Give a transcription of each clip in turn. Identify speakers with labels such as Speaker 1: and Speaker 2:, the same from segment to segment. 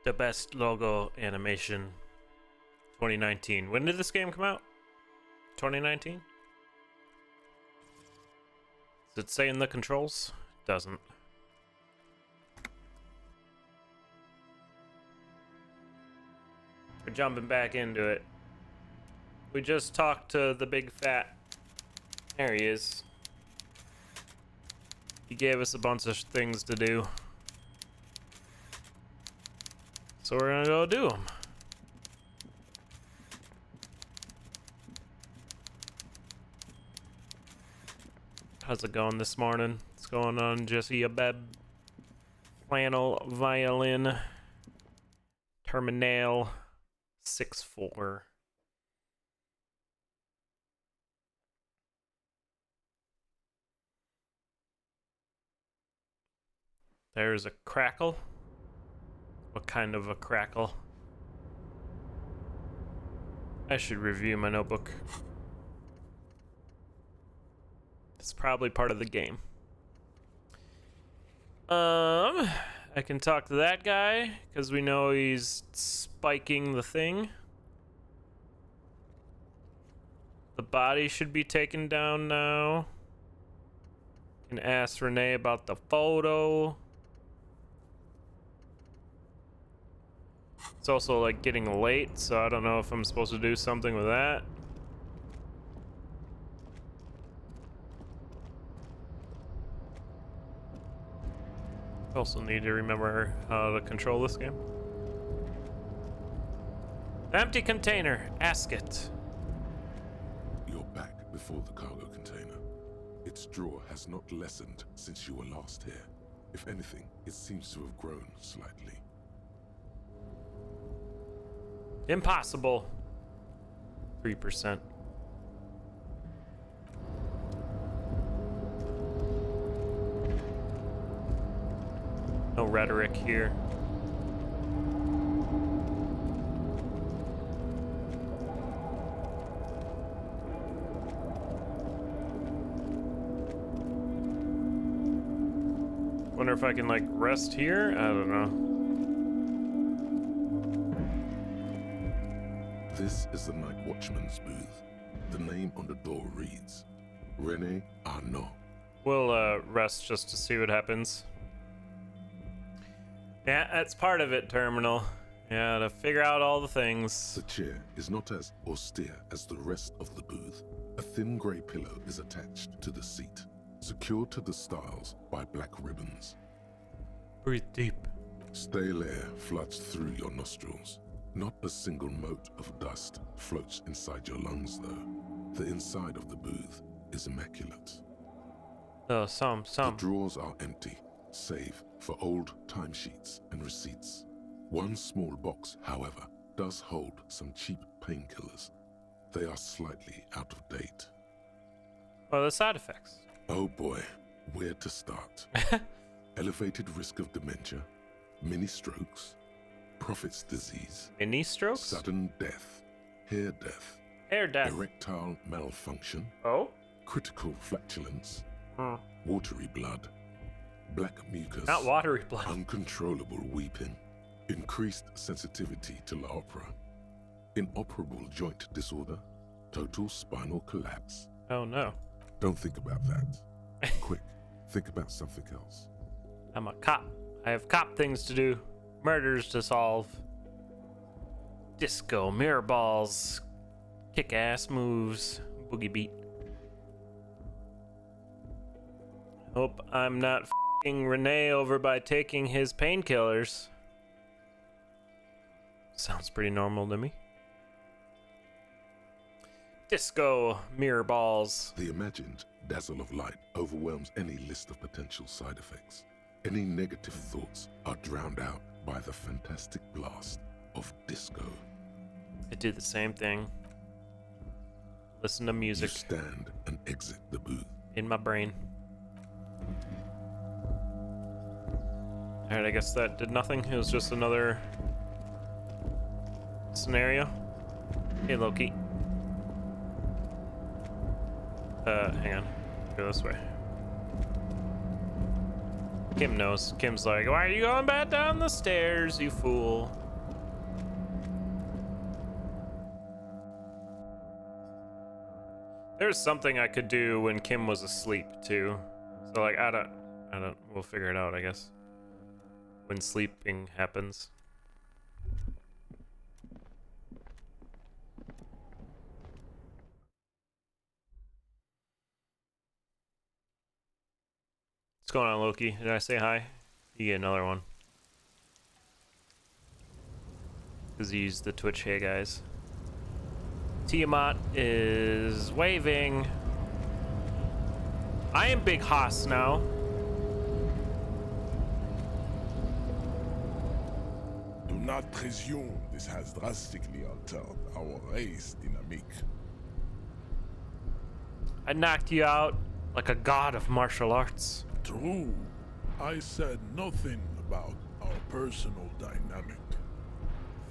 Speaker 1: The best logo animation 2019. When did this game come out? 2019? Does it say in the controls? Doesn't. We're jumping back into it. We just talked to the big fat. There he is. He gave us a bunch of things to do. So we're gonna go do them. How's it going this morning? What's going on, Jesse? A beb flannel violin terminal 6-4. There's a crackle. What kind of a crackle? I should review my notebook. It's probably part of the game. I can talk to that guy because we know he's spiking the thing. The body should be taken down now. Can ask Renee about the photo. It's also like getting late, so I don't know if I'm supposed to do something with that. Also need to remember how to control this game. Empty container, ask it.
Speaker 2: You're back before the cargo container. Its drawer has not lessened since you were last here. If anything, it seems to have grown slightly.
Speaker 1: Impossible. 3%. No rhetoric here. Wonder if I can like rest here? I don't know.
Speaker 2: This is the night watchman's booth. The name on the door reads René Arnaud.
Speaker 1: We'll rest just to see what happens. Yeah, that's part of it, Terminal. Yeah, to figure out all the things.
Speaker 2: The chair is not as austere as the rest of the booth. A thin grey pillow is attached to the seat, secured to the stiles by black ribbons.
Speaker 1: Breathe deep.
Speaker 2: Stale air floods through your nostrils. Not a single mote of dust floats inside your lungs, though. The inside of the booth is immaculate.
Speaker 1: Oh, some.
Speaker 2: The drawers are empty, save for old timesheets and receipts. One small box, however, does hold some cheap painkillers. They are slightly out of date.
Speaker 1: What are the side effects?
Speaker 2: Oh boy, where to start? Elevated risk of dementia, mini strokes, Prophet's disease,
Speaker 1: Mini strokes?
Speaker 2: sudden death, hair death,
Speaker 1: Hair death.
Speaker 2: erectile malfunction,
Speaker 1: Oh?
Speaker 2: critical flatulence, watery blood, black mucus,
Speaker 1: Not watery blood.
Speaker 2: uncontrollable weeping, increased sensitivity to La Opera, inoperable joint disorder, total spinal collapse.
Speaker 1: Oh no.
Speaker 2: Don't think about that. Quick, think about something else.
Speaker 1: I'm a cop. I have cop things to do. Murders to solve. Disco, mirror balls, kick-ass moves, boogie beat. Hope I'm not f***ing Renee over by taking his painkillers. Sounds pretty normal to me. Disco, mirror balls.
Speaker 2: The imagined dazzle of light overwhelms any list of potential side effects. Any negative thoughts are drowned out by the fantastic blast of disco.
Speaker 1: I do the same thing. Listen to
Speaker 2: You
Speaker 1: music
Speaker 2: stand and exit the booth.
Speaker 1: in my brain. Alright, I guess that did nothing. It was just another scenario. Hey, Loki. Hang on. Go this way. Kim knows. Kim's like, why are you going back down the stairs, you fool? there's something I could do when Kim was asleep too. So like I don't. We'll figure it out, I guess. When sleeping happens. What's going on, Loki? Did I say hi? You get another one. Because he used the Twitch hey guys. Tiamat is waving. I am Big Haas now.
Speaker 3: Do not presume this has drastically altered our race dynamic.
Speaker 1: I knocked you out like a god of martial arts.
Speaker 3: True. I said nothing about our personal dynamic.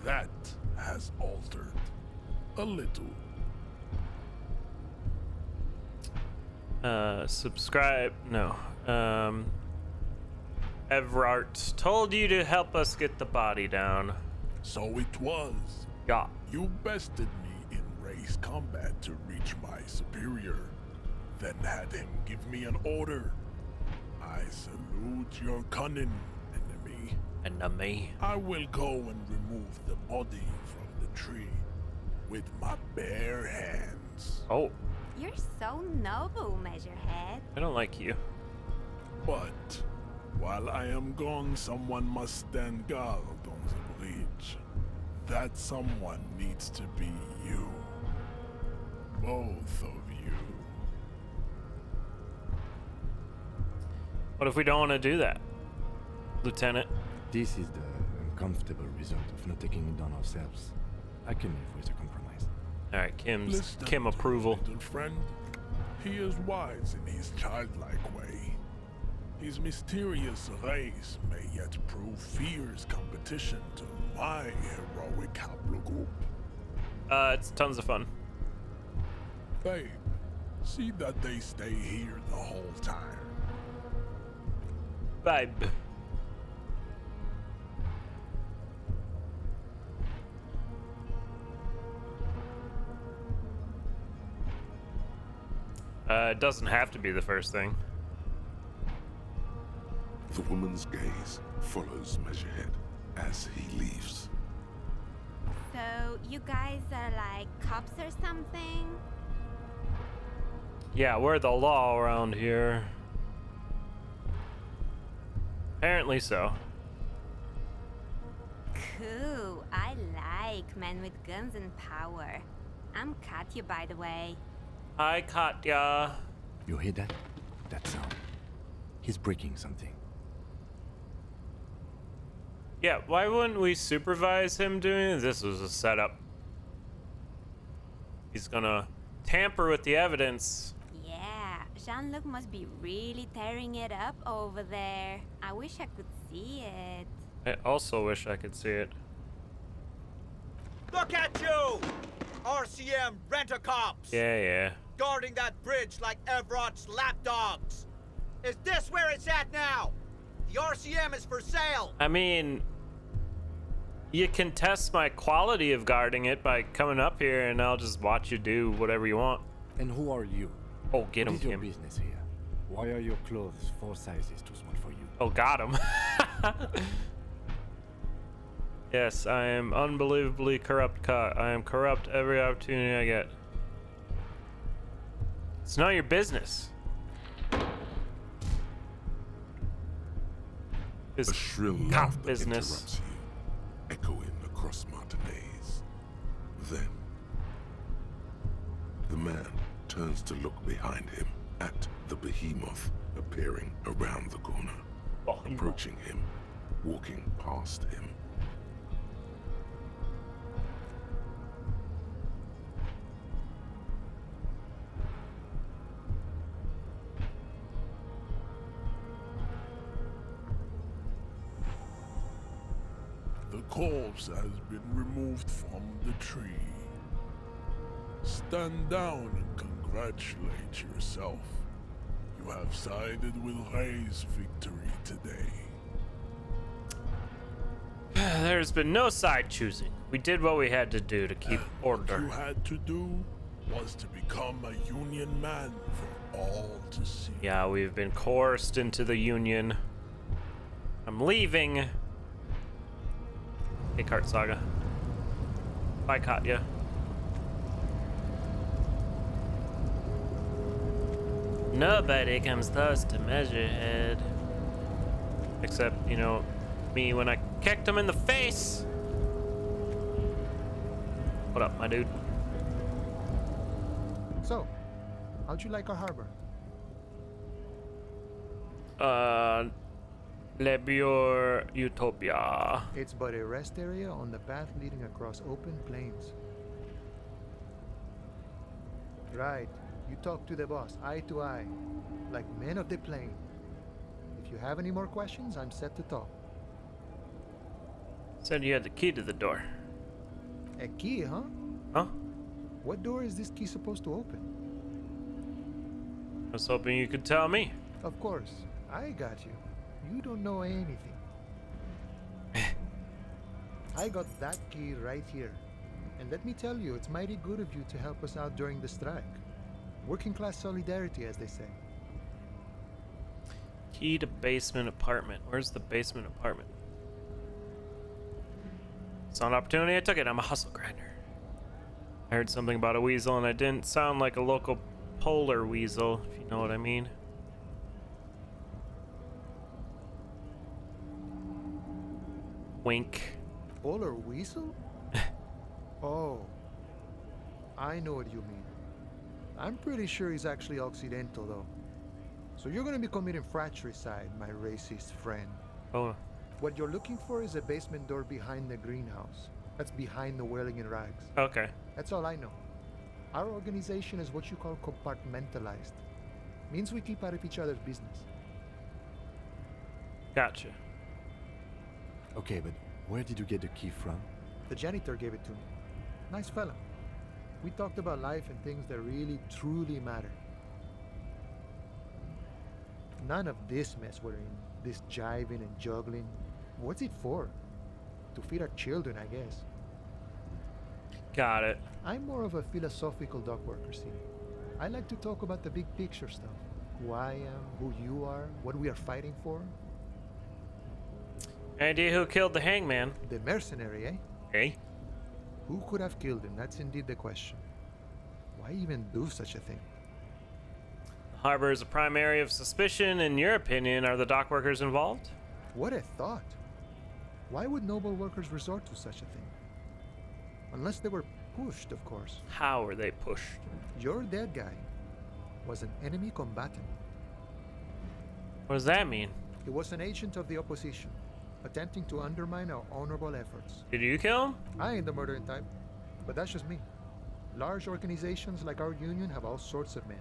Speaker 3: That has altered. A little.
Speaker 1: Subscribe. No. Evrart told you to help us get the body down.
Speaker 3: So it was.
Speaker 1: Yeah.
Speaker 3: You bested me in race combat to reach my superior, then had him give me an order. I salute your cunning, enemy.
Speaker 1: Enemy.
Speaker 3: I will go and remove the body from the tree with my bare hands.
Speaker 1: Oh,
Speaker 4: You're so noble, Measurehead.
Speaker 1: I don't like you.
Speaker 3: But while I am gone, someone must stand guard on the bridge. That someone needs to be you. Both of you.
Speaker 1: What if we don't want to do that, Lieutenant?
Speaker 5: This is the uncomfortable result of not taking it down ourselves. I can live with a compromise.
Speaker 1: All right, Kim
Speaker 3: Listen,
Speaker 1: approval.
Speaker 3: little friend. He is wise in his childlike way. His mysterious race may yet prove fierce competition to my heroic haplogroup.
Speaker 1: It's tons of fun.
Speaker 3: Babe, see that they stay here the whole time.
Speaker 1: Vibe. It doesn't have to be the first thing.
Speaker 2: The woman's gaze follows Measurehead as he leaves.
Speaker 4: So, you guys are like cops or something?
Speaker 1: Yeah, we're the law around here. Apparently so.
Speaker 4: Cool. I like men with guns and power. I'm Katya, by the way.
Speaker 1: Hi, Katya.
Speaker 5: You hear that? That sound. He's breaking something.
Speaker 1: Yeah, why wouldn't we supervise him doing it? This was a setup. He's gonna tamper with the evidence.
Speaker 4: Yeah, Jean-Luc must be really tearing it up over there. I wish I could see it.
Speaker 1: I also wish I could see it.
Speaker 6: Look at you! RCM rent-a-cops!
Speaker 1: Yeah.
Speaker 6: Guarding that bridge like Everott's lapdogs! Is this where it's at now? The RCM is for sale!
Speaker 1: I mean, you can test my quality of guarding it by coming up here and I'll just watch you do whatever you want.
Speaker 5: And who are you?
Speaker 1: Oh, get
Speaker 5: What
Speaker 1: him,
Speaker 5: is your
Speaker 1: Kim.
Speaker 5: business here? Why are your clothes 4 sizes too small for you?
Speaker 1: Oh, got him. Yes, I am unbelievably corrupt. I am corrupt every opportunity I get. It's none of your business. It's
Speaker 2: A shrill
Speaker 1: cop
Speaker 2: laughter
Speaker 1: business.
Speaker 2: interrupts you, echoing across Martinez. Then, the man turns to look behind him at the behemoth appearing around the corner, approaching him, walking past him.
Speaker 3: The corpse has been removed from the tree. Stand down and congratulate yourself. You have sided with Ray's victory today.
Speaker 1: There's been no side choosing. We did what we had to do to keep
Speaker 3: What you
Speaker 1: order.
Speaker 3: had to do, was to become a Union man for all to see.
Speaker 1: Yeah, we've been coerced into the Union. I'm leaving. Hey, Kart Saga. Bye, Katya. Nobody comes close to Measurehead. Except, you know, me when I kicked him in the face. What up, my dude?
Speaker 7: So, how'd you like our harbor?
Speaker 1: Lebior Utopia.
Speaker 7: It's but a rest area on the path leading across open plains. Right. You talk to the boss, eye to eye, like men of the plain. If you have any more questions, I'm set to talk.
Speaker 1: Said you had the key to the door.
Speaker 7: A key, huh?
Speaker 1: Huh?
Speaker 7: What door is this key supposed to open?
Speaker 1: I was hoping you could tell me.
Speaker 7: Of course, I got you. You don't know anything. I got that key right here. And let me tell you, it's mighty good of you to help us out during the strike. Working class solidarity, as they say.
Speaker 1: Key to basement apartment. Where's the basement apartment? Saw an opportunity, I took it. I'm a hustle grinder. I heard something about a weasel and it didn't sound like a local polar weasel, if you know what I mean. Wink.
Speaker 7: Polar weasel? Oh. I know what you mean. I'm pretty sure he's actually Occidental, though. So you're gonna be committing fratricide, my racist friend.
Speaker 1: Oh,
Speaker 7: What you're looking for is a basement door behind the greenhouse. That's behind the wailing in rags.
Speaker 1: okay.
Speaker 7: That's all I know. Our organization is what you call compartmentalized. Means we keep out of each other's business.
Speaker 1: Gotcha.
Speaker 5: Okay, but where did you get the key from?
Speaker 7: The janitor gave it to me. Nice fella. We talked about life and things that really, truly matter. None of this mess we're in. This jiving and juggling. What's it for? To feed our children, I guess.
Speaker 1: Got it.
Speaker 7: I'm more of a philosophical dock worker, see. I like to talk about the big picture stuff. Who I am, who you are, what we are fighting for.
Speaker 1: Idea who killed the hangman?
Speaker 7: The mercenary, eh?
Speaker 1: Hey.
Speaker 7: Who could have killed him? That's indeed the question. Why even do such a thing?
Speaker 1: The harbor is a prime area of suspicion. In your opinion, are the dock workers involved?
Speaker 7: What a thought. Why would noble workers resort to such a thing? Unless they were pushed, of course.
Speaker 1: How were they pushed?
Speaker 7: Your dead guy was an enemy combatant.
Speaker 1: What does that mean?
Speaker 7: He was an agent of the opposition, attempting to undermine our honorable efforts.
Speaker 1: Did you kill him?
Speaker 7: I ain't the murdering type, but that's just me. Large organizations like our union have all sorts of men,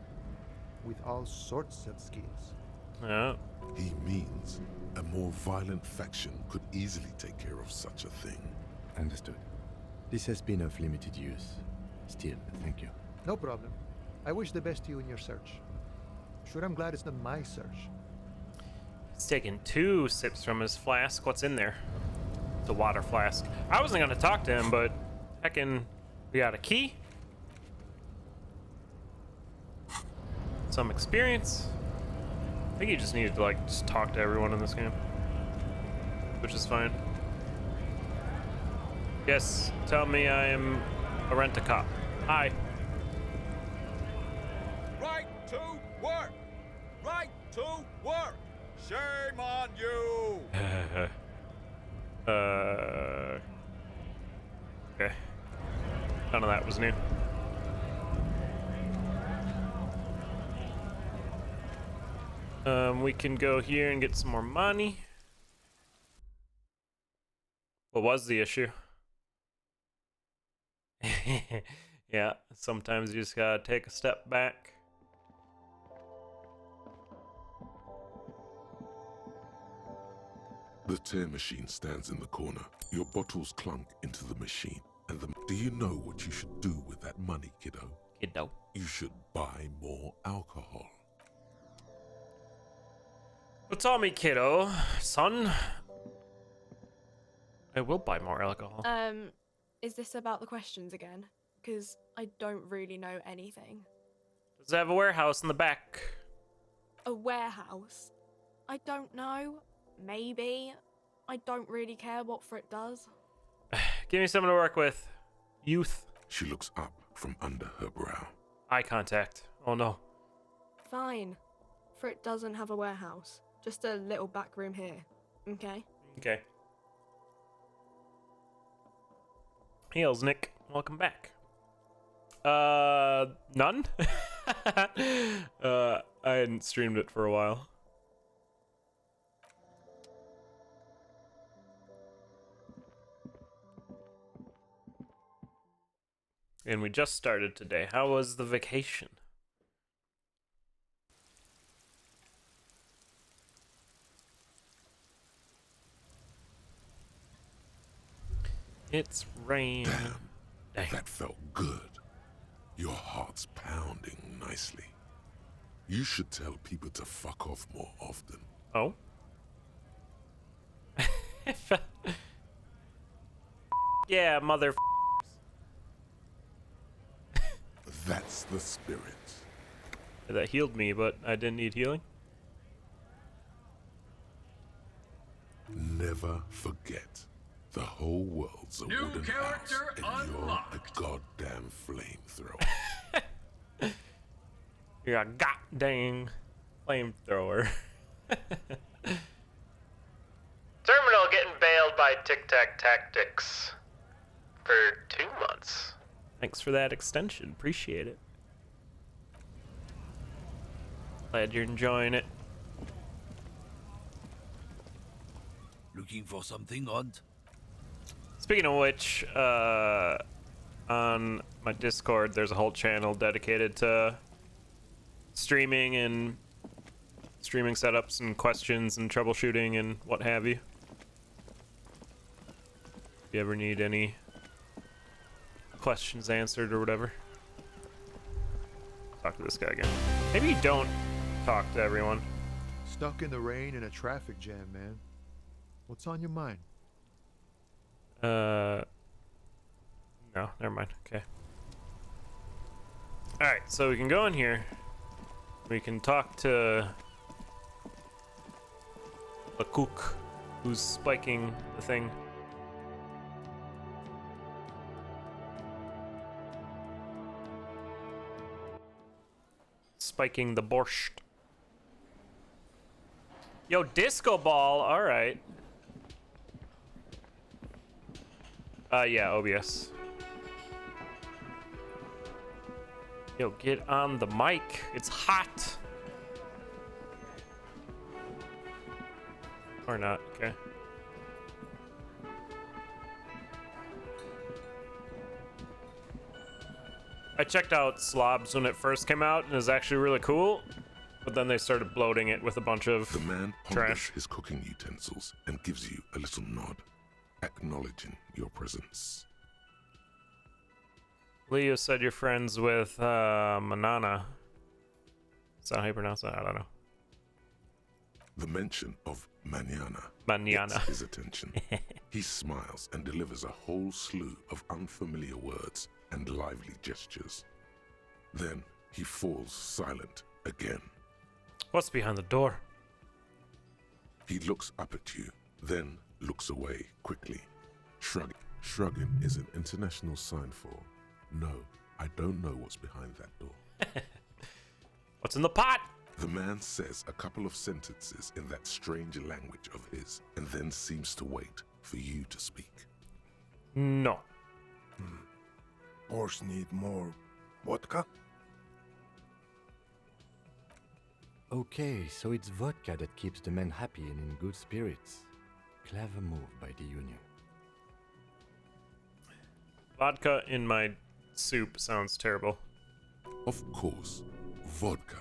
Speaker 7: with all sorts of skills.
Speaker 1: No.
Speaker 2: He means a more violent faction could easily take care of such a thing.
Speaker 5: Understood. This has been of limited use. Still, thank you.
Speaker 7: No problem. I wish the best to you in your search. Sure, I'm glad it's not my search.
Speaker 1: He's taking 2 sips from his flask. What's in there? It's a water flask. I wasn't gonna talk to him, but heckin', we got a key. Some experience. I think you just needed to like just talk to everyone in this game, which is fine. Yes, tell me I am a rent-a-cop. Hi.
Speaker 6: Right to work! Right to work! Shame on you!
Speaker 1: Okay. None of that was new. We can go here and get some more money. What was the issue? Yeah, sometimes you just gotta take a step back.
Speaker 2: The tear machine stands in the corner. Your bottles clunk into the machine. And do you know what you should do with that money, kiddo?
Speaker 1: Kiddo.
Speaker 2: You should buy more alcohol.
Speaker 1: What's on me, kiddo? Son? I will buy more alcohol.
Speaker 8: Is this about the questions again? because I don't really know anything.
Speaker 1: Does it have a warehouse in the back?
Speaker 8: A warehouse? I don't know. Maybe. I don't really care what Frit does.
Speaker 1: Give me someone to work with. Youth.
Speaker 2: She looks up from under her brow.
Speaker 1: Eye contact. Oh no.
Speaker 8: Fine. Frit doesn't have a warehouse. Just a little back room here. Okay?
Speaker 1: Okay. Hey, Nick. Welcome back. None? I hadn't streamed it for a while. And we just started today. How was the vacation? It's rain.
Speaker 2: Damn, that felt good. Your heart's pounding nicely. You should tell people to fuck off more often.
Speaker 1: Oh? Yeah, mother.
Speaker 2: That's the spirit.
Speaker 1: That healed me, but I didn't need healing.
Speaker 2: Never forget. The whole world's a
Speaker 9: New
Speaker 2: wooden
Speaker 9: character
Speaker 2: house, and
Speaker 9: unlocked.
Speaker 2: you're a goddamn flamethrower.
Speaker 1: You're a goddamn flamethrower. Terminal getting bailed by Tic Tac Tactics for 2 months. Thanks for that extension. Appreciate it. Glad you're enjoying it.
Speaker 9: Looking for something, Hunt?
Speaker 1: Speaking of which, on my Discord, there's a whole channel dedicated to streaming and streaming setups and questions and troubleshooting and what have you. If you ever need any questions answered or whatever, talk to this guy again. Maybe you don't talk to everyone.
Speaker 7: Stuck in the rain in a traffic jam, man. What's on your mind?
Speaker 1: No, never mind. Okay. Alright, so we can go in here. We can talk to the cook who's spiking the thing. Spiking the borscht. Yo, disco ball. All right. Yeah, OBS. Yo, get on the mic. It's hot. Or not. Okay. I checked out Slobs when it first came out, and it was actually really cool. But then they started bloating it with a bunch of
Speaker 2: The man ponders
Speaker 1: trash.
Speaker 2: his cooking utensils and gives you a little nod, acknowledging your presence.
Speaker 1: Leo said you're friends with Manana. Is that how you pronounce that? I don't know.
Speaker 2: The mention of manana
Speaker 1: Manana.
Speaker 2: gets his attention. He smiles and delivers a whole slew of unfamiliar words and lively gestures. Then he falls silent again.
Speaker 1: What's behind the door?
Speaker 2: He looks up at you, then looks away quickly. Shrugging is an international sign for, no, I don't know what's behind that door.
Speaker 1: What's in the pot?
Speaker 2: The man says a couple of sentences in that strange language of his, and then seems to wait for you to speak.
Speaker 1: No.
Speaker 3: Horse need more vodka?
Speaker 5: Okay, so it's vodka that keeps the men happy and in good spirits. Clever move by the Union.
Speaker 1: Vodka in my soup sounds terrible.
Speaker 2: Of course, vodka.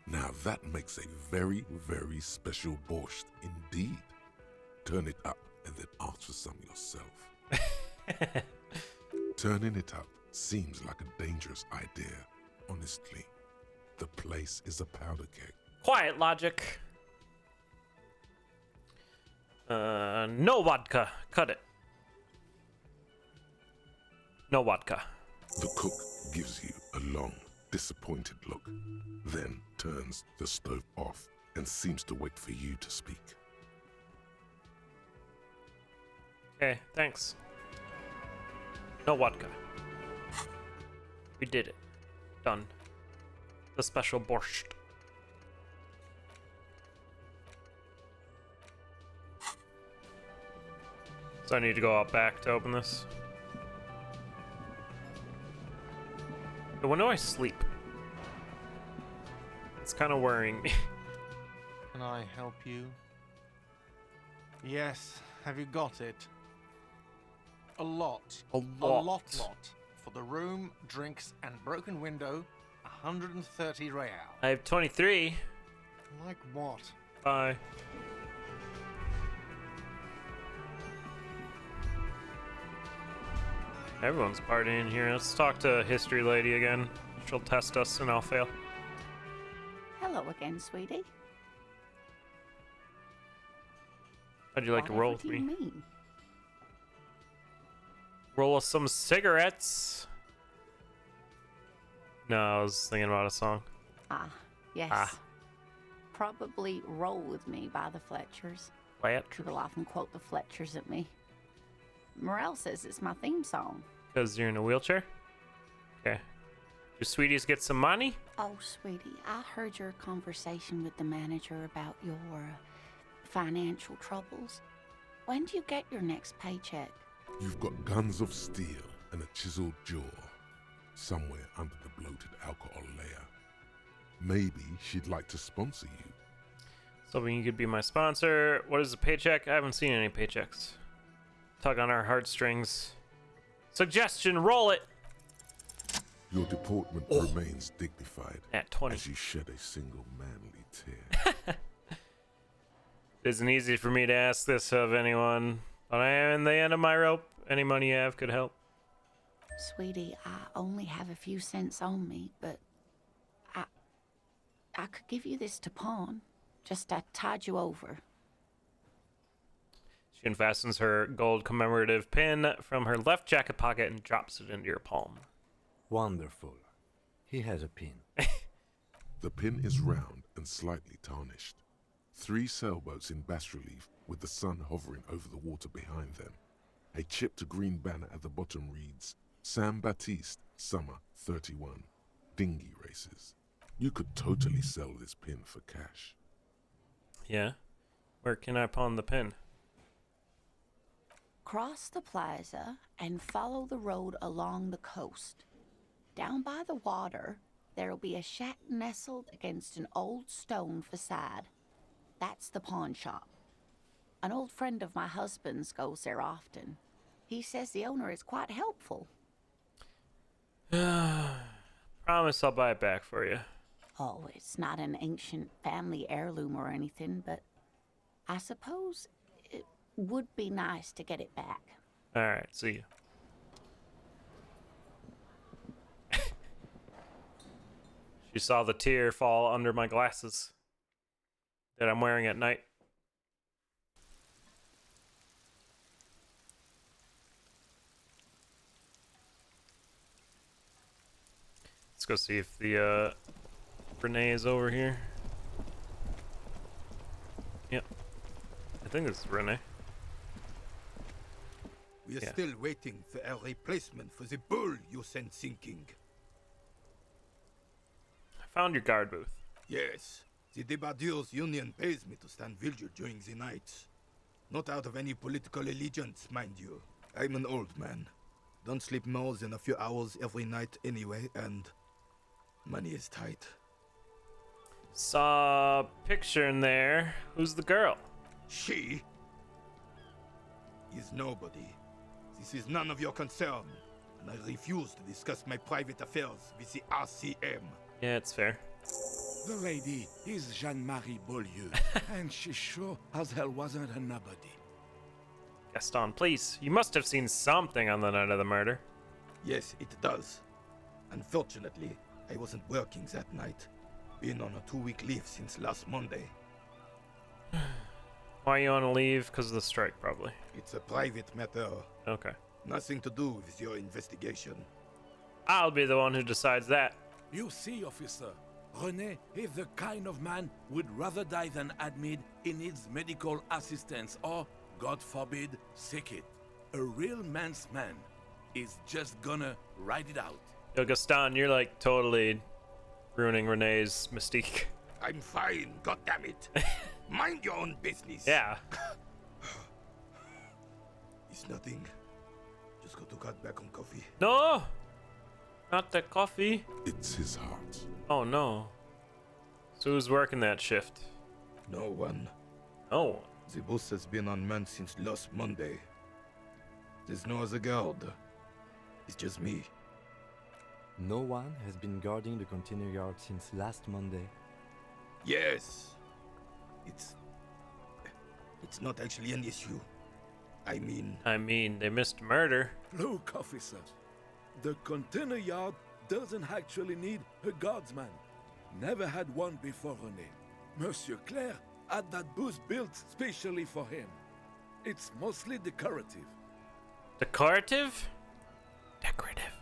Speaker 2: Now that makes a very, very special borscht indeed. Turn it up and then ask for some yourself. Turning it up seems like a dangerous idea, honestly. The place is a powder keg.
Speaker 1: Quiet, Logic. No vodka. Cut it. No vodka.
Speaker 2: The cook gives you a long, disappointed look, then turns the stove off and seems to wait for you to speak.
Speaker 1: Okay, thanks. No vodka. We did it. Done. The special borscht. So I need to go out back to open this. But when do I sleep? It's kind of worrying me.
Speaker 10: Can I help you? Yes, have you got it? A lot.
Speaker 1: A lot.
Speaker 10: For the room, drinks, and broken window, 130 real.
Speaker 1: I have 23.
Speaker 10: Like what?
Speaker 1: Bye. Everyone's partying here. Let's talk to History Lady again. She'll test us and I'll fail.
Speaker 11: Hello again, sweetie.
Speaker 1: How'd you like to roll with
Speaker 11: What do you
Speaker 1: me?
Speaker 11: mean?
Speaker 1: Roll us some cigarettes. No, I was thinking about a song.
Speaker 11: Ah, yes.
Speaker 1: Ah.
Speaker 11: Probably Roll With Me by the Fletchers.
Speaker 1: Fletcher.
Speaker 11: People often quote the Fletchers at me. Morel says it's my theme song.
Speaker 1: Because you're in a wheelchair? Okay. Do sweeties get some money?
Speaker 11: Oh, sweetie, I heard your conversation with the manager about your financial troubles. When do you get your next paycheck?
Speaker 2: You've got guns of steel and a chiseled jaw, somewhere under the bloated alcohol layer. Maybe she'd like to sponsor you.
Speaker 1: So you could be my sponsor. What is the paycheck? I haven't seen any paychecks. Tug on our heartstrings. Suggestion, roll it!
Speaker 2: Your deportment remains dignified
Speaker 1: At 20.
Speaker 2: as you shed a single manly tear.
Speaker 1: It isn't easy for me to ask this of anyone, but I am in the end of my rope. Any money you have could help.
Speaker 11: Sweetie, I only have a few cents on me, but I could give you this to pawn. Just to tide you over.
Speaker 1: She unfastens her gold commemorative pin from her left jacket pocket and drops it into your palm.
Speaker 5: Wonderful. He has a pin.
Speaker 2: The pin is round and slightly tarnished. 3 sailboats in bas relief with the sun hovering over the water behind them. A chipped green banner at the bottom reads, Sam Baptiste, Summer 31, Dinghy Races. You could totally sell this pin for cash.
Speaker 1: Yeah? Where can I pawn the pin?
Speaker 11: Cross the plaza and follow the road along the coast. Down by the water, there'll be a shack nestled against an old stone facade. That's the pawn shop. An old friend of my husband's goes there often. He says the owner is quite helpful.
Speaker 1: Promise I'll buy it back for you.
Speaker 11: Oh, it's not an ancient family heirloom or anything, but I suppose it would be nice to get it back.
Speaker 1: Alright, see you. She saw the tear fall under my glasses that I'm wearing at night. Let's go see if the Renee is over here. Yep. I think this is Renee.
Speaker 9: We are
Speaker 1: Yeah.
Speaker 9: still waiting for a replacement for the bull you sent sinking.
Speaker 1: I found your guard booth.
Speaker 9: Yes, the Debardeurs Union pays me to stand vigil during the night. Not out of any political allegiance, mind you. I'm an old man. Don't sleep more than a few hours every night anyway, and money is tight.
Speaker 1: Saw a picture in there. Who's the girl?
Speaker 9: She is nobody. This is none of your concern, and I refuse to discuss my private affairs with the RCM.
Speaker 1: Yeah, it's fair.
Speaker 12: The lady is Jeanne-Marie Beaulieu, and she sure as hell wasn't a nobody.
Speaker 1: Gaston, please. You must have seen something on the night of the murder.
Speaker 9: Yes, it does. Unfortunately, I wasn't working that night. Been on a 2-week leave since last Monday.
Speaker 1: Why are you on leave? Because of the strike, probably.
Speaker 9: It's a private matter.
Speaker 1: Okay.
Speaker 9: Nothing to do with your investigation.
Speaker 1: I'll be the one who decides that.
Speaker 12: You see, officer, René is the kind of man would rather die than admit he needs medical assistance or, God forbid, sick it. A real man's man is just gonna ride it out.
Speaker 1: Yo, Gaston, you're like totally ruining Renee's mystique.
Speaker 9: I'm fine, goddammit. Mind your own business.
Speaker 1: Yeah.
Speaker 9: It's nothing. Just got to cut back on coffee.
Speaker 1: No! Not the coffee.
Speaker 2: It's his heart.
Speaker 1: Oh no. So who's working that shift?
Speaker 9: No one.
Speaker 1: Oh.
Speaker 9: The boss has been unmanned since last Monday. There's no other guard. It's just me.
Speaker 5: No one has been guarding the container yard since last Monday.
Speaker 9: Yes. It's not actually an issue. I mean,
Speaker 1: they missed murder.
Speaker 12: Look, officer, the container yard doesn't actually need a guardsman. Never had one before René. Monsieur Claire had that booth built specially for him. It's mostly decorative.
Speaker 1: Decorative? Decorative.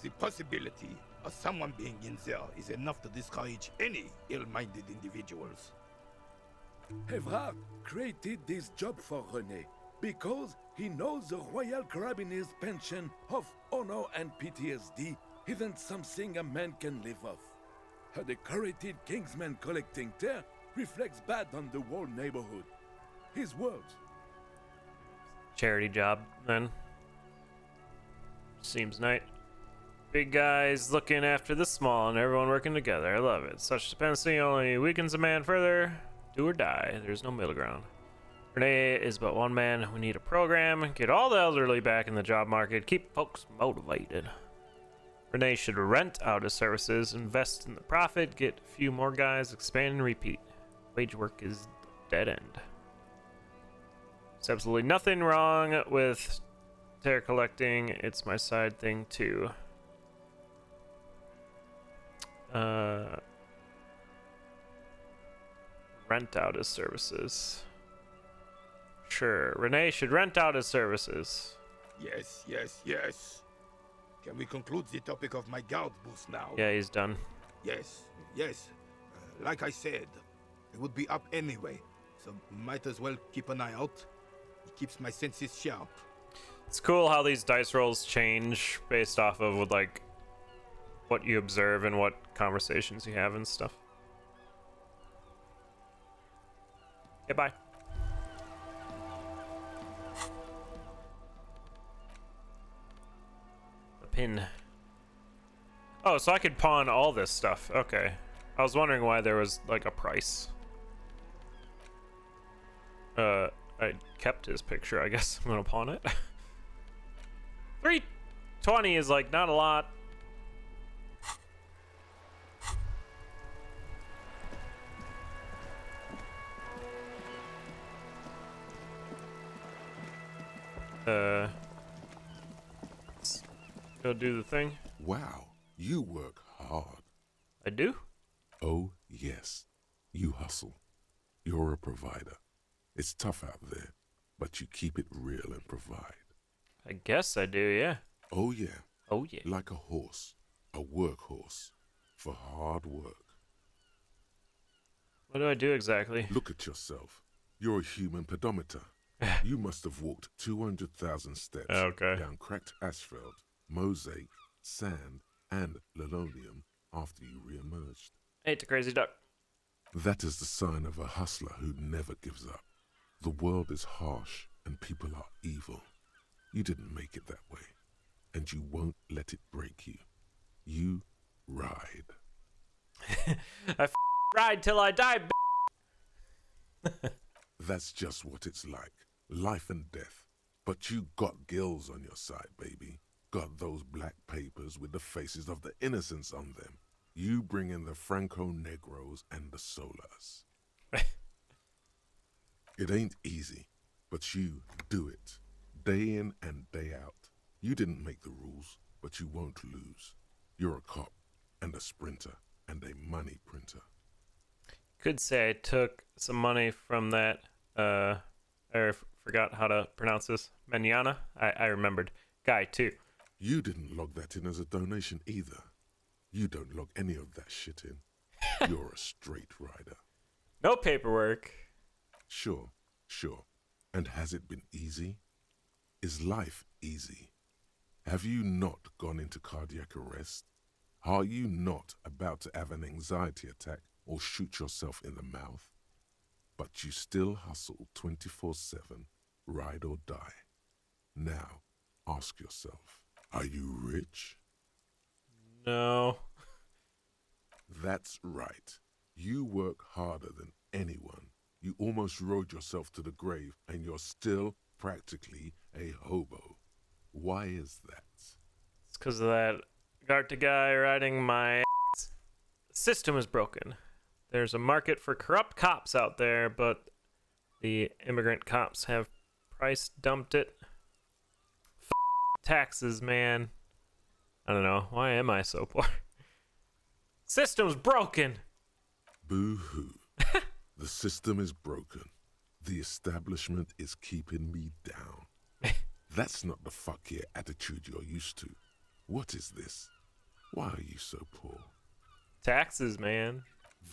Speaker 9: The possibility of someone being in there is enough to discourage any ill-minded individuals.
Speaker 12: Evrard created this job for René because he knows the Royal Carabiniers' pension of honor and PTSD isn't something a man can live off. A decorated Kingsman collecting tear reflects bad on the whole neighborhood. His words.
Speaker 1: Charity job, then. Seems nice. Big guys looking after the small and everyone working together. I love it. Such dependency only weakens a man further. Do or die. There's no middle ground. René is but one man. We need a program. Get all the elderly back in the job market. Keep folks motivated. René should rent out his services, invest in the profit, get a few more guys, expand and repeat. Wage work is dead end. There's absolutely nothing wrong with tear collecting. It's my side thing too. Rent out his services. Sure, René should rent out his services.
Speaker 9: Yes. Can we conclude the topic of my guard booth now?
Speaker 1: Yeah, he's done.
Speaker 9: Yes. Like I said, it would be up anyway, so might as well keep an eye out. It keeps my senses sharp.
Speaker 1: It's cool how these dice rolls change based off of what you observe and what conversations you have and stuff. Goodbye. The pin. Oh, so I could pawn all this stuff. Okay. I was wondering why there was like a price. I kept his picture. I guess I'm gonna pawn it. 320 is like not a lot. Let's go do the thing.
Speaker 2: Wow, you work hard.
Speaker 1: I do?
Speaker 2: Oh, yes. You hustle. You're a provider. It's tough out there, but you keep it real and provide.
Speaker 1: I guess I do, yeah.
Speaker 2: Oh, yeah.
Speaker 1: Oh, yeah.
Speaker 2: Like a horse, a workhorse, for hard work.
Speaker 1: What do I do exactly?
Speaker 2: Look at yourself. You're a human pedometer. You must have walked 200,000 steps down cracked asphalt, mosaic, sand, and linoleum after you re-emerged.
Speaker 1: Hey, the crazy duck.
Speaker 2: That is the sign of a hustler who never gives up. The world is harsh and people are evil. You didn't make it that way, and you won't let it break you. You ride.
Speaker 1: I ride till I die.
Speaker 2: That's just what it's like. Life and death. But you got gills on your side, baby. Got those black papers with the faces of the innocents on them. You bring in the Franco-Negros and the Solas. It ain't easy, but you do it. Day in and day out. You didn't make the rules, but you won't lose. You're a cop, and a sprinter, and a money printer.
Speaker 1: Could say I took some money from that, I forgot how to pronounce this, Manana? I remembered. Guy, too.
Speaker 2: You didn't log that in as a donation either. You don't log any of that shit in. You're a straight rider.
Speaker 1: No paperwork.
Speaker 2: Sure, sure. And has it been easy? Is life easy? Have you not gone into cardiac arrest? Are you not about to have an anxiety attack or shoot yourself in the mouth? But you still hustle 24/7, ride or die. Now, ask yourself, are you rich?
Speaker 1: No.
Speaker 2: That's right. You work harder than anyone. You almost rode yourself to the grave, and you're still practically a hobo. Why is that?
Speaker 1: It's because of that Garta guy riding my ass. The system is broken. There's a market for corrupt cops out there, but the immigrant cops have price dumped it. Taxes, man. I don't know. Why am I so poor? System's broken.
Speaker 2: Boo-hoo. The system is broken. The establishment is keeping me down. That's not the fuck yeah attitude you're used to. What is this? Why are you so poor?
Speaker 1: Taxes, man.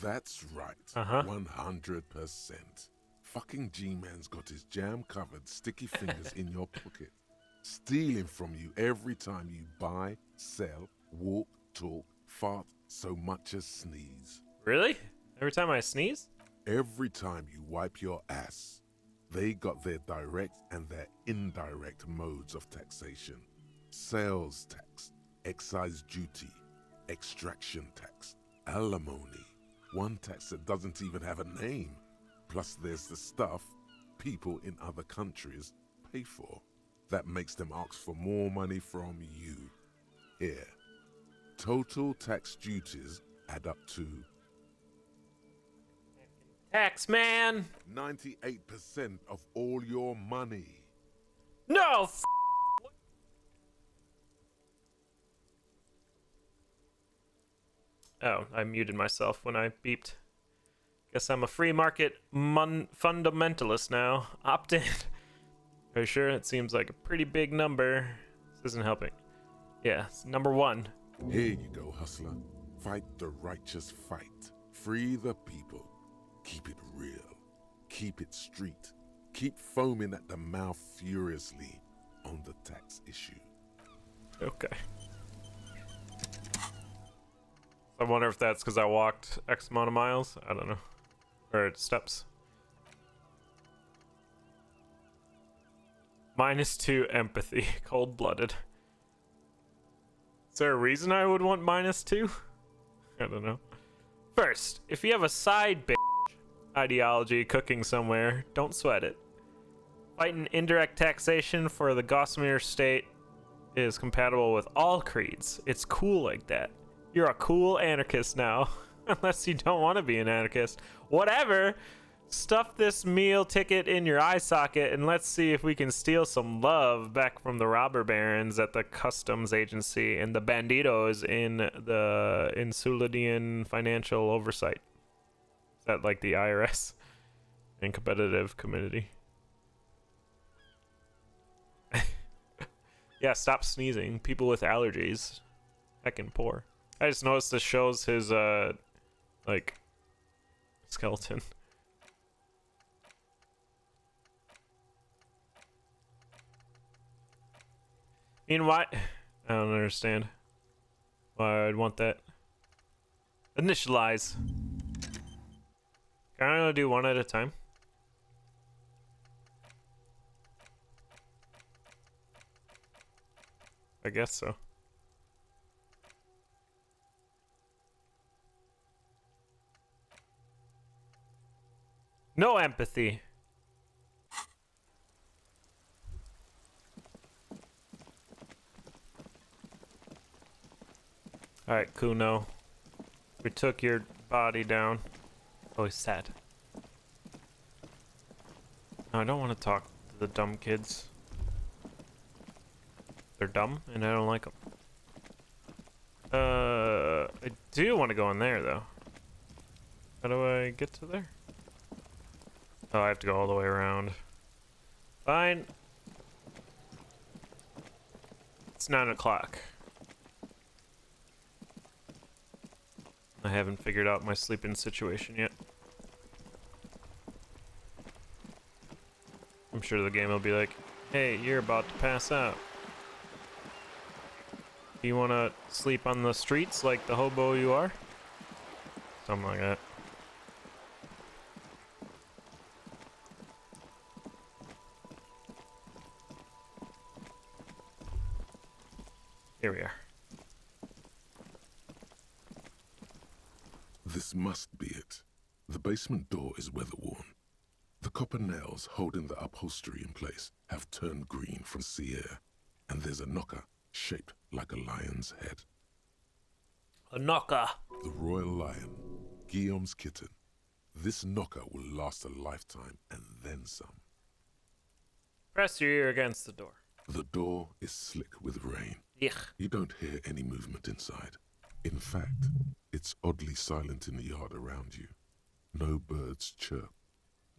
Speaker 2: That's right. 100%. Fucking G-Man's got his jam-covered sticky fingers in your pocket, stealing from you every time you buy, sell, walk, talk, fart, so much as sneeze.
Speaker 1: Really? Every time I sneeze?
Speaker 2: Every time you wipe your ass. They got their direct and their indirect modes of taxation. Sales tax, excise duty, extraction tax, alimony. One tax that doesn't even have a name. Plus there's the stuff people in other countries pay for. That makes them ask for more money from you. Here. Total tax duties add up to
Speaker 1: tax, man.
Speaker 2: 98% of all your money.
Speaker 1: No. Oh, I muted myself when I beeped. Guess I'm a free market fundamentalist now. Opt in. Are you sure? It seems like a pretty big number. This isn't helping. Yeah, it's number 1.
Speaker 2: Here you go, hustler. Fight the righteous fight. Free the people. Keep it real. Keep it street. Keep foaming at the mouth furiously on the tax issue.
Speaker 1: Okay. I wonder if that's because I walked X amount of miles. I don't know. Or steps. -2 empathy. Cold-blooded. Is there a reason I would want -2? I don't know. First, if you have a side bitch ideology cooking somewhere, don't sweat it. Fighting indirect taxation for the Gossamer state is compatible with all creeds. It's cool like that. You're a cool anarchist now. Unless you don't want to be an anarchist. Whatever! Stuff this meal ticket in your eye socket and let's see if we can steal some love back from the robber barons at the customs agency and the banditos in the Insulidian financial oversight. Is that like the IRS and competitive community? Yeah, stop sneezing. People with allergies. Heckin' poor. I just noticed this shows his, like, skeleton. I mean, why? I don't understand why I'd want that. Initialize. Can I only do one at a time? I guess so. No empathy. Alright, Kuno. We took your body down. Oh, he's sad. No, I don't want to talk to the dumb kids. They're dumb, and I don't like them. I do want to go in there, though. How do I get to there? Oh, I have to go all the way around. Fine. It's 9 o'clock. I haven't figured out my sleeping situation yet. I'm sure the game will be like, hey, you're about to pass out. Do you want to sleep on the streets like the hobo you are? Something like that. Here we are.
Speaker 2: This must be it. The basement door is weather-worn. The copper nails holding the upholstery in place have turned green from sea air, and there's a knocker shaped like a lion's head.
Speaker 1: A knocker.
Speaker 2: The royal lion, Guillaume's kitten. This knocker will last a lifetime and then some.
Speaker 1: Press your ear against the door.
Speaker 2: The door is slick with rain.
Speaker 1: Yuck.
Speaker 2: You don't hear any movement inside. In fact, it's oddly silent in the yard around you. No birds chirp.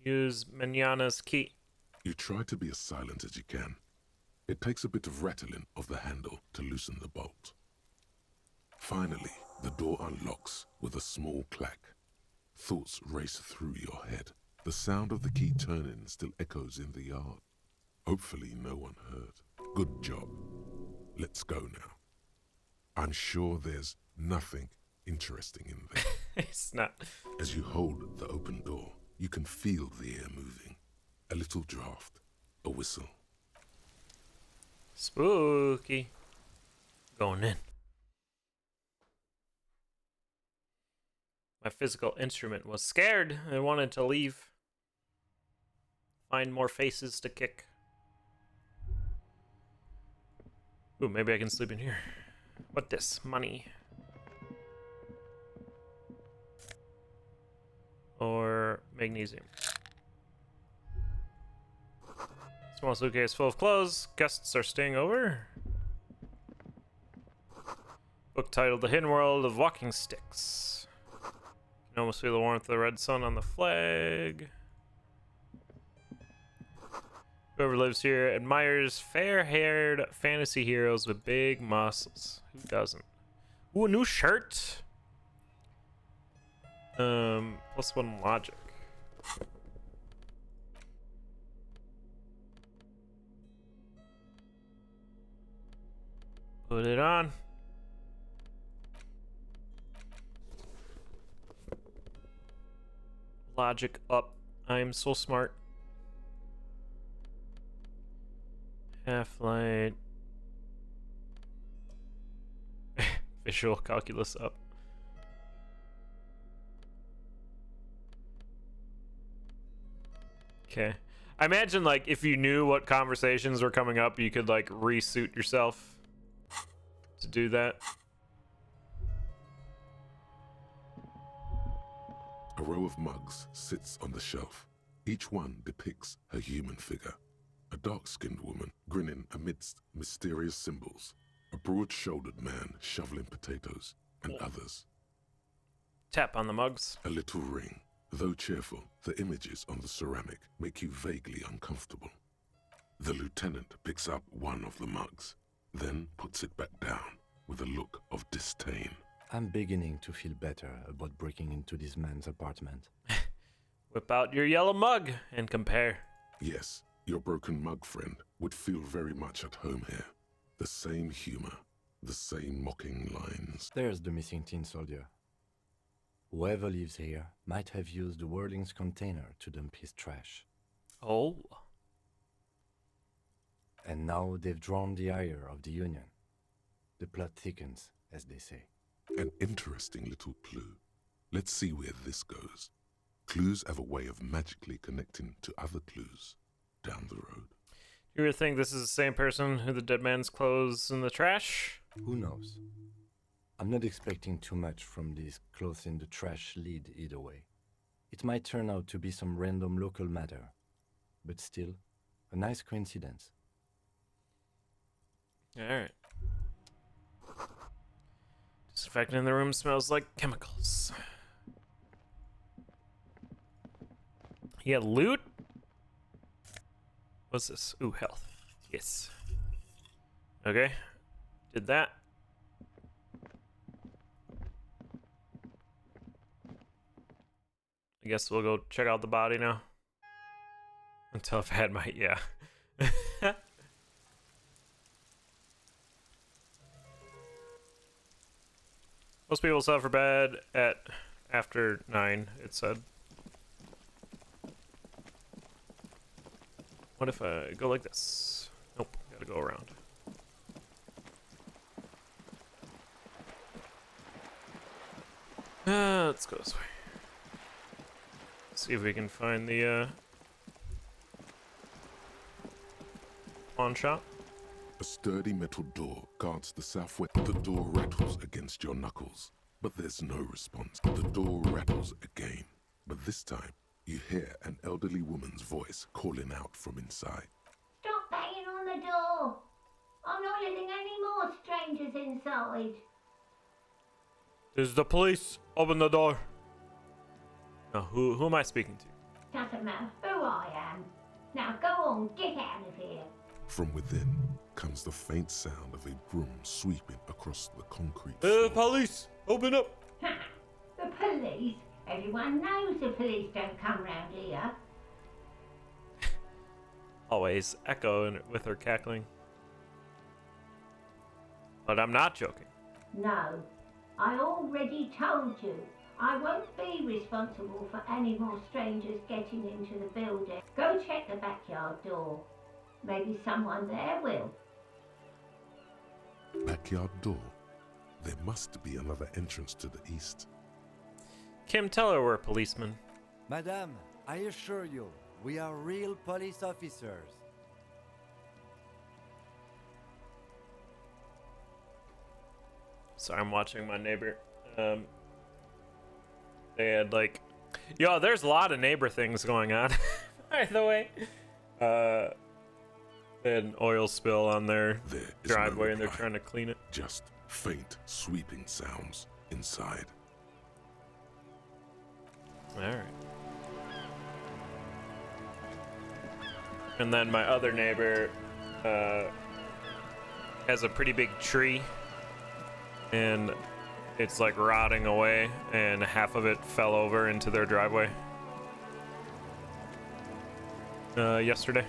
Speaker 1: Use Manana's key.
Speaker 2: You try to be as silent as you can. It takes a bit of rattling of the handle to loosen the bolt. Finally, the door unlocks with a small clack. Thoughts race through your head. The sound of the key turning still echoes in the yard. Hopefully no one heard. Good job. Let's go now. I'm sure there's nothing interesting in there.
Speaker 1: It's not.
Speaker 2: As you hold the open door, you can feel the air moving. A little draft, a whistle.
Speaker 1: Spooky. Going in. My physical instrument was scared and wanted to leave. Find more faces to kick. Ooh, maybe I can sleep in here. What this? Money. Or magnesium. Small suitcase full of clothes. Guests are staying over. Book titled The Hidden World of Walking Sticks. Can almost feel the warmth of the red sun on the flag. Whoever lives here admires fair-haired fantasy heroes with big muscles. Who doesn't? Ooh, a new shirt. +1 logic. Put it on. Logic up. I'm so smart. Half-light. Visual calculus up. Okay. I imagine, like, if you knew what conversations were coming up, you could, like, resuit yourself to do that.
Speaker 2: A row of mugs sits on the shelf. Each one depicts a human figure. A dark-skinned woman grinning amidst mysterious symbols. A broad-shouldered man shoveling potatoes, and others.
Speaker 1: Tap on the mugs.
Speaker 2: A little ring. Though cheerful, the images on the ceramic make you vaguely uncomfortable. The lieutenant picks up one of the mugs, then puts it back down with a look of disdain.
Speaker 5: I'm beginning to feel better about breaking into this man's apartment.
Speaker 1: Whip out your yellow mug and compare.
Speaker 2: Yes, your broken mug friend would feel very much at home here. The same humor, the same mocking lines.
Speaker 5: There's the missing tin soldier. Whoever lives here might have used the Whirling's container to dump his trash.
Speaker 1: Oh.
Speaker 5: And now they've drawn the ire of the Union. The plot thickens, as they say.
Speaker 2: An interesting little clue. Let's see where this goes. Clues have a way of magically connecting to other clues down the road.
Speaker 1: You ever think this is the same person who the dead man's clothes in the trash?
Speaker 5: Who knows? I'm not expecting too much from these clothes in the trash lead either way. It might turn out to be some random local matter, but still, a nice coincidence.
Speaker 1: Alright. Disinfectant in the room smells like chemicals. Yeah, loot? What's this? Ooh, health. Yes. Okay. Did that. I guess we'll go check out the body now. Until I've had my, yeah. Most people set for bed at after 9, it said. What if I go like this? Nope, gotta go around. Let's go this way. See if we can find the pawn shop.
Speaker 2: A sturdy metal door guards the southwest. The door rattles against your knuckles, but there's no response. The door rattles again, but this time you hear an elderly woman's voice calling out from inside.
Speaker 13: Stop banging on the door! I'm not letting any more strangers inside.
Speaker 1: This is the police. Open the door. Now, who am I speaking to?
Speaker 13: Doesn't matter who I am. Now go on, get out of here.
Speaker 2: From within comes the faint sound of a broom sweeping across the concrete floor.
Speaker 1: Police! Open up!
Speaker 13: Ha! The police? Everyone knows the police don't come round here.
Speaker 1: Always Echo with her cackling. But I'm not joking.
Speaker 13: No, I already told you. I won't be responsible for any more strangers getting into the building. Go check the backyard door. Maybe someone there will.
Speaker 2: Backyard door? There must be another entrance to the east.
Speaker 1: Kim, tell her we're policemen.
Speaker 5: Madame, I assure you, we are real police officers.
Speaker 1: Sorry, I'm watching my neighbor. They had like, yo, there's a lot of neighbor things going on. By the way, they had an oil spill on their driveway, and they're trying to clean it.
Speaker 2: Just faint, sweeping sounds inside.
Speaker 1: All right. And then my other neighbor has a pretty big tree, and it's like rotting away, and half of it fell over into their driveway yesterday.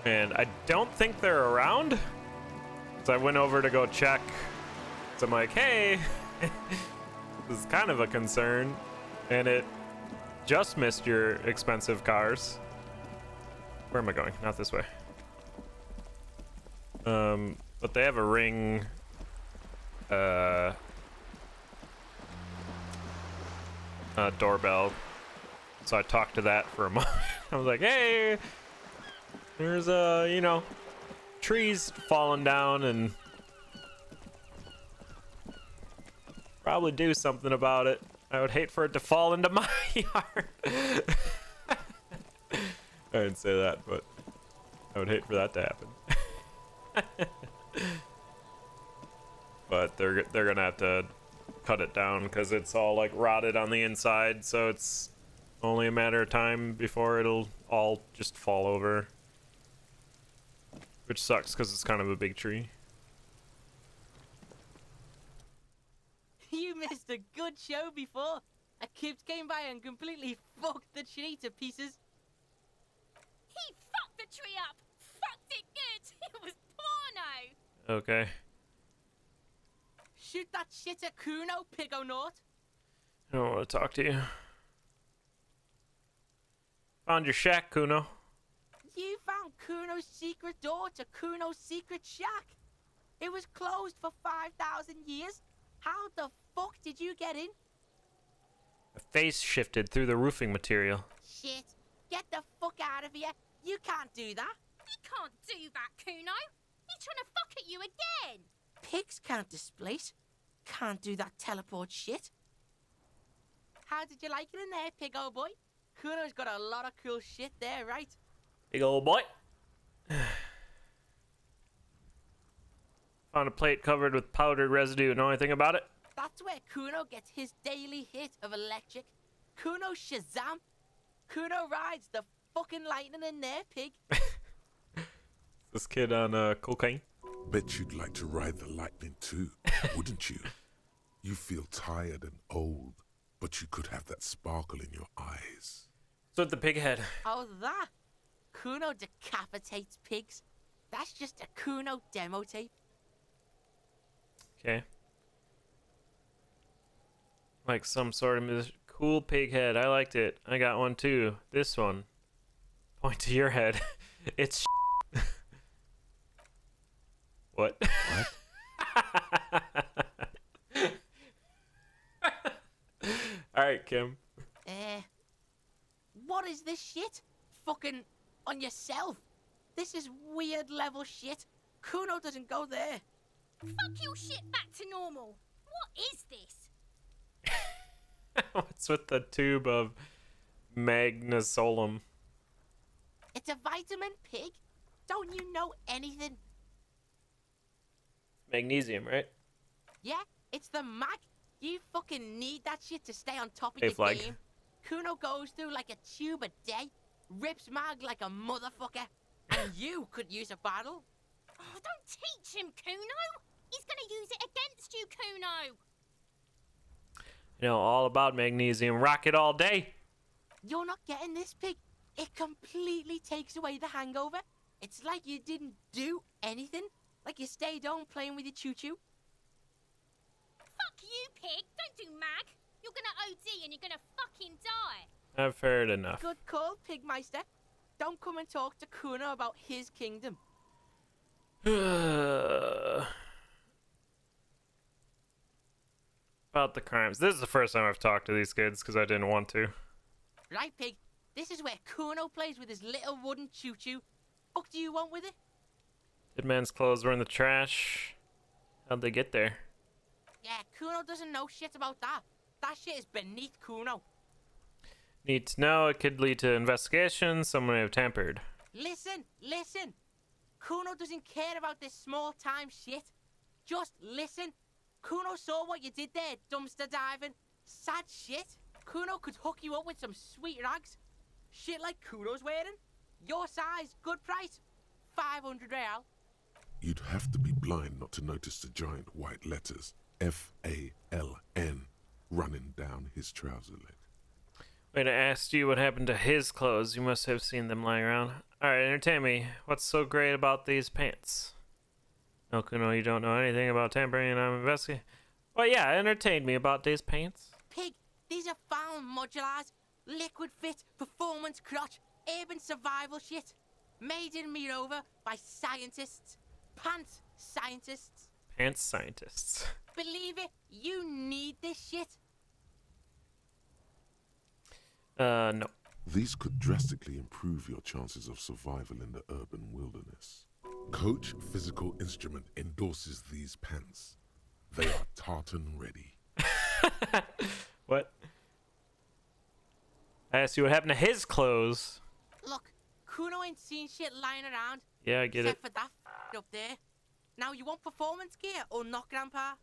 Speaker 1: And I don't think they're around, so I went over to go check. So I'm like, hey, this is kind of a concern, and it just missed your expensive cars. Where am I going? Not this way. But they have a Ring doorbell, so I talked to that for a moment. I was like, hey, there's you know, trees falling down, and probably do something about it. I would hate for it to fall into my yard. I didn't say that, but I would hate for that to happen. But they're gonna have to cut it down because it's all like rotted on the inside, so it's only a matter of time before it'll all just fall over, which sucks because it's kind of a big tree.
Speaker 14: You missed a good show before. A kid came by and completely fucked the tree to pieces.
Speaker 4: He fucked the tree up! Fucked it good! It was porno!
Speaker 1: Okay.
Speaker 14: Shoot that shit at Kuno, Pigonaut.
Speaker 1: I don't want to talk to you. Found your shack, Kuno.
Speaker 14: You found Kuno's secret door to Kuno's secret shack. It was closed for 5,000 years. How the fuck did you get in?
Speaker 1: A face shifted through the roofing material.
Speaker 14: Shit. Get the fuck out of here. You can't do that.
Speaker 4: He can't do that, Kuno. He's trying to fuck at you again.
Speaker 14: Pigs can't displace. Can't do that teleport shit. How did you like it in there, pig old boy? Kuno's got a lot of cool shit there, right?
Speaker 1: Big old boy. Found a plate covered with powdered residue. Know anything about it?
Speaker 14: That's where Kuno gets his daily hit of electric. Kuno Shazam. Kuno rides the fucking lightning in there, pig.
Speaker 1: This kid on cocaine.
Speaker 2: Bet you'd like to ride the lightning too, wouldn't you? You feel tired and old, but you could have that sparkle in your eyes.
Speaker 1: So with the pig head.
Speaker 14: Oh, that? Kuno decapitates pigs. That's just a Kuno demo tape.
Speaker 1: Okay. Like some sort of cool pig head. I liked it. I got one too. This one. Point to your head. It's What? Alright, Kim.
Speaker 14: What is this shit? Fucking on yourself. This is weird level shit. Kuno doesn't go there.
Speaker 15: Fuck your shit back to normal. What is this?
Speaker 1: What's with the tube of magnesolum?
Speaker 14: It's a vitamin, pig. Don't you know anything?
Speaker 1: Magnesium, right?
Speaker 14: Yeah, it's the mag. You fucking need that shit to stay on top of
Speaker 1: Hey,
Speaker 14: your
Speaker 1: Flag.
Speaker 14: game. Kuno goes through like a tube a day, rips mag like a motherfucker, and you could use a battle.
Speaker 15: Oh, don't teach him, Kuno. He's gonna use it against you, Kuno.
Speaker 1: You know all about magnesium. Rock it all day.
Speaker 14: You're not getting this, pig. It completely takes away the hangover. It's like you didn't do anything. Like you stayed home playing with your choo-choo.
Speaker 15: Fuck you, pig. Don't do mag. You're gonna OD and you're gonna fucking die.
Speaker 1: I've heard enough.
Speaker 14: Good call, Pigmeister. Don't come and talk to Kuno about his kingdom.
Speaker 1: About the crimes. This is the first time I've talked to these kids because I didn't want to.
Speaker 14: Right, pig? This is where Kuno plays with his little wooden choo-choo. Fuck do you want with it?
Speaker 1: Dead man's clothes were in the trash. How'd they get there?
Speaker 14: Yeah, Kuno doesn't know shit about that. That shit is beneath Kuno.
Speaker 1: Need to know it could lead to investigation. Someone may have tampered.
Speaker 14: Listen, listen. Kuno doesn't care about this small-time shit. Just listen. Kuno saw what you did there, dumpster diving. Sad shit. Kuno could hook you up with some sweet rags. Shit like Kuno's wearing. Your size, good price. 500 real.
Speaker 2: You'd have to be blind not to notice the giant white letters F-A-L-N running down his trouser leg.
Speaker 1: When I asked you what happened to his clothes, you must have seen them lying around. Alright, entertain me. What's so great about these pants? No, Kuno, you don't know anything about tampering and I'm investigating. Well, yeah, entertain me about these pants.
Speaker 14: Pig, these are found modulars. Liquid fit, performance crotch, urban survival shit. Made in Mirova by scientists. Pants scientists.
Speaker 1: Pants scientists.
Speaker 14: Believe it, you need this shit.
Speaker 1: No.
Speaker 2: These could drastically improve your chances of survival in the urban wilderness. Coach Physical Instrument endorses these pants. They are tartan ready.
Speaker 1: What? I asked you what happened to his clothes.
Speaker 14: Look, Kuno ain't seen shit lying around.
Speaker 1: Yeah, I get
Speaker 14: except
Speaker 1: it.
Speaker 14: for that up there. Now you want performance gear or not, Grandpa?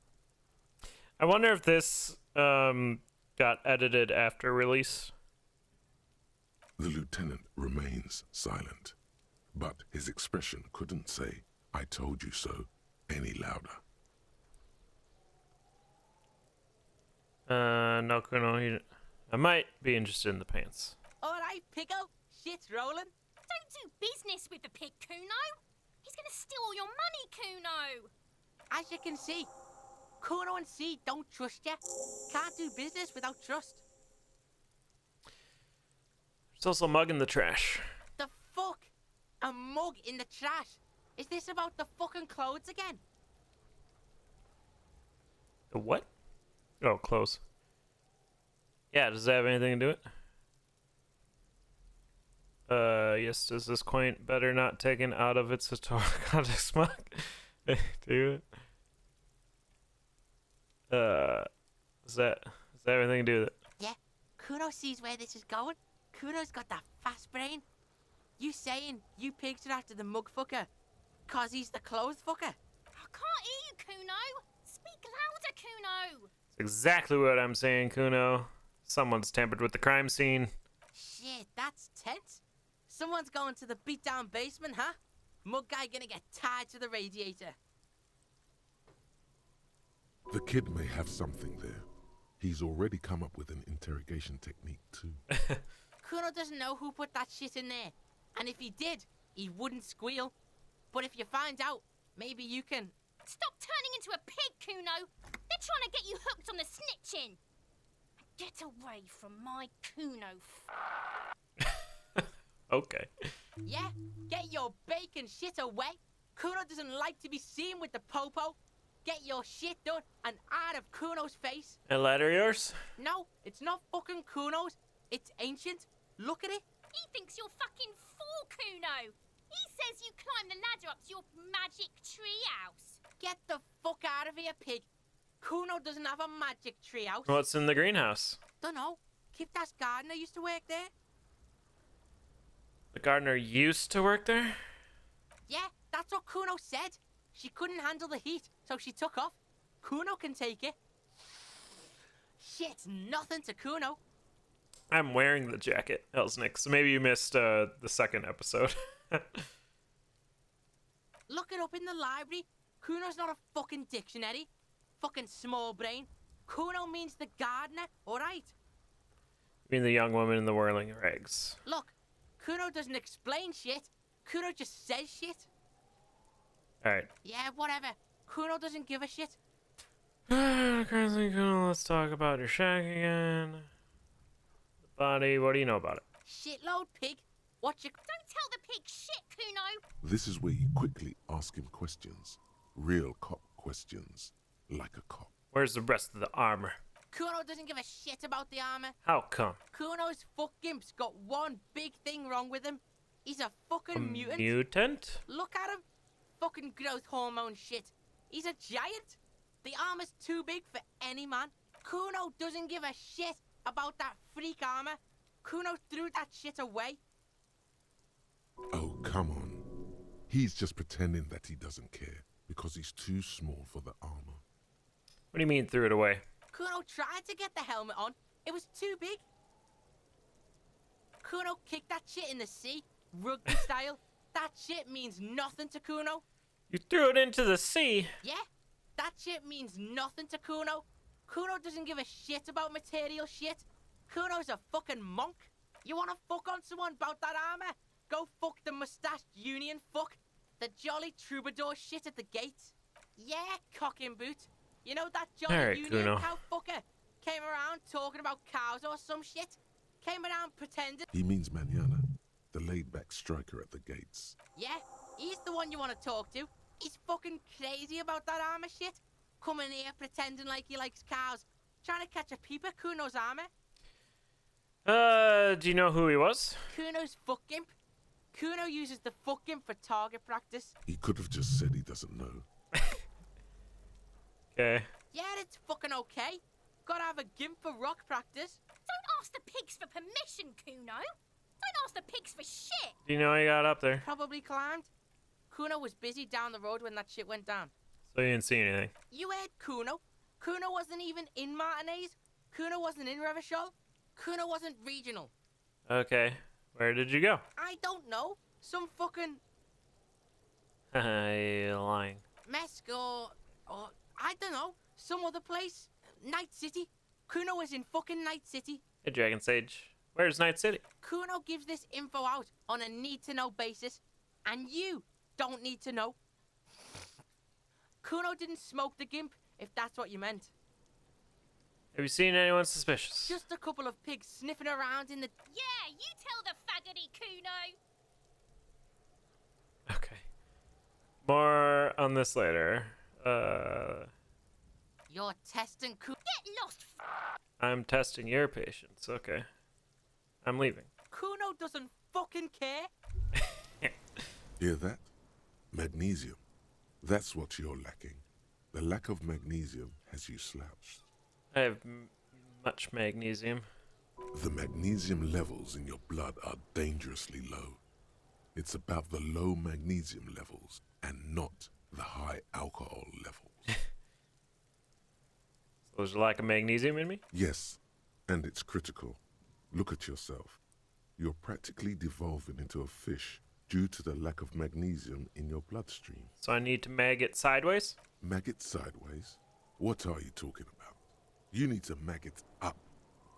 Speaker 1: I wonder if this got edited after release.
Speaker 2: The lieutenant remains silent, but his expression couldn't say, "I told you so," any louder.
Speaker 1: No, Kuno, I might be interested in the pants.
Speaker 14: Alright, Piggo. Shit's rolling.
Speaker 15: Don't do business with the pig, Kuno. He's gonna steal all your money, Kuno.
Speaker 14: As you can see, Kuno and C don't trust you. Can't do business without trust.
Speaker 1: There's also a mug in the trash.
Speaker 14: The fuck? A mug in the trash? Is this about the fucking clothes again?
Speaker 1: The what? Oh, clothes. Yeah, does that have anything to do with it? Yes, does this quaint better not taken out of its historical context mug? Do it. Does that have anything to do with it?
Speaker 14: Yeah, Kuno sees where this is going. Kuno's got that fast brain. You saying you pigs are after the mug fucker, cause he's the clothes fucker?
Speaker 15: I can't hear you, Kuno. Speak louder, Kuno.
Speaker 1: It's exactly what I'm saying, Kuno. Someone's tampered with the crime scene.
Speaker 14: Shit, that's tense. Someone's going to the beat-down basement, huh? Mug guy gonna get tied to the radiator.
Speaker 2: The kid may have something there. He's already come up with an interrogation technique, too.
Speaker 14: Kuno doesn't know who put that shit in there. And if he did, he wouldn't squeal. But if you find out, maybe you can...
Speaker 15: Stop turning into a pig, Kuno! They're trying to get you hooked on the snitching! Get away from my Kuno.
Speaker 1: Okay.
Speaker 14: Yeah, get your bacon shit away. Kuno doesn't like to be seen with the popo. Get your shit done and out of Kuno's face.
Speaker 1: A ladder yours?
Speaker 14: No, it's not fucking Kuno's. It's ancient. Look at it.
Speaker 15: He thinks you're fucking fool, Kuno. He says you climb the ladder up to your magic tree house.
Speaker 14: Get the fuck out of here, pig. Kuno doesn't have a magic tree house.
Speaker 1: What's in the greenhouse?
Speaker 14: Dunno. Kipta's gardener used to work there.
Speaker 1: The gardener used to work there?
Speaker 14: Yeah, that's what Kuno said. She couldn't handle the heat, so she took off. Kuno can take it. Shit's nothing to Kuno.
Speaker 1: I'm wearing the jacket, Elsnick, so maybe you missed the second episode.
Speaker 14: Look it up in the library. Kuno's not a fucking dictionary. Fucking small brain. Kuno means the gardener, alright?
Speaker 1: You mean the young woman in the whirling rags?
Speaker 14: Look, Kuno doesn't explain shit. Kuno just says shit.
Speaker 1: Alright.
Speaker 14: Yeah, whatever. Kuno doesn't give a shit.
Speaker 1: Crazy Kuno, let's talk about your shack again. The body, what do you know about it?
Speaker 14: Shitload, pig. What you...
Speaker 15: Don't tell the pig shit, Kuno.
Speaker 2: This is where you quickly ask him questions. Real cop questions. Like a cop.
Speaker 1: Where's the rest of the armor?
Speaker 14: Kuno doesn't give a shit about the armor.
Speaker 1: How come?
Speaker 14: Kuno's fuck gimp's got one big thing wrong with him. He's a fucking mutant.
Speaker 1: Mutant?
Speaker 14: Look at him. Fucking growth hormone shit. He's a giant. The armor's too big for any man. Kuno doesn't give a shit about that freak armor. Kuno threw that shit away.
Speaker 2: Oh, come on. He's just pretending that he doesn't care because he's too small for the armor.
Speaker 1: What do you mean threw it away?
Speaker 14: Kuno tried to get the helmet on. It was too big. Kuno kicked that shit in the sea, rugby style. That shit means nothing to Kuno.
Speaker 1: You threw it into the sea?
Speaker 14: Yeah, that shit means nothing to Kuno. Kuno doesn't give a shit about material shit. Kuno's a fucking monk. You wanna fuck on someone about that armor? Go fuck the mustached union fuck. The jolly troubadour shit at the gates. Yeah, cock and boot. You know that jolly union
Speaker 1: Kuno.
Speaker 14: cow fucker? Came around talking about cows or some shit. Came around pretending.
Speaker 2: He means Manana, the laid-back striker at the gates.
Speaker 14: Yeah, he's the one you want to talk to. He's fucking crazy about that armor shit. Coming here pretending like he likes cows. Trying to catch a peep at Kuno's armor.
Speaker 1: Do you know who he was?
Speaker 14: Kuno's fuck gimp. Kuno uses the fuck gimp for target practice.
Speaker 2: He could have just said he doesn't know.
Speaker 1: Okay.
Speaker 14: Yeah, it's fucking okay. Gotta have a gimp for rock practice.
Speaker 15: Don't ask the pigs for permission, Kuno. Don't ask the pigs for shit.
Speaker 1: Do you know he got up there?
Speaker 14: Probably climbed. Kuno was busy down the road when that shit went down.
Speaker 1: So you didn't see anything?
Speaker 14: You heard Kuno. Kuno wasn't even in Martinez. Kuno wasn't in Revachol. Kuno wasn't regional.
Speaker 1: Okay. Where did you go?
Speaker 14: I don't know. Some fucking...
Speaker 1: You're lying.
Speaker 14: Mesk or I don't know. Some other place. Night City. Kuno was in fucking Night City.
Speaker 1: Hey, Dragon Sage. Where's Night City?
Speaker 14: Kuno gives this info out on a need-to-know basis. And you don't need to know. Kuno didn't smoke the gimp, if that's what you meant.
Speaker 1: Have you seen anyone suspicious?
Speaker 14: Just a couple of pigs sniffing around in the...
Speaker 15: Yeah, you tell the faggoty, Kuno.
Speaker 1: Okay. More on this later.
Speaker 14: You're testing Kuno.
Speaker 15: Get lost.
Speaker 1: I'm testing your patience. Okay. I'm leaving.
Speaker 14: Kuno doesn't fucking care.
Speaker 2: Hear that? Magnesium. That's what you're lacking. The lack of magnesium has you slouched.
Speaker 1: I have much magnesium.
Speaker 2: The magnesium levels in your blood are dangerously low. It's about the low magnesium levels and not the high alcohol levels.
Speaker 1: So there's a lack of magnesium in me?
Speaker 2: Yes, and it's critical. Look at yourself. You're practically devolving into a fish due to the lack of magnesium in your bloodstream.
Speaker 1: So I need to mag it sideways?
Speaker 2: Mag it sideways? What are you talking about? You need to mag it up.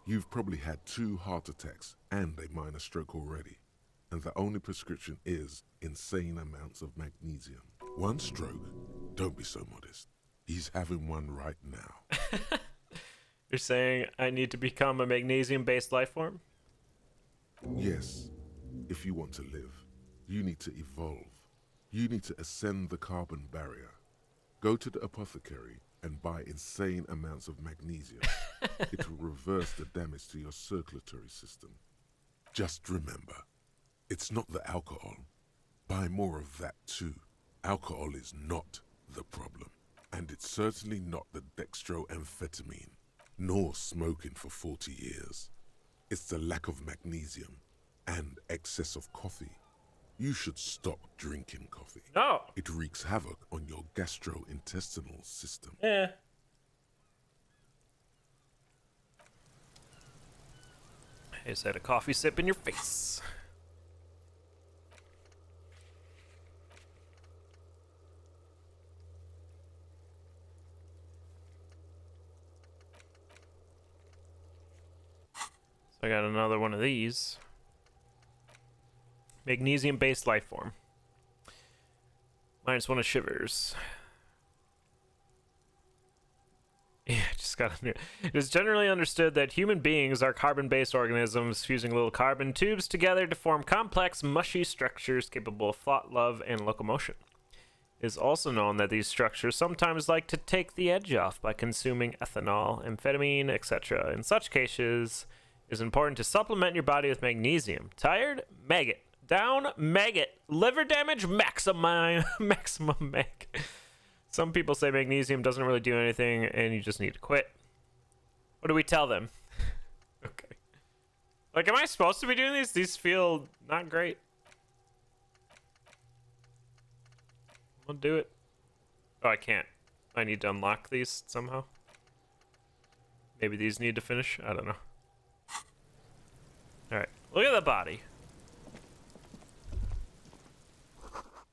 Speaker 2: You've probably had 2 heart attacks and a minor stroke already, and the only prescription is insane amounts of magnesium. 1 stroke? Don't be so modest. He's having one right now.
Speaker 1: You're saying I need to become a magnesium-based life form?
Speaker 2: Yes. If you want to live, you need to evolve. You need to ascend the carbon barrier. Go to the apothecary and buy insane amounts of magnesium. It will reverse the damage to your circulatory system. Just remember, it's not the alcohol. Buy more of that too. Alcohol is not the problem. And it's certainly not the dextroamphetamine, nor smoking for 40 years. It's the lack of magnesium and excess of coffee. You should stop drinking coffee.
Speaker 1: No.
Speaker 2: It wreaks havoc on your gastrointestinal system.
Speaker 1: Yeah. I just had a coffee sip in your face. So I got another one of these. Magnesium-based life form. -1 of shivers. Yeah, just got a new. It is generally understood that human beings are carbon-based organisms fusing little carbon tubes together to form complex, mushy structures capable of thought, love, and locomotion. It is also known that these structures sometimes like to take the edge off by consuming ethanol, amphetamine, etc. In such cases, it is important to supplement your body with magnesium. Tired? Maggot. Down? Maggot. Liver damage? Maximum mag. Some people say magnesium doesn't really do anything and you just need to quit. What do we tell them? Okay. Like, am I supposed to be doing these? These feel not great. I'll do it. Oh, I can't. I need to unlock these somehow. Maybe these need to finish? I don't know. Alright. Look at the body.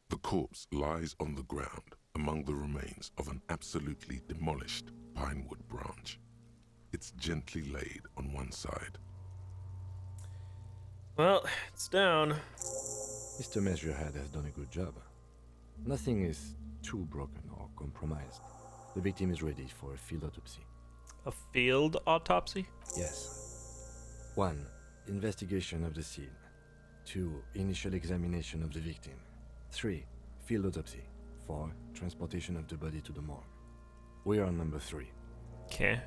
Speaker 2: The corpse lies on the ground among the remains of an absolutely demolished pinewood branch. It's gently laid on one side.
Speaker 1: Well, it's down.
Speaker 5: Mr. Measurehead has done a good job. Nothing is too broken or compromised. The victim is ready for a field autopsy.
Speaker 1: A field autopsy?
Speaker 5: Yes. 1. Investigation of the scene. 2. Initial examination of the victim. 3. Field autopsy. 4. Transportation of the body to the morgue. We are on number 3.
Speaker 1: Okay.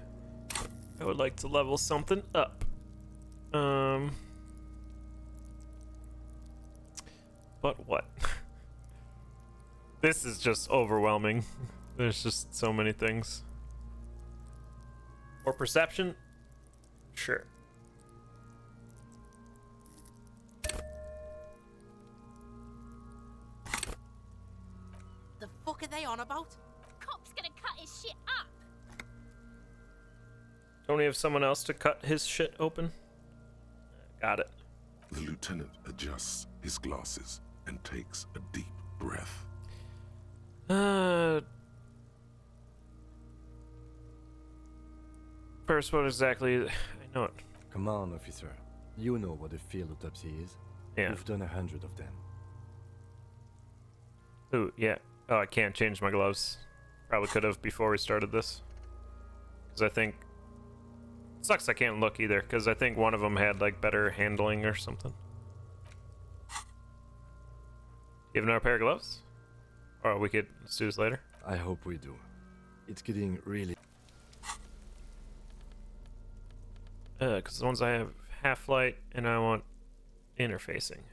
Speaker 1: I would like to level something up. But what? This is just overwhelming. There's just so many things. Or perception? Sure.
Speaker 14: The fuck are they on about?
Speaker 15: Cop's gonna cut his shit up.
Speaker 1: Don't we have someone else to cut his shit open? Got it.
Speaker 2: The lieutenant adjusts his glasses and takes a deep breath.
Speaker 1: First, what exactly? I know it.
Speaker 5: Come on, officer. You know what a field autopsy is.
Speaker 1: Yeah.
Speaker 5: You've done 100 of them.
Speaker 1: Ooh, yeah. Oh, I can't change my gloves. Probably could have before we started this. Because I think... Sucks I can't look either, because I think one of them had, like, better handling or something. You have another pair of gloves? Or we could... Let's do this later.
Speaker 5: I hope we do. It's getting really...
Speaker 1: Because the ones I have half-light, and I want interfacing.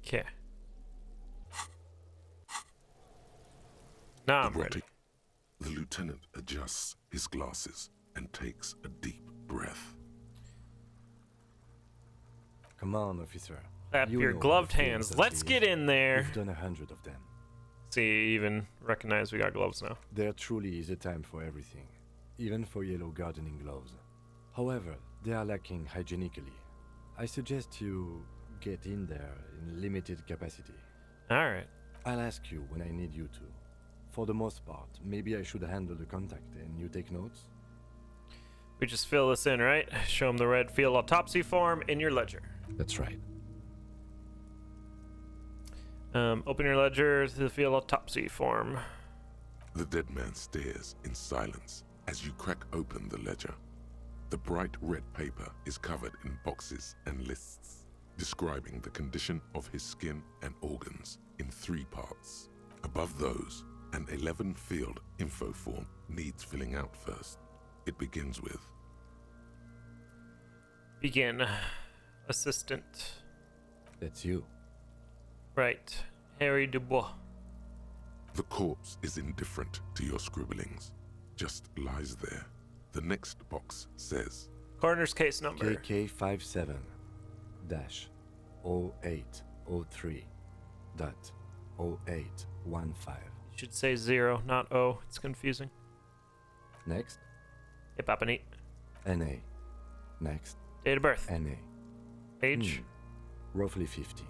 Speaker 1: Okay. Now I'm ready.
Speaker 2: The lieutenant adjusts his glasses and takes a deep breath.
Speaker 5: Come on, officer.
Speaker 1: Clap
Speaker 5: You
Speaker 1: your
Speaker 5: know
Speaker 1: gloved
Speaker 5: what a field
Speaker 1: hands.
Speaker 5: autopsy
Speaker 1: Let's get
Speaker 5: is.
Speaker 1: in there.
Speaker 5: You've done 100 of them.
Speaker 1: See, even recognize we got gloves now.
Speaker 5: There truly is a time for everything, even for yellow gardening gloves. However, they are lacking hygienically. I suggest you get in there in limited capacity.
Speaker 1: Alright.
Speaker 5: I'll ask you when I need you to. For the most part, maybe I should handle the contact and you take notes?
Speaker 1: We just fill this in, right? Show him the red field autopsy form in your ledger.
Speaker 5: That's right.
Speaker 1: Open your ledger to the field autopsy form.
Speaker 2: The dead man stares in silence as you crack open the ledger. The bright red paper is covered in boxes and lists, describing the condition of his skin and organs in 3 parts. Above those, an 11-field info form needs filling out first. It begins with...
Speaker 1: Begin. Assistant.
Speaker 5: That's you.
Speaker 1: Right. Harry Dubois.
Speaker 2: The corpse is indifferent to your scribblings, just lies there. The next box says...
Speaker 1: Coroner's case number.
Speaker 5: KK57-0803.0815.
Speaker 1: Should say 0, not O. It's confusing.
Speaker 5: Next.
Speaker 1: Hey, Papa Neat.
Speaker 5: NA. Next.
Speaker 1: Date of birth.
Speaker 5: NA.
Speaker 1: Age.
Speaker 5: Roughly 50.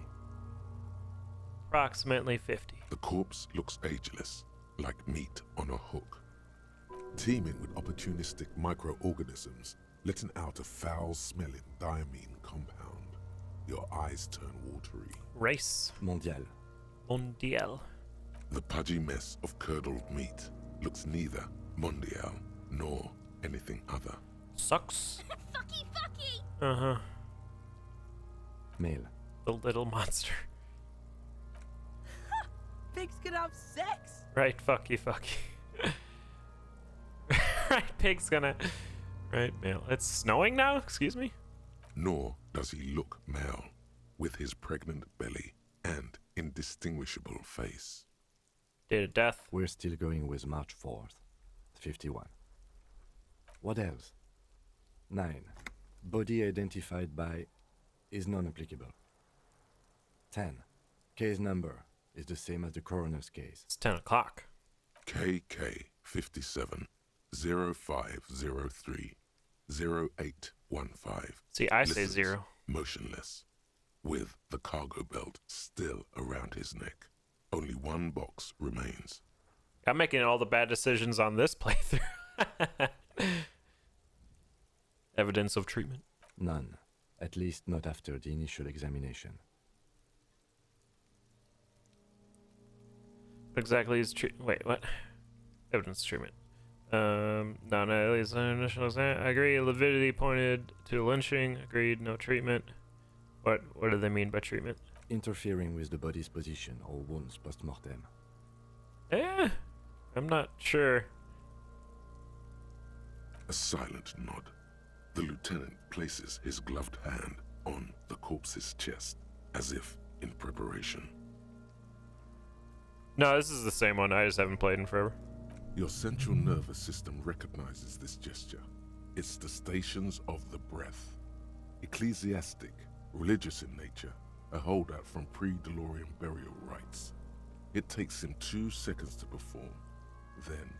Speaker 1: Approximately 50.
Speaker 2: The corpse looks ageless, like meat on a hook, teeming with opportunistic microorganisms, letting out a foul-smelling diamine compound. Your eyes turn watery.
Speaker 1: Race.
Speaker 5: Mondial.
Speaker 1: Mondial.
Speaker 2: The pudgy mess of curdled meat looks neither mondial nor anything other.
Speaker 1: Sucks.
Speaker 15: Fucky, fucky!
Speaker 1: Uh-huh.
Speaker 5: Male.
Speaker 1: The little monster.
Speaker 14: Pigs can have sex!
Speaker 1: Right, fucky. Right, pig's gonna... Right, male. It's snowing now? Excuse me?
Speaker 2: Nor does he look male, with his pregnant belly and indistinguishable face.
Speaker 1: Date of death.
Speaker 5: We're still going with March 4th, 51. What else? 9. Body identified by is non-applicable. 10. Case number is the same as the coroner's case.
Speaker 1: It's 10 o'clock.
Speaker 2: KK 57 0503 0815.
Speaker 1: See, I say
Speaker 2: listens,
Speaker 1: 0.
Speaker 2: Motionless, with the cargo belt still around his neck. Only one box remains.
Speaker 1: I'm making all the bad decisions on this playthrough. Evidence of treatment?
Speaker 5: None. At least not after the initial examination.
Speaker 1: Exactly is treatment. Wait, what? Evidence of treatment. No, at least initial exam. I agree. Lividity pointed to lynching. Agreed. No treatment. What do they mean by treatment?
Speaker 5: Interfering with the body's position or wounds post-mortem.
Speaker 1: I'm not sure.
Speaker 2: A silent nod. The lieutenant places his gloved hand on the corpse's chest, as if in preparation.
Speaker 1: No, this is the same one. I just haven't played in forever.
Speaker 2: Your central nervous system recognizes this gesture. It's the stations of the breath. Ecclesiastic, religious in nature, a holdout from pre-DeLorean burial rites. It takes him 2 seconds to perform. Then,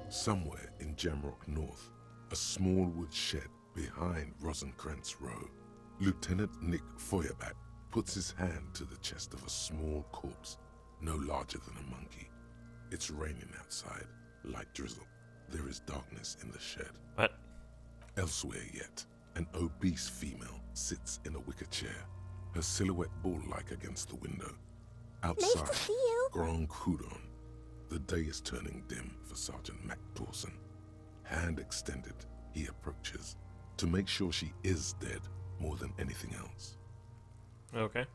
Speaker 2: somewhere in Jamrock North, a small wood shed behind Rosencrantz Row, Lieutenant Nick Feuerbach puts his hand to the chest of a small corpse, no larger than a monkey. It's raining outside, light drizzle. There is darkness in the shed.
Speaker 1: What?
Speaker 2: Elsewhere yet, an obese female sits in a wicker chair, her silhouette bull-like against the window. Outside,
Speaker 15: Nice to see you.
Speaker 2: Grand Coudon. The day is turning dim for Sergeant Mac Dawson. Hand extended, he approaches, to make sure she is dead more than anything else.
Speaker 1: Okay.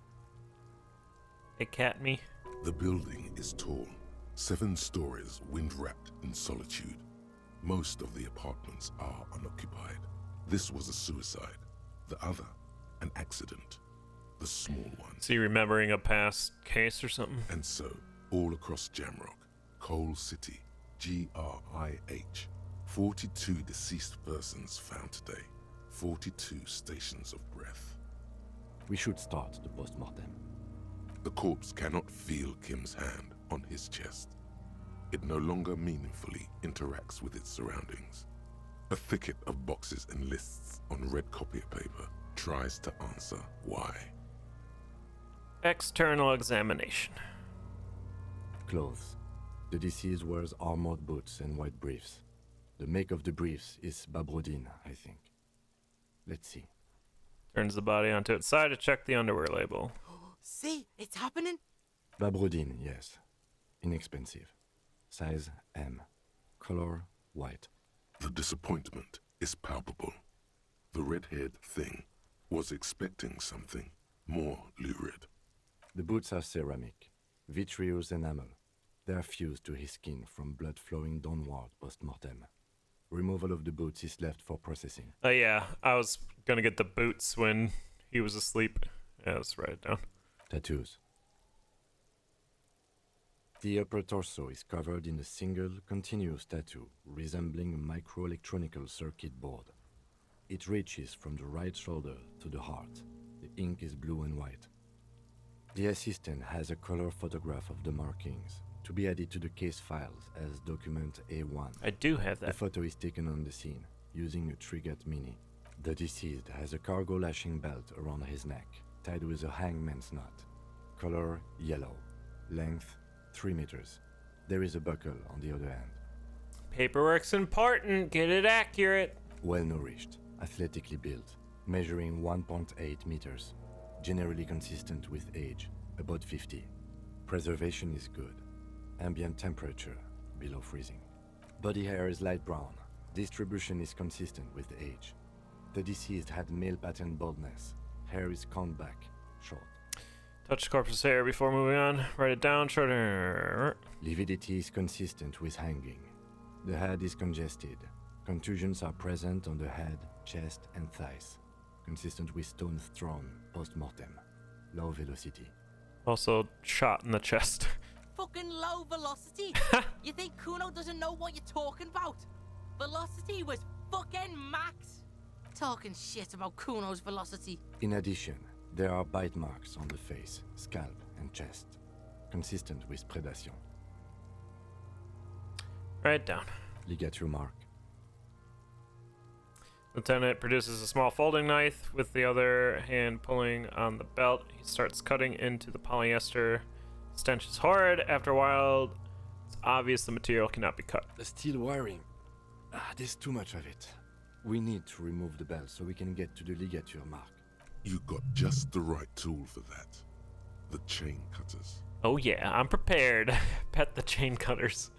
Speaker 1: Hey, cat me.
Speaker 2: The building is tall, 7 stories, wind-wrapped in solitude. Most of the apartments are unoccupied. This was a suicide. The other, an accident. The small one.
Speaker 1: Is he remembering a past case or something?
Speaker 2: And so, all across Jamrock, Coal City, GRIH, 42 deceased persons found today. 42 stations of breath.
Speaker 5: We should start the post-mortem.
Speaker 2: The corpse cannot feel Kim's hand on his chest. It no longer meaningfully interacts with its surroundings. A thicket of boxes and lists on red copier paper tries to answer why.
Speaker 1: External examination.
Speaker 5: Clothes. The deceased wears armored boots and white briefs. The make of the briefs is Babrodine, I think. Let's see.
Speaker 1: Turns the body onto its side to check the underwear label.
Speaker 14: See, it's happening.
Speaker 5: Babrodine, yes. Inexpensive. Size M. Color white.
Speaker 2: The disappointment is palpable. The red-haired thing was expecting something more lurid.
Speaker 5: The boots are ceramic, vitreous enamel. They are fused to his skin from blood flowing downward post-mortem. Removal of the boots is left for processing.
Speaker 1: Oh yeah, I was gonna get the boots when he was asleep. Yeah, let's write it down.
Speaker 5: Tattoos. The upper torso is covered in a single, continuous tattoo resembling a microelectronical circuit board. It reaches from the right shoulder to the heart. The ink is blue and white. The assistant has a color photograph of the markings to be added to the case files as document A1.
Speaker 1: I do have that.
Speaker 5: The photo is taken on the scene using a Trigat Mini. The deceased has a cargo lashing belt around his neck, tied with a hangman's knot. Color yellow. Length 3 meters. There is a buckle on the other end.
Speaker 1: Paperwork's important. Get it accurate.
Speaker 5: Well nourished, athletically built, measuring 1.8 meters. Generally consistent with age, about 50. Preservation is good. Ambient temperature, below freezing. Body hair is light brown. Distribution is consistent with age. The deceased had male pattern baldness. Hair is combed back, short.
Speaker 1: Touch corpse's hair before moving on. Write it down. Shorter.
Speaker 5: Lividity is consistent with hanging. The head is congested. Contusions are present on the head, chest, and thighs. Consistent with stones thrown post-mortem. Low velocity.
Speaker 1: Also shot in the chest.
Speaker 14: Fucking low velocity. You think Kuno doesn't know what you're talking about? Velocity was fucking max. Talking shit about Kuno's velocity.
Speaker 5: In addition, there are bite marks on the face, scalp, and chest. Consistent with predation.
Speaker 1: Write it down.
Speaker 5: Ligature mark.
Speaker 1: Lieutenant produces a small folding knife with the other hand pulling on the belt. He starts cutting into the polyester. Stench is horrid. After a while, it's obvious the material cannot be cut.
Speaker 5: The steel wiring. There's too much of it. We need to remove the belt so we can get to the ligature mark.
Speaker 2: You got just the right tool for that. The chain cutters.
Speaker 1: Oh yeah, I'm prepared. Pet the chain cutters.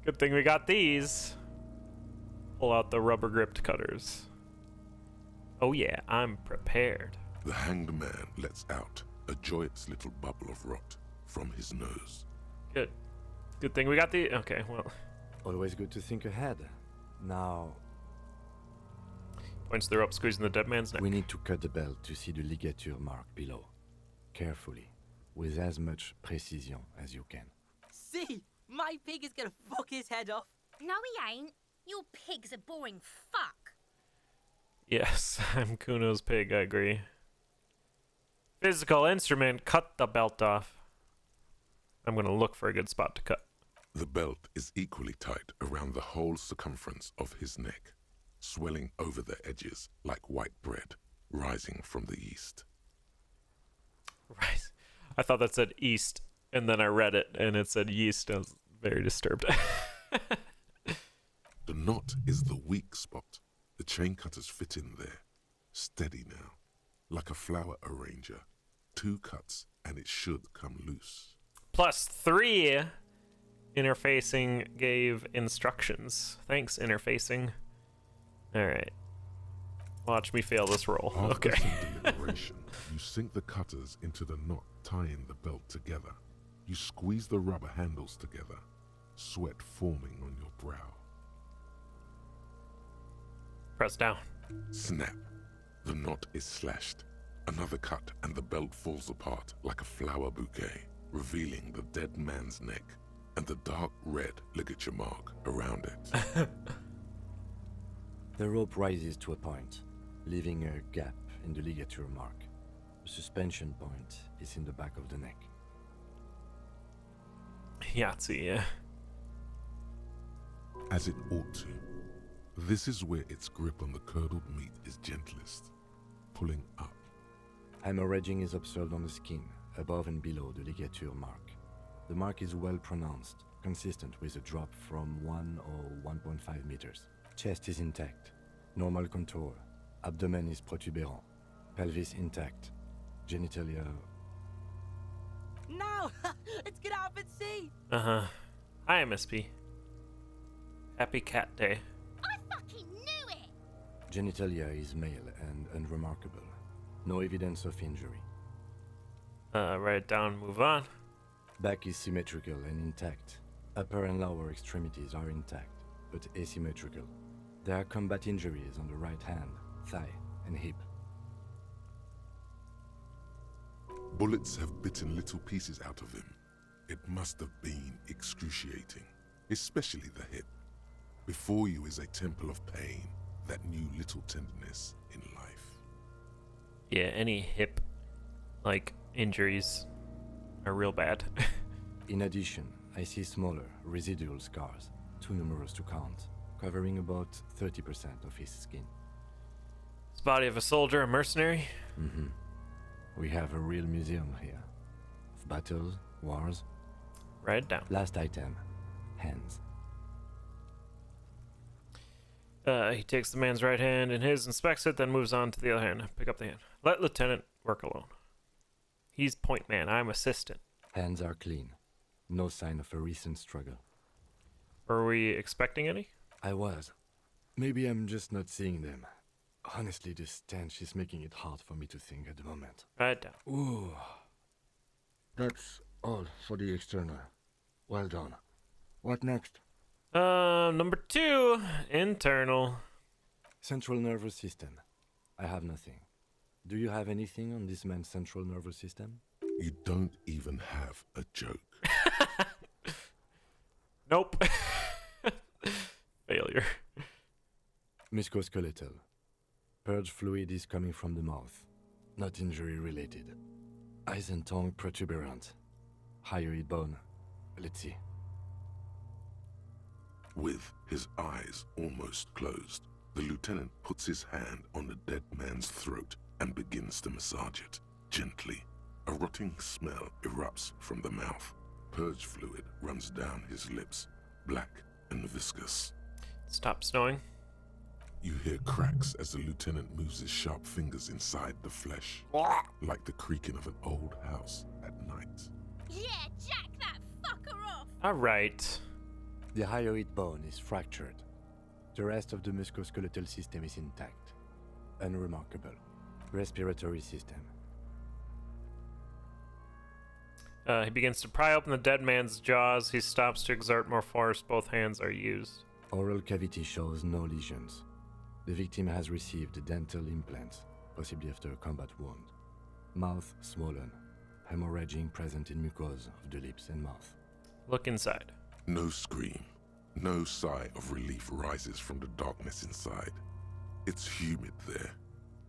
Speaker 1: Good thing we got these. Pull out the rubber gripped cutters. Oh yeah, I'm prepared.
Speaker 2: The hanged man lets out a joyous little bubble of rot from his nose.
Speaker 1: Good. Good thing we got the... Okay, well...
Speaker 5: Always good to think ahead. Now...
Speaker 1: Points the rope, squeezing the dead man's neck.
Speaker 5: We need to cut the belt to see the ligature mark below. Carefully. With as much precision as you can.
Speaker 14: See? My pig is gonna fuck his head off.
Speaker 15: No, he ain't. Your pig's a boring fuck.
Speaker 1: Yes, I'm Kuno's pig, I agree. Physical instrument, cut the belt off. I'm gonna look for a good spot to cut.
Speaker 2: The belt is equally tight around the whole circumference of his neck, swelling over the edges like white bread rising from the east.
Speaker 1: Right. I thought that said east, and then I read it, and it said yeast. I was very disturbed.
Speaker 2: The knot is the weak spot. The chain cutters fit in there. Steady now. Like a flower arranger. 2 cuts and it should come loose.
Speaker 1: +3. Interfacing gave instructions. Thanks, interfacing. Alright. Watch me fail this roll.
Speaker 2: After
Speaker 1: Okay.
Speaker 2: some deliberation, you sink the cutters into the knot tying the belt together. You squeeze the rubber handles together, sweat forming on your brow.
Speaker 1: Press down.
Speaker 2: Snap. The knot is slashed. Another cut and the belt falls apart like a flower bouquet, revealing the dead man's neck and the dark red ligature mark around it.
Speaker 5: The rope rises to a point, leaving a gap in the ligature mark. The suspension point is in the back of the neck.
Speaker 1: Yahtzee, yeah.
Speaker 2: As it ought to, This is where its grip on the curdled meat is gentlest, pulling up.
Speaker 5: Hemorrhaging is observed on the skin, above and below the ligature mark. The mark is well pronounced, consistent with a drop from 1 or 1.5 meters. Chest is intact, normal contour. Abdomen is protuberant, pelvis intact, genitalia...
Speaker 14: No! Let's get out and see!
Speaker 1: Uh-huh. Hi, MSP. Happy Cat Day.
Speaker 15: I fucking knew it!
Speaker 5: Genitalia is male and unremarkable. No evidence of injury.
Speaker 1: Write it down, move on.
Speaker 5: Back is symmetrical and intact. Upper and lower extremities are intact, but asymmetrical. There are combat injuries on the right hand, thigh, and hip.
Speaker 2: Bullets have bitten little pieces out of him. It must have been excruciating, especially the hip. Before you is a temple of pain that knew little tenderness in life.
Speaker 1: Yeah, any hip, injuries are real bad.
Speaker 5: In addition, I see smaller, residual scars, too numerous to count, covering about 30% of his skin.
Speaker 1: This body of a soldier, a mercenary?
Speaker 5: Mm-hmm. We have a real museum here. Of battles, wars.
Speaker 1: Write it down.
Speaker 5: Last item. Hands.
Speaker 1: He takes the man's right hand in his, inspects it, then moves on to the other hand. Pick up the hand. Let Lieutenant work alone. He's point man, I'm assistant.
Speaker 5: Hands are clean. No sign of a recent struggle.
Speaker 1: Were we expecting any?
Speaker 5: I was. Maybe I'm just not seeing them. Honestly, this stench is making it hard for me to think at the moment.
Speaker 1: Write it down.
Speaker 5: Ooh. That's all for the external. Well done. What next?
Speaker 1: Number 2, internal.
Speaker 5: Central nervous system. I have nothing. Do you have anything on this man's central nervous system?
Speaker 2: You don't even have a joke.
Speaker 1: Nope. Failure.
Speaker 5: Musculoskeletal. Purge fluid is coming from the mouth. Not injury related. Eyes and tongue protuberant. Hyoid bone. Let's see.
Speaker 2: With his eyes almost closed, the lieutenant puts his hand on the dead man's throat and begins to massage it, gently. A rotting smell erupts from the mouth. Purge fluid runs down his lips, black and viscous.
Speaker 1: Stop snowing.
Speaker 2: You hear cracks as the lieutenant moves his sharp fingers inside the flesh, like the creaking of an old house at night.
Speaker 15: Yeah, jack that fucker off!
Speaker 1: Alright.
Speaker 5: The hyoid bone is fractured. The rest of the musculoskeletal system is intact. Unremarkable. Respiratory system.
Speaker 1: He begins to pry open the dead man's jaws. He stops to exert more force. Both hands are used.
Speaker 5: Oral cavity shows no lesions. The victim has received dental implants, possibly after a combat wound. Mouth swollen. Hemorrhaging present in mucosa of the lips and mouth.
Speaker 1: Look inside.
Speaker 2: No scream, no sigh of relief rises from the darkness inside. It's humid there.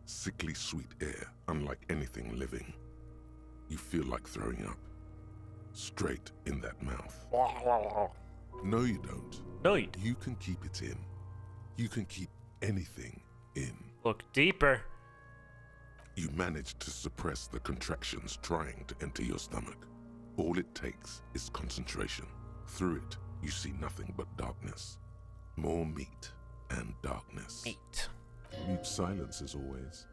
Speaker 2: Sickly sweet air, unlike anything living. You feel like throwing up. Straight in that mouth. No, you don't.
Speaker 1: No, you don't.
Speaker 2: You can keep it in. You can keep anything in.
Speaker 1: Look deeper.
Speaker 2: You manage to suppress the contractions trying to enter your stomach. All it takes is concentration. Through it, you see nothing but darkness. More meat and darkness.
Speaker 1: Meat.
Speaker 2: Mute silence as always.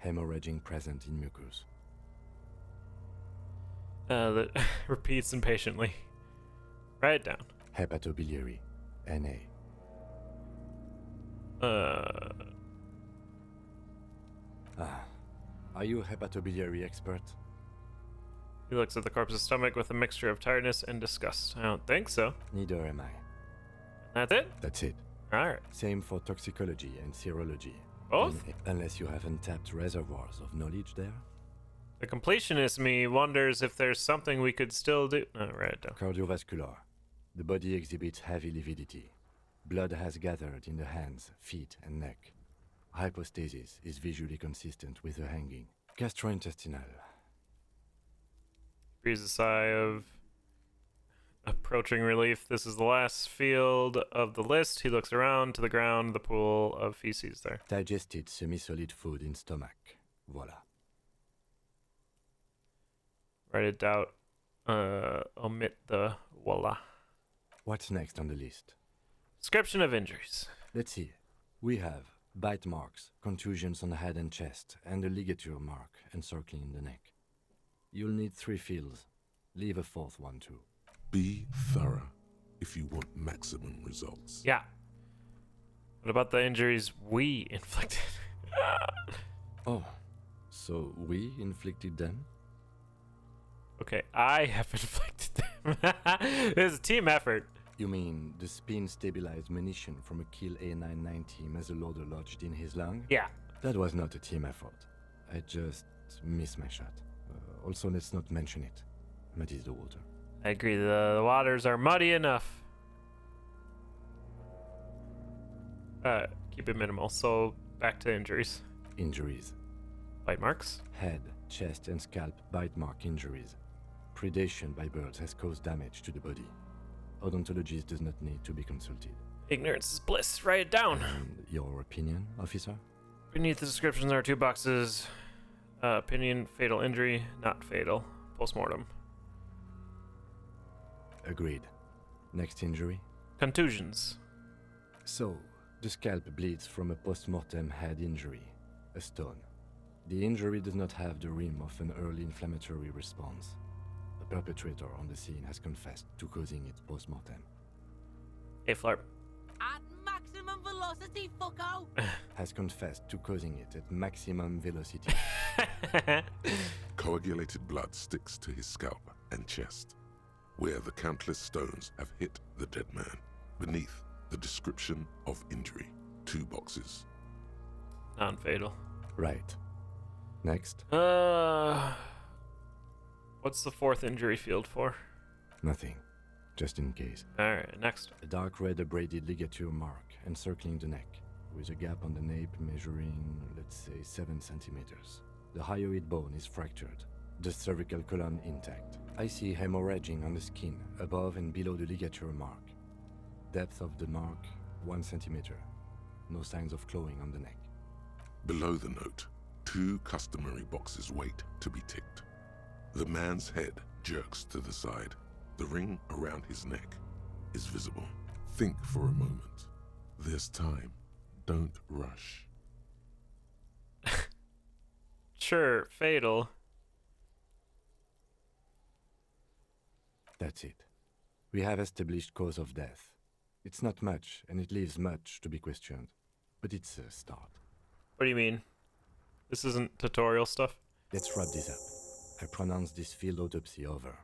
Speaker 5: Hemorrhaging present in mucus.
Speaker 1: That repeats impatiently. Write it down.
Speaker 5: Hepatobiliary. NA. Are you a hepatobiliary expert?
Speaker 1: He looks at the corpse's stomach with a mixture of tiredness and disgust. I don't think so.
Speaker 5: Neither am I.
Speaker 1: That's it?
Speaker 5: That's it.
Speaker 1: Alright.
Speaker 5: Same for toxicology and serology.
Speaker 1: Both?
Speaker 5: Unless you have untapped reservoirs of knowledge there.
Speaker 1: The completionist me wonders if there's something we could still do. No, write it down.
Speaker 5: Cardiovascular. The body exhibits heavy lividity. Blood has gathered in the hands, feet, and neck. Hypostasis is visually consistent with the hanging. Gastrointestinal.
Speaker 1: Breathes a sigh of Approaching relief. This is the last field of the list. He looks around to the ground, the pool of feces there.
Speaker 5: Digested semi-solid food in stomach. Voila.
Speaker 1: Write it down. Omit the voila.
Speaker 5: What's next on the list?
Speaker 1: Description of injuries.
Speaker 5: Let's see. We have bite marks, contusions on the head and chest, and a ligature mark encircling the neck. You'll need 3 fields. Leave a 4th one too.
Speaker 2: Be thorough if you want maximum results.
Speaker 1: Yeah. What about the injuries we inflicted?
Speaker 5: Oh, so we inflicted them?
Speaker 1: Okay, I have inflicted them. It's a team effort.
Speaker 5: You mean the spin-stabilized munition from a Kill A990 muzzleloader lodged in his lung?
Speaker 1: Yeah.
Speaker 5: That was not a team effort. I just missed my shot. Also, let's not mention it. Muddies the water.
Speaker 1: I agree, the waters are muddy enough. Keep it minimal. So, back to injuries.
Speaker 5: Injuries.
Speaker 1: Bite marks?
Speaker 5: Head, chest, and scalp bite mark injuries. Predation by birds has caused damage to the body. Odontologist does not need to be consulted.
Speaker 1: Ignorance is bliss. Write it down.
Speaker 5: And your opinion, officer?
Speaker 1: Beneath the descriptions are 2 boxes. Opinion, fatal injury, not fatal. Postmortem.
Speaker 5: Agreed. Next injury?
Speaker 1: Contusions.
Speaker 5: So, the scalp bleeds from a post-mortem head injury, a stone. The injury does not have the rim of an early inflammatory response. The perpetrator on the scene has confessed to causing it post-mortem.
Speaker 1: Hey, Flarp.
Speaker 14: At maximum velocity, fucko!
Speaker 5: Has confessed to causing it at maximum velocity.
Speaker 2: Coagulated blood sticks to his scalp and chest, where the countless stones have hit the dead man. Beneath the description of injury, 2 boxes.
Speaker 1: Non-fatal.
Speaker 5: Right. Next.
Speaker 1: What's the 4th injury field for?
Speaker 5: Nothing. Just in case.
Speaker 1: Alright, next.
Speaker 5: A dark red abraded ligature mark encircling the neck, with a gap on the nape measuring, let's say, 7 centimeters. The hyoid bone is fractured. The cervical column intact. I see hemorrhaging on the skin, above and below the ligature mark. Depth of the mark, 1 centimeter. No signs of clawing on the neck.
Speaker 2: Below the note, 2 customary boxes wait to be ticked. The man's head jerks to the side. The ring around his neck is visible. Think for a moment. There's time. Don't rush.
Speaker 1: Sure, fatal.
Speaker 5: That's it. We have established cause of death. It's not much, and it leaves much to be questioned. But it's a start.
Speaker 1: What do you mean? This isn't tutorial stuff?
Speaker 5: Let's wrap this up. I pronounce this field autopsy over.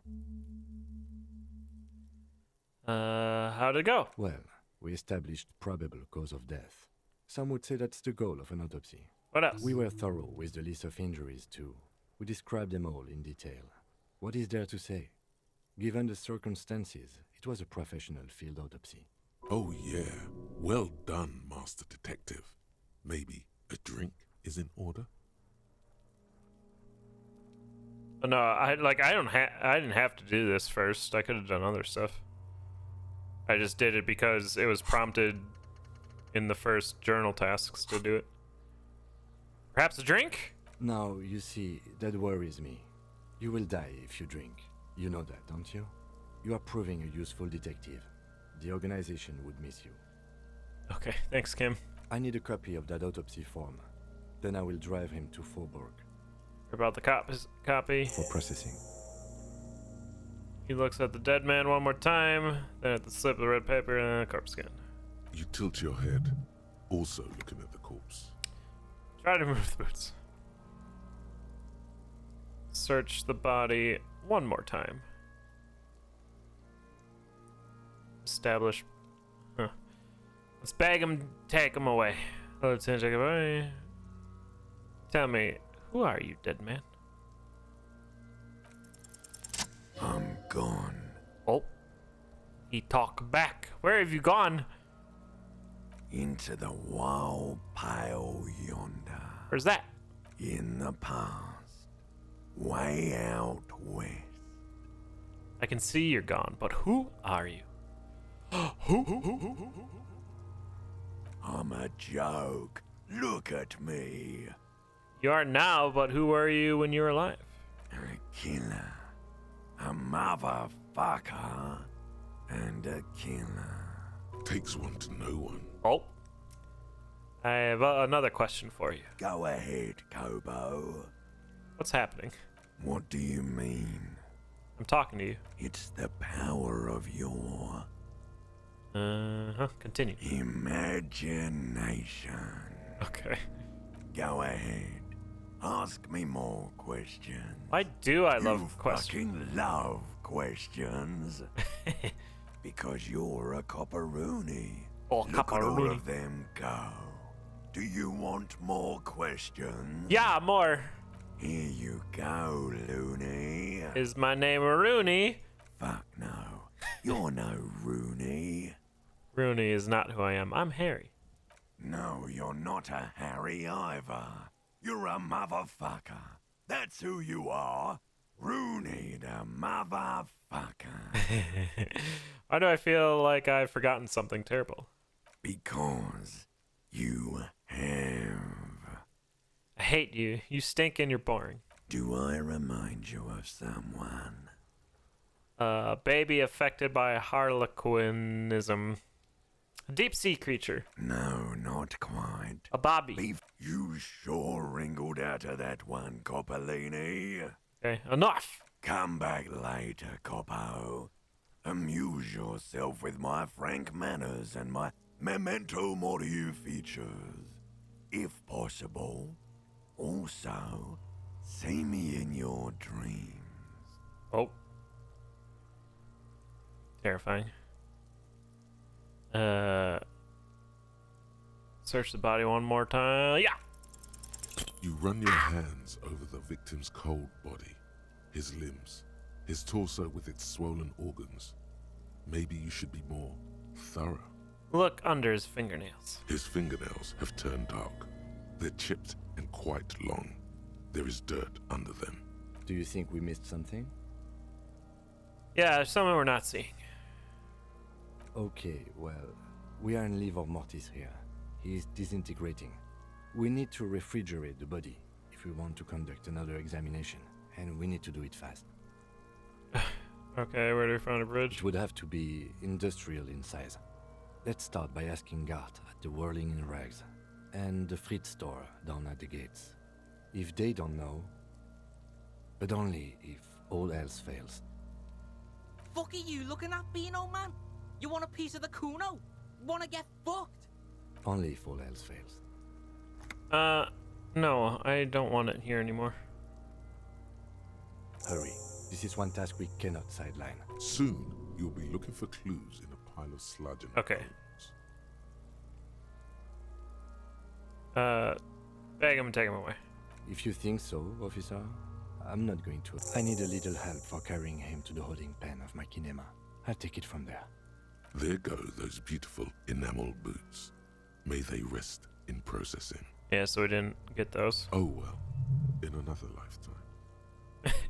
Speaker 1: How'd it go?
Speaker 5: Well, we established probable cause of death. Some would say that's the goal of an autopsy.
Speaker 1: What else?
Speaker 5: We were thorough with the list of injuries, too. We described them all in detail. What is there to say? Given the circumstances, it was a professional field autopsy.
Speaker 2: Oh yeah, well done, Master Detective. Maybe a drink is in order?
Speaker 1: No, I didn't have to do this first. I could have done other stuff. I just did it because it was prompted in the first journal tasks to do it. Perhaps a drink?
Speaker 5: Now, you see, that worries me. You will die if you drink. You know that, don't you? You are proving a useful detective. The organization would miss you.
Speaker 1: Okay, thanks, Kim.
Speaker 5: I need a copy of that autopsy form. Then I will drive him to Faubourg.
Speaker 1: About the copy.
Speaker 5: For processing.
Speaker 1: He looks at the dead man one more time, then at the slip of the red paper and then the corpse scan.
Speaker 2: You tilt your head, also looking at the corpse.
Speaker 1: Try to move the boots. Search the body one more time. Establish. Huh. Let's bag him, take him away. Let's take him away. Tell me, who are you, dead man?
Speaker 12: I'm gone.
Speaker 1: Oh. He talk back. Where have you gone?
Speaker 12: Into the wild pile yonder.
Speaker 1: Where's that?
Speaker 12: In the past. Way out west.
Speaker 1: I can see you're gone, but who are you?
Speaker 12: I'm a joke. Look at me.
Speaker 1: You are now, but who were you when you were alive?
Speaker 12: A killer. A motherfucker. And a killer.
Speaker 2: Takes one to know one.
Speaker 1: Oh. I have another question for you.
Speaker 12: Go ahead, Kobo.
Speaker 1: What's happening?
Speaker 12: What do you mean?
Speaker 1: I'm talking to you.
Speaker 12: It's the power of your...
Speaker 1: Continue.
Speaker 12: Imagination.
Speaker 1: Okay.
Speaker 12: Go ahead. Ask me more questions.
Speaker 1: Why do I love questions?
Speaker 12: Fucking love questions. Because you're a copperoonie.
Speaker 1: Oh,
Speaker 12: Look at all
Speaker 1: copperoonie.
Speaker 12: of them go. Do you want more questions?
Speaker 1: Yeah, more.
Speaker 12: Here you go, loony.
Speaker 1: Is my name Rooney?
Speaker 12: Fuck no. You're no Rooney.
Speaker 1: Rooney is not who I am. I'm Harry.
Speaker 12: No, you're not a Harry either. You're a motherfucker. That's who you are. Rooney the motherfucker.
Speaker 1: Why do I feel like I've forgotten something terrible?
Speaker 12: Because you have.
Speaker 1: I hate you. You stink and you're boring.
Speaker 12: Do I remind you of someone?
Speaker 1: Baby affected by harlequinism. A deep sea creature.
Speaker 12: No, not quite.
Speaker 1: A bobby.
Speaker 12: You sure wrinkled out of that one, Coppolini.
Speaker 1: Okay, enough.
Speaker 12: Come back later, Coppo. Amuse yourself with my frank manners and my memento mori features. If possible. Also, see me in your dreams.
Speaker 1: Oh. Terrifying. Search the body one more time. Yeah.
Speaker 2: You run your hands over the victim's cold body, his limbs, his torso with its swollen organs. Maybe you should be more thorough.
Speaker 1: Look under his fingernails.
Speaker 2: His fingernails have turned dark. They're chipped and quite long. There is dirt under them.
Speaker 5: Do you think we missed something?
Speaker 1: Yeah, there's something we're not seeing.
Speaker 5: Okay, well, we are in livor mortis here. He is disintegrating. We need to refrigerate the body if we want to conduct another examination, and we need to do it fast.
Speaker 1: Okay, where do we find a bridge?
Speaker 5: It would have to be industrial in size. Let's start by asking Gart at the Whirling in Rags and the Fritz store down at the gates. If they don't know, but only if all else fails.
Speaker 14: Fuck are you looking at, Beano man? You want a piece of the Kuno? Wanna get fucked?
Speaker 5: Only if all else fails.
Speaker 1: No, I don't want it here anymore.
Speaker 5: Hurry. This is one task we cannot sideline.
Speaker 2: Soon, you'll be looking for clues in a pile of sludge and
Speaker 1: Okay. Bag him and take him away.
Speaker 5: If you think so, officer, I'm not going to. I need a little help for carrying him to the holding pen of my kinema. I'll take it from there.
Speaker 2: There go those beautiful enamel boots. May they rest in processing.
Speaker 1: Yeah, so we didn't get those.
Speaker 2: Oh well, in another lifetime.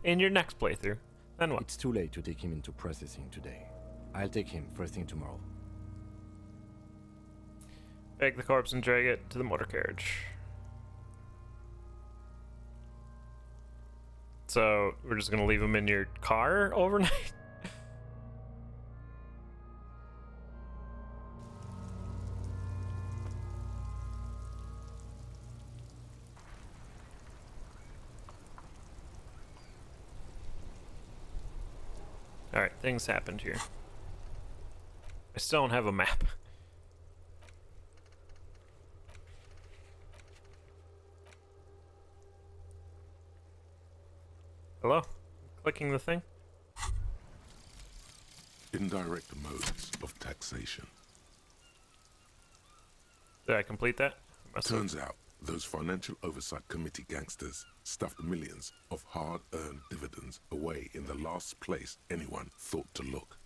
Speaker 1: In your next playthrough. Then what?
Speaker 5: It's too late to take him into processing today. I'll take him first thing tomorrow.
Speaker 1: Bag the corpse and drag it to the motor carriage. So, we're just gonna leave him in your car overnight? Alright, things happened here. I still don't have a map. Hello? Clicking the thing?
Speaker 2: Indirect modes of taxation.
Speaker 1: Did I complete that?
Speaker 2: Turns out, those Financial Oversight Committee gangsters stuffed millions of hard-earned dividends away in the last place anyone thought to look.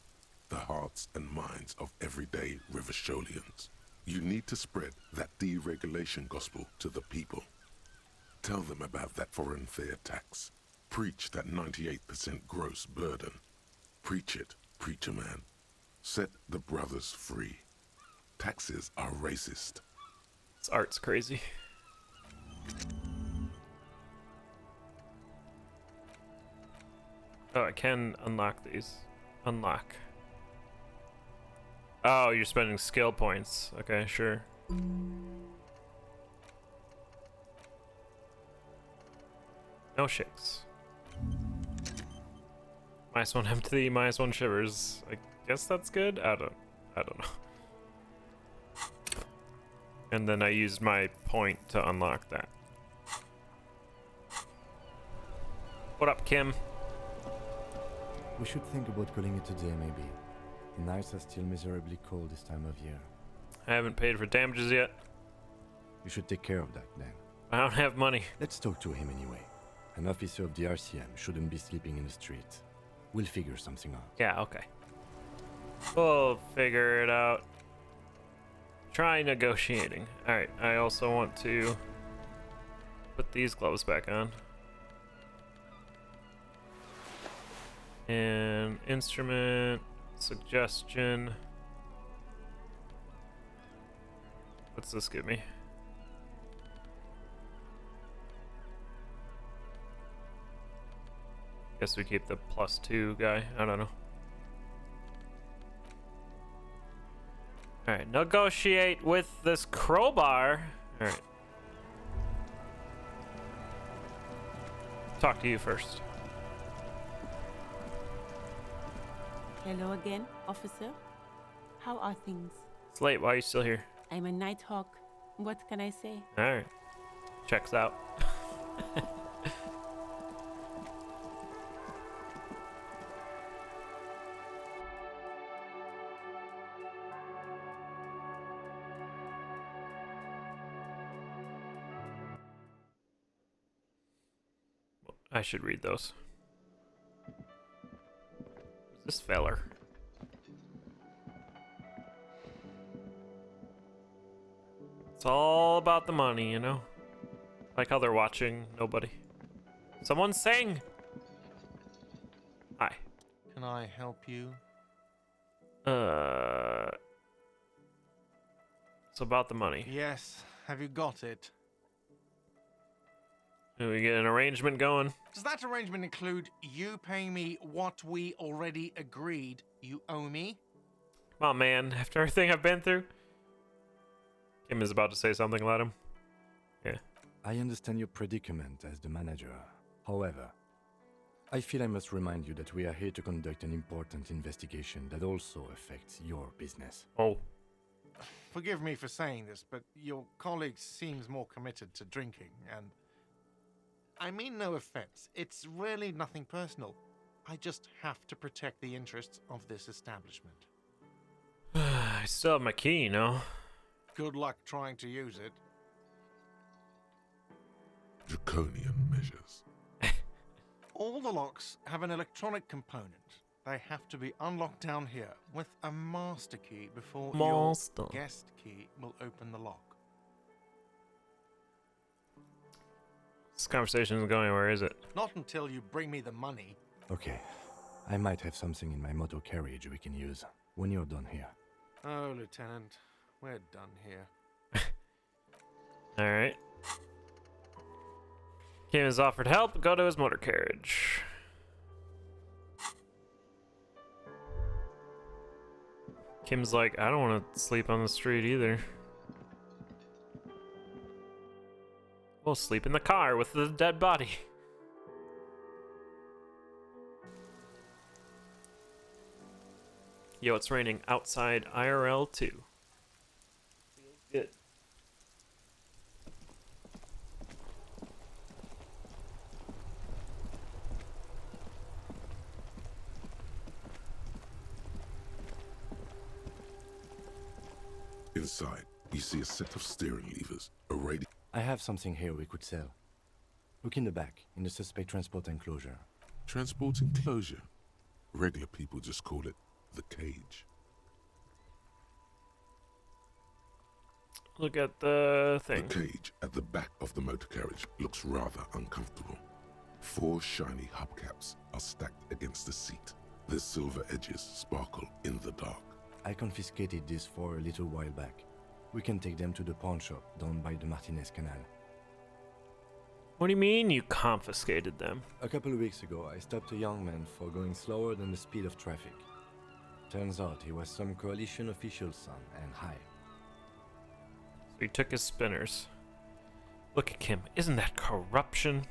Speaker 2: The hearts and minds of everyday Riversholians. You need to spread that deregulation gospel to the people. Tell them about that foreign fair tax. Preach that 98% gross burden. Preach it, preacher man. Set the brothers free. Taxes are racist.
Speaker 1: This art's crazy. Oh, I can unlock these. Unlock. Oh, you're spending skill points. Okay, sure. No shakes. -1 empathy, -1 shivers. I guess that's good. I don't know. And then I used my point to unlock that. What up, Kim?
Speaker 5: We should think about calling it a day, maybe. The nights are still miserably cold this time of year.
Speaker 1: I haven't paid for damages yet.
Speaker 5: You should take care of that, then.
Speaker 1: I don't have money.
Speaker 5: Let's talk to him anyway. An officer of the RCM shouldn't be sleeping in the streets. We'll figure something out.
Speaker 1: Yeah, okay. We'll figure it out. Try negotiating. Alright, I also want to put these gloves back on. And instrument, suggestion. What's this give me? Guess we keep the +2 guy. I don't know. Alright, negotiate with this crowbar. Alright. Talk to you first.
Speaker 16: Hello again, officer. How are things?
Speaker 1: It's late. Why are you still here?
Speaker 16: I'm a Nighthawk. What can I say?
Speaker 1: Alright. Checks out. I should read those. Who's this feller? It's all about the money, you know? Like how they're watching nobody. Someone sing! Hi.
Speaker 10: Can I help you?
Speaker 1: It's about the money.
Speaker 10: Yes. Have you got it?
Speaker 1: Do we get an arrangement going?
Speaker 10: Does that arrangement include you paying me what we already agreed you owe me?
Speaker 1: Come on, man. After everything I've been through. Kim is about to say something. Let him. Yeah.
Speaker 5: I understand your predicament as the manager. However, I feel I must remind you that we are here to conduct an important investigation that also affects your business.
Speaker 1: Oh.
Speaker 10: Forgive me for saying this, but your colleague seems more committed to drinking, and I mean no offense. It's really nothing personal. I just have to protect the interests of this establishment.
Speaker 1: I still have my key, you know?
Speaker 10: Good luck trying to use it.
Speaker 2: Draconian measures.
Speaker 10: All the locks have an electronic component. They have to be unlocked down here with a master key before your guest key will open the lock.
Speaker 1: This conversation isn't going anywhere, is it?
Speaker 10: Not until you bring me the money.
Speaker 5: Okay. I might have something in my motor carriage we can use when you're done here.
Speaker 10: Oh, Lieutenant, we're done here.
Speaker 1: Alright. Kim has offered help. Go to his motor carriage. Kim's like, I don't want to sleep on the street either. We'll sleep in the car with the dead body. Yo, it's raining outside IRL too. Feels good.
Speaker 2: Inside, you see a set of steering levers, a radio.
Speaker 5: I have something here we could sell. Look in the back, in the suspect transport enclosure.
Speaker 2: Transport enclosure? Regular people just call it the cage.
Speaker 1: Look at the thing.
Speaker 2: The cage at the back of the motor carriage looks rather uncomfortable. 4 shiny hubcaps are stacked against the seat. Their silver edges sparkle in the dark.
Speaker 5: I confiscated this for a little while back. We can take them to the pawn shop down by the Martinez Canal.
Speaker 1: What do you mean you confiscated them?
Speaker 5: A couple of weeks ago, I stopped a young man for going slower than the speed of traffic. Turns out he was some coalition official's son and high.
Speaker 1: So he took his spinners. Look at him. Isn't that corruption?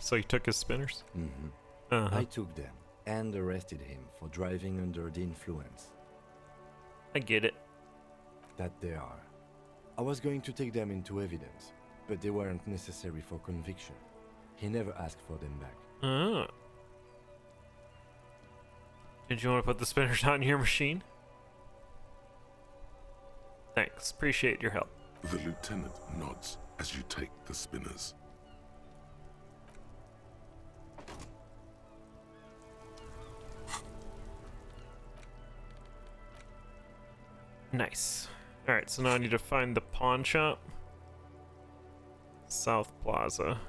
Speaker 1: So he took his spinners?
Speaker 5: Mm-hmm. I took them and arrested him for driving under the influence.
Speaker 1: I get it.
Speaker 5: That they are. I was going to take them into evidence, but they weren't necessary for conviction. He never asked for them back.
Speaker 1: Oh. Did you want to put the spinners on your machine? Thanks. Appreciate your help.
Speaker 2: The lieutenant nods as you take the spinners.
Speaker 1: Nice. Alright, so now I need to find the pawn shop. South Plaza.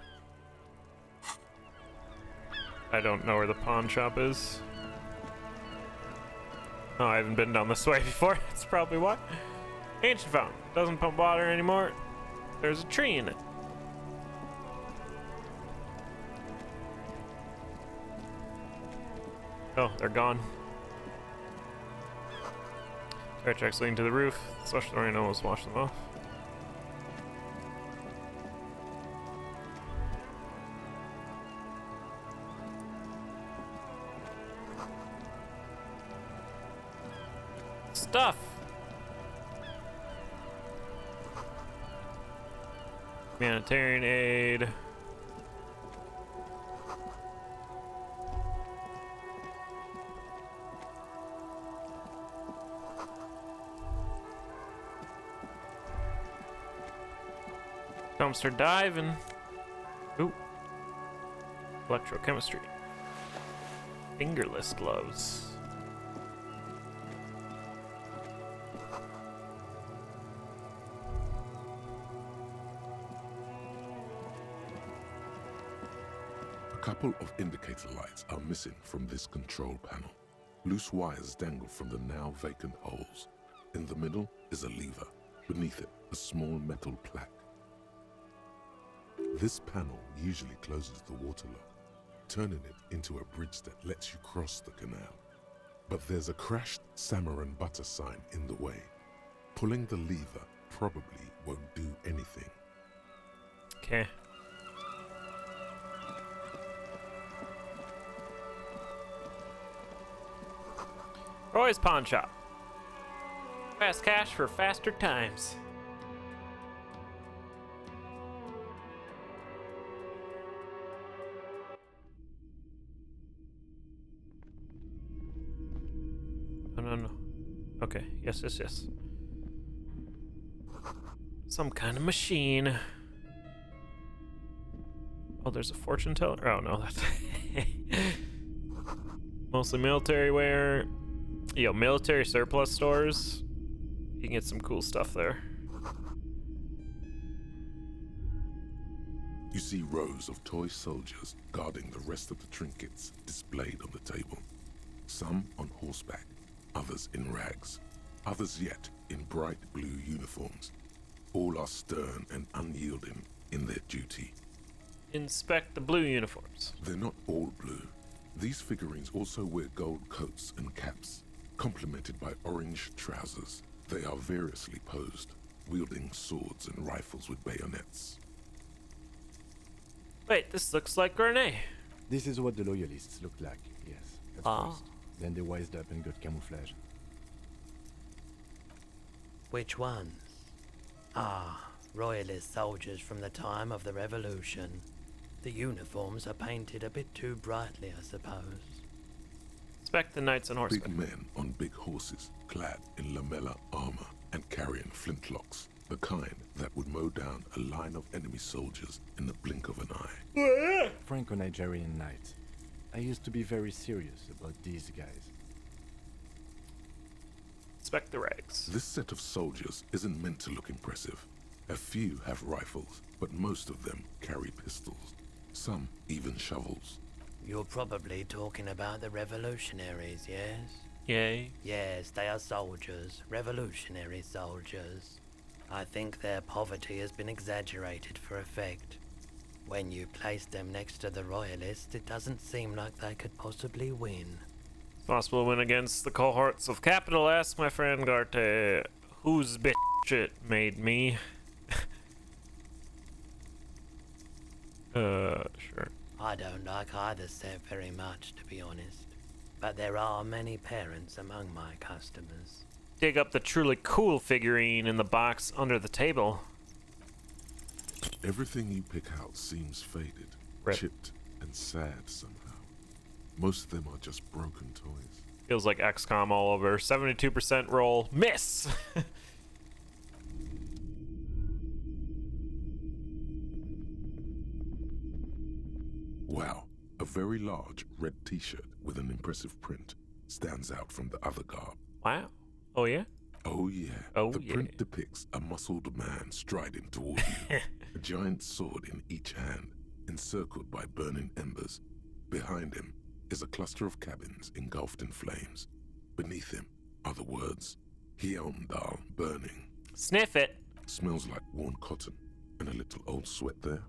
Speaker 1: I don't know where the pawn shop is. Oh, I haven't been down this way before. That's probably why. Ancient fountain. Doesn't pump water anymore. There's a tree in it. Oh, they're gone. Air tracks leading to the roof. Social rain almost washed them off. Stuff! Humanitarian aid. Dumpster diving. Ooh. Electrochemistry. Fingerless gloves.
Speaker 2: A couple of indicator lights are missing from this control panel. Loose wires dangle from the now vacant holes. In the middle is a lever. Beneath it, a small metal plaque. This panel usually closes the water lock, turning it into a bridge that lets you cross the canal. But there's a crashed salmon and butter sign in the way. Pulling the lever probably won't do anything.
Speaker 1: Okay. Roy's Pawn Shop. Fast cash for faster times. No. Okay, yes. Some kind of machine. Oh, there's a fortune teller? Oh, no, that's... Mostly military wear. Yo, military surplus stores. You can get some cool stuff there.
Speaker 2: You see rows of toy soldiers guarding the rest of the trinkets displayed on the table. Some on horseback, others in rags, others yet in bright blue uniforms. All are stern and unyielding in their duty.
Speaker 1: Inspect the blue uniforms.
Speaker 2: They're not all blue. These figurines also wear gold coats and caps, complemented by orange trousers. They are variously posed, wielding swords and rifles with bayonets.
Speaker 1: Wait, this looks like Grenade.
Speaker 5: This is what the loyalists looked like, yes, at first. Then they wised up and got camouflage.
Speaker 17: Which ones? Ah, royalist soldiers from the time of the Revolution. The uniforms are painted a bit too brightly, I suppose.
Speaker 1: Inspect the knights on horseback.
Speaker 2: Big men on big horses, clad in lamella armor and carrying flintlocks, the kind that would mow down a line of enemy soldiers in the blink of an eye.
Speaker 5: Franco-Nigerian knights. I used to be very serious about these guys.
Speaker 1: Inspect the rags.
Speaker 2: This set of soldiers isn't meant to look impressive. A few have rifles, but most of them carry pistols. some even shovels.
Speaker 17: You're probably talking about the revolutionaries, yes?
Speaker 1: Yay.
Speaker 17: Yes, they are soldiers, revolutionary soldiers. I think their poverty has been exaggerated for effect. When you place them next to the royalists, it doesn't seem like they could possibly win.
Speaker 1: Possible win against the cohorts of capital. Ask my friend Garte, whose bitch it made me. Sure.
Speaker 17: I don't like either set very much, to be honest. But there are many parents among my customers.
Speaker 1: Dig up the truly cool figurine in the box under the table.
Speaker 2: Everything you pick out seems faded,
Speaker 1: Rip.
Speaker 2: chipped, and sad somehow. Most of them are just broken toys.
Speaker 1: Feels like XCOM all over. 72% roll. Miss!
Speaker 2: Wow, a very large red t-shirt with an impressive print stands out from the other garb.
Speaker 1: Wow. Oh yeah?
Speaker 2: Oh yeah.
Speaker 1: Oh
Speaker 2: the
Speaker 1: yeah.
Speaker 2: print depicts a muscled man striding toward you, a giant sword in each hand, encircled by burning embers. Behind him is a cluster of cabins engulfed in flames. Beneath him are the words, Heimdall burning.
Speaker 1: Sniff it.
Speaker 2: Smells like worn cotton and a little old sweat there.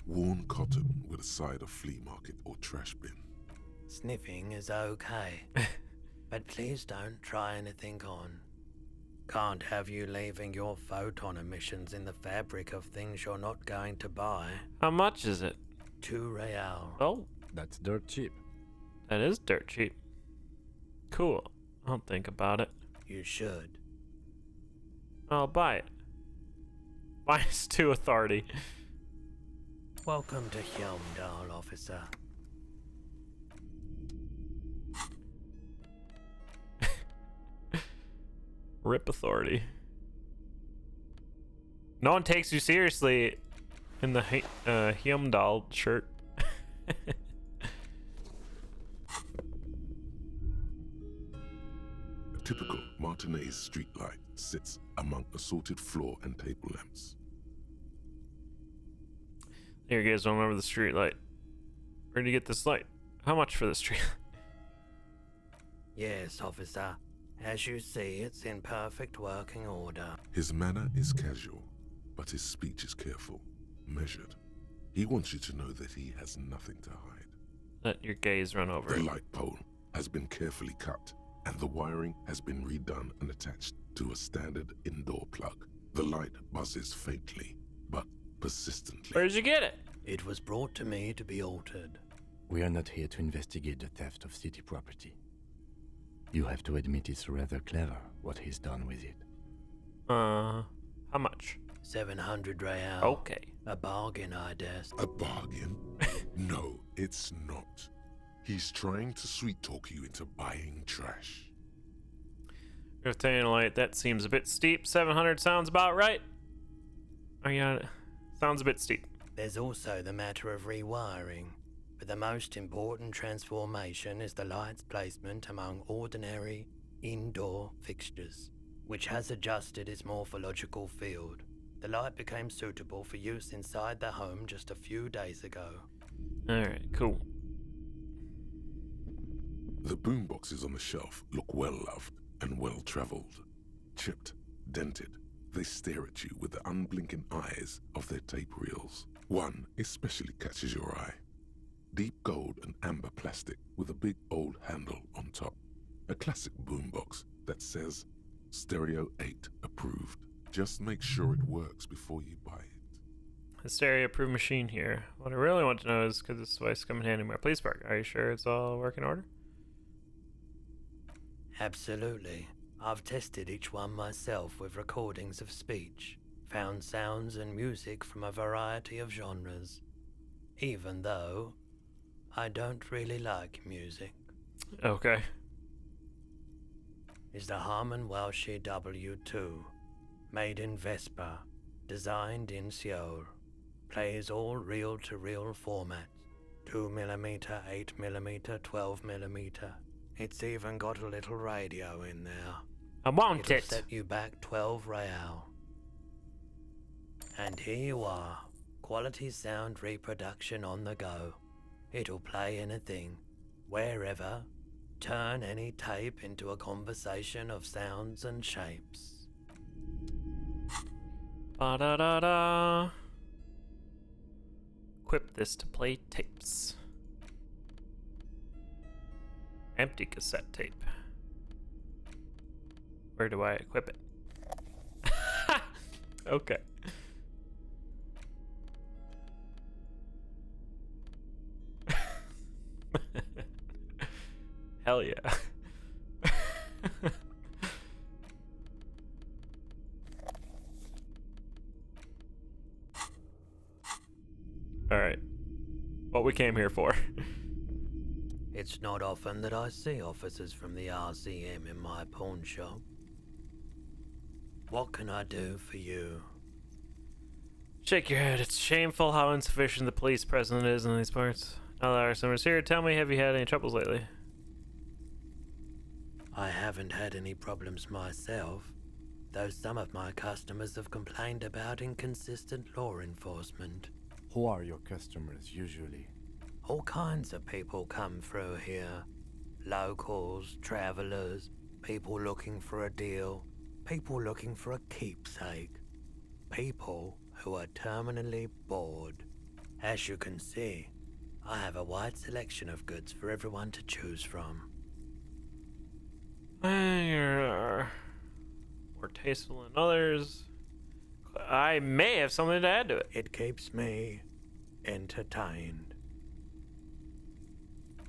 Speaker 2: Worn cotton with a side of flea market or trash bin.
Speaker 17: Sniffing is okay. But please don't try anything on. Can't have you leaving your photon emissions in the fabric of things you're not going to buy.
Speaker 1: How much is it?
Speaker 17: 2 real.
Speaker 1: Oh,
Speaker 5: That's dirt cheap.
Speaker 1: that is dirt cheap. Cool. I'll think about it.
Speaker 17: You should.
Speaker 1: I'll buy it. -2 authority.
Speaker 17: Welcome to Heimdall, officer.
Speaker 1: Rip authority. No one takes you seriously in the Heimdall shirt.
Speaker 2: A typical Martinez streetlight sits among assorted floor and table lamps.
Speaker 1: Here, you guys don't remember the street light. Where'd you get this light? How much for the street?
Speaker 17: Yes, officer. As you see, it's in perfect working order.
Speaker 2: His manner is casual, but his speech is careful, measured. He wants you to know that he has nothing to hide.
Speaker 1: Let your gaze run over
Speaker 2: The
Speaker 1: it.
Speaker 2: light pole has been carefully cut, and the wiring has been redone and attached to a standard indoor plug. The light buzzes faintly, but persistently.
Speaker 1: Where'd you get it?
Speaker 17: It was brought to me to be altered.
Speaker 5: We are not here to investigate the theft of city property. You have to admit it's rather clever what he's done with it.
Speaker 1: How much?
Speaker 17: 700 real.
Speaker 1: Okay.
Speaker 17: A bargain, I guess.
Speaker 2: A bargain? No, it's not. He's trying to sweet-talk you into buying trash.
Speaker 1: Light, that seems a bit steep. 700 sounds about right. Oh yeah, sounds a bit steep.
Speaker 17: There's also the matter of rewiring. But the most important transformation is the light's placement among ordinary indoor fixtures, which has adjusted its morphological field. The light became suitable for use inside the home just a few days ago.
Speaker 1: Alright, cool.
Speaker 2: The boomboxes on the shelf look well-loved and well-traveled. Chipped, dented, they stare at you with the unblinking eyes of their tape reels. One especially catches your eye. Deep gold and amber plastic with a big old handle on top. A classic boombox that says Stereo 8 approved. Just make sure it works before you buy it.
Speaker 1: The stereo approved machine here. What I really want to know is, could this device come in handy in my police park? Are you sure it's all working order?
Speaker 17: Absolutely. I've tested each one myself with recordings of speech, found sounds and music from a variety of genres. Even though I don't really like music.
Speaker 1: Okay.
Speaker 17: Is the Harman Welsh W2, made in Vespa, designed in Seoul, plays all reel-to-reel formats, 2mm, 8mm, 12mm. It's even got a little radio in there.
Speaker 1: I want
Speaker 17: It'll
Speaker 1: it.
Speaker 17: set you back 12 real. And here you are, Quality sound reproduction on the go. It'll play anything, wherever, turn any tape into a conversation of sounds and shapes.
Speaker 1: Ba-da-da-da. Equip this to play tapes. Empty cassette tape. Where do I equip it? Okay. Hell yeah. Alright. What we came here for.
Speaker 17: It's not often that I see officers from the RCM in my pawn shop. What can I do for you?
Speaker 1: Shake your head. It's shameful how insufficient the police presence is in these parts. Now that our summer's here, tell me, have you had any troubles lately?
Speaker 17: I haven't had any problems myself, though some of my customers have complained about inconsistent law enforcement.
Speaker 5: Who are your customers usually?
Speaker 17: All kinds of people come through here. Locals, travelers, people looking for a deal, people looking for a keepsake, people who are terminally bored. As you can see, I have a wide selection of goods for everyone to choose from.
Speaker 1: You're more tasteful than others. I may have something to add to it.
Speaker 17: It keeps me entertained.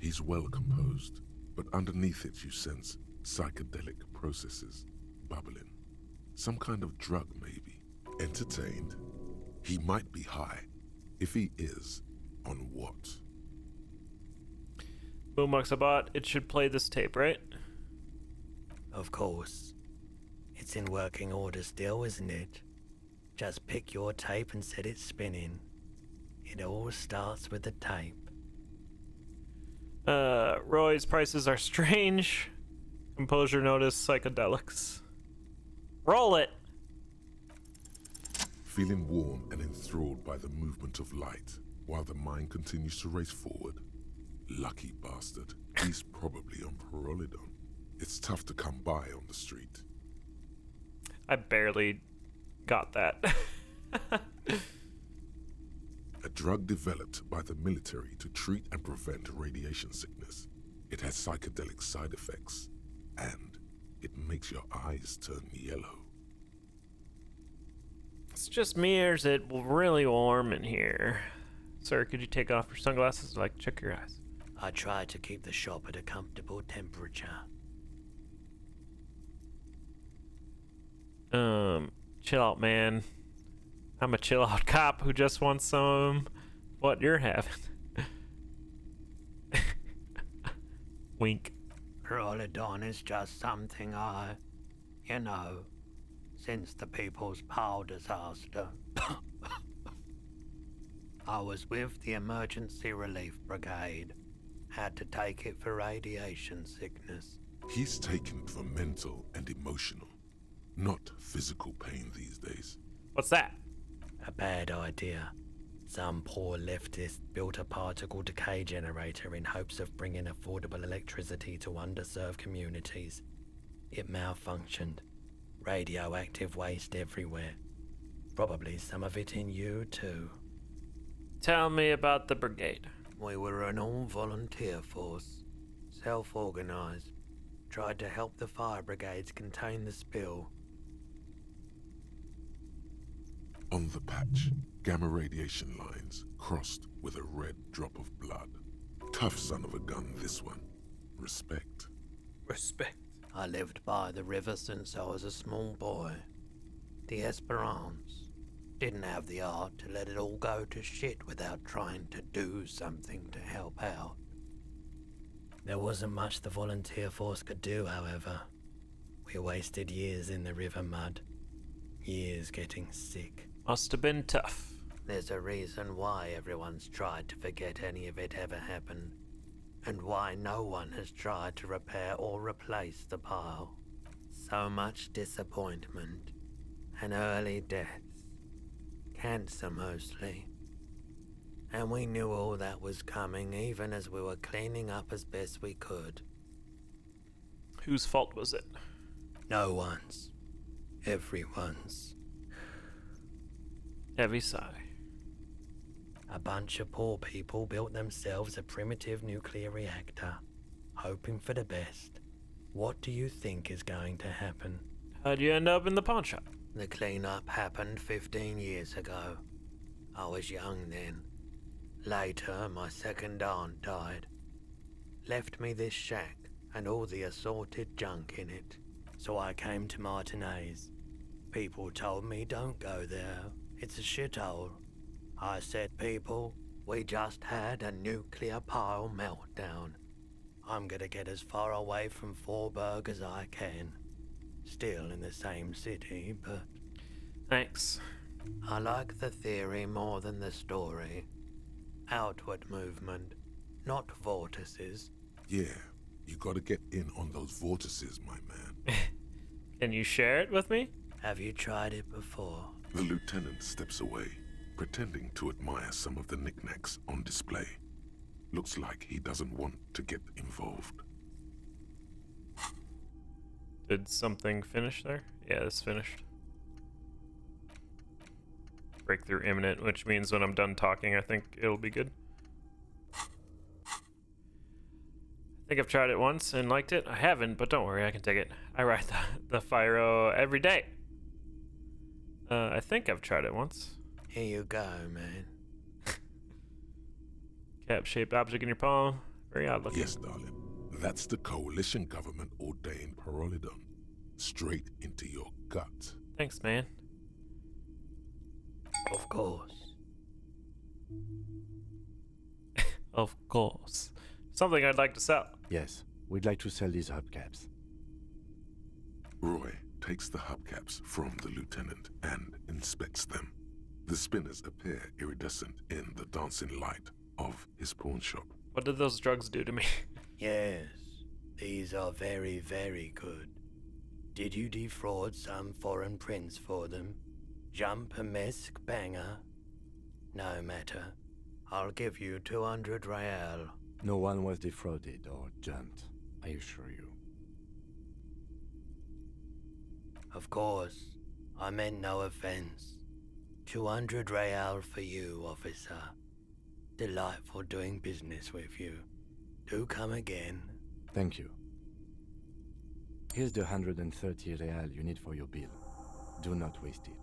Speaker 2: He's well composed, but underneath it you sense psychedelic processes bubbling. Some kind of drug, maybe. Entertained. He might be high. If he is, on what?
Speaker 1: Boombox I bought. It should play this tape, right?
Speaker 17: Of course. It's in working order still, isn't it? Just pick your tape and set it spinning. It all starts with the tape.
Speaker 1: Roy's prices are strange. Composure notice psychedelics. Roll it!
Speaker 2: Feeling warm and enthralled by the movement of light, while the mind continues to race forward. Lucky bastard. He's probably on Parolidon. It's tough to come by on the street.
Speaker 1: I barely got that.
Speaker 2: A drug developed by the military to treat and prevent radiation sickness. It has psychedelic side effects, and it makes your eyes turn yellow.
Speaker 1: It's just me, or is it really warm in here? Sir, could you take off your sunglasses so I can check your eyes?
Speaker 17: I try to keep the shop at a comfortable temperature.
Speaker 1: Chill out, man. I'm a chill out cop who just wants some what you're having. Wink.
Speaker 17: Parolidon is just something since the People's Power disaster. I was with the Emergency Relief Brigade. Had to take it for radiation sickness.
Speaker 2: He's taken it for mental and emotional, not physical pain these days.
Speaker 1: What's that?
Speaker 17: A bad idea. Some poor leftist built a particle decay generator in hopes of bringing affordable electricity to underserved communities. It malfunctioned. Radioactive waste everywhere. Probably some of it in you too.
Speaker 1: Tell me about the brigade.
Speaker 17: We were an all-volunteer force. Self-organized. Tried to help the fire brigades contain the spill.
Speaker 2: On the patch, gamma radiation lines crossed with a red drop of blood. Tough son of a gun, this one. Respect.
Speaker 1: Respect.
Speaker 17: I lived by the river since I was a small boy. The Esperance. Didn't have the art to let it all go to shit without trying to do something to help out. There wasn't much the volunteer force could do, however. We wasted years in the river mud. Years getting sick.
Speaker 1: Must have been tough.
Speaker 17: There's a reason why everyone's tried to forget any of it ever happened, and why no one has tried to repair or replace the pile. So much disappointment, and early deaths. Cancer mostly. And we knew all that was coming, even as we were cleaning up as best we could.
Speaker 1: Whose fault was it?
Speaker 17: No one's. Everyone's.
Speaker 1: Heavy sigh.
Speaker 17: A bunch of poor people built themselves a primitive nuclear reactor, hoping for the best. What do you think is going to happen?
Speaker 1: How'd you end up in the pawn shop?
Speaker 17: The cleanup happened 15 years ago. I was young then. Later, my second aunt died. Left me this shack and all the assorted junk in it. So I came to Martinez. People told me don't go there. It's a shithole. I said, people, we just had a nuclear pile meltdown. I'm gonna get as far away from Forburg as I can. Still in the same city, but...
Speaker 1: Thanks.
Speaker 17: I like the theory more than the story. Outward movement, not vortices.
Speaker 2: Yeah, you gotta get in on those vortices, my man.
Speaker 1: Can you share it with me?
Speaker 17: Have you tried it before?
Speaker 2: The lieutenant steps away, pretending to admire some of the knickknacks on display. Looks like he doesn't want to get involved.
Speaker 1: Did something finish there? Yeah, this finished. Breakthrough imminent, which means when I'm done talking, I think it'll be good. I think I've tried it once and liked it. I haven't, but don't worry, I can take it. I ride the Fyro every day. I think I've tried it once.
Speaker 17: Here you go, man.
Speaker 1: Cap-shaped object in your palm. Very odd looking.
Speaker 2: Yes, darling. That's the coalition government ordained Parolidon. Straight into your gut.
Speaker 1: Thanks, man.
Speaker 17: Of course.
Speaker 1: Of course. Something I'd like to sell.
Speaker 5: Yes, we'd like to sell these hubcaps.
Speaker 2: Roy takes the hubcaps from the lieutenant and inspects them. The spinners appear iridescent in the dancing light of his pawn shop.
Speaker 1: What did those drugs do to me?
Speaker 17: Yes, these are very, very good. Did you defraud some foreign prince for them? Jump a mesk banger? No matter. I'll give you 200 real.
Speaker 5: No one was defrauded or jumped, I assure you.
Speaker 17: Of course, I meant no offense. 200 real for you, officer. Delightful doing business with you. Do come again.
Speaker 5: Thank you. Here's the 130 real you need for your bill. Do not waste it.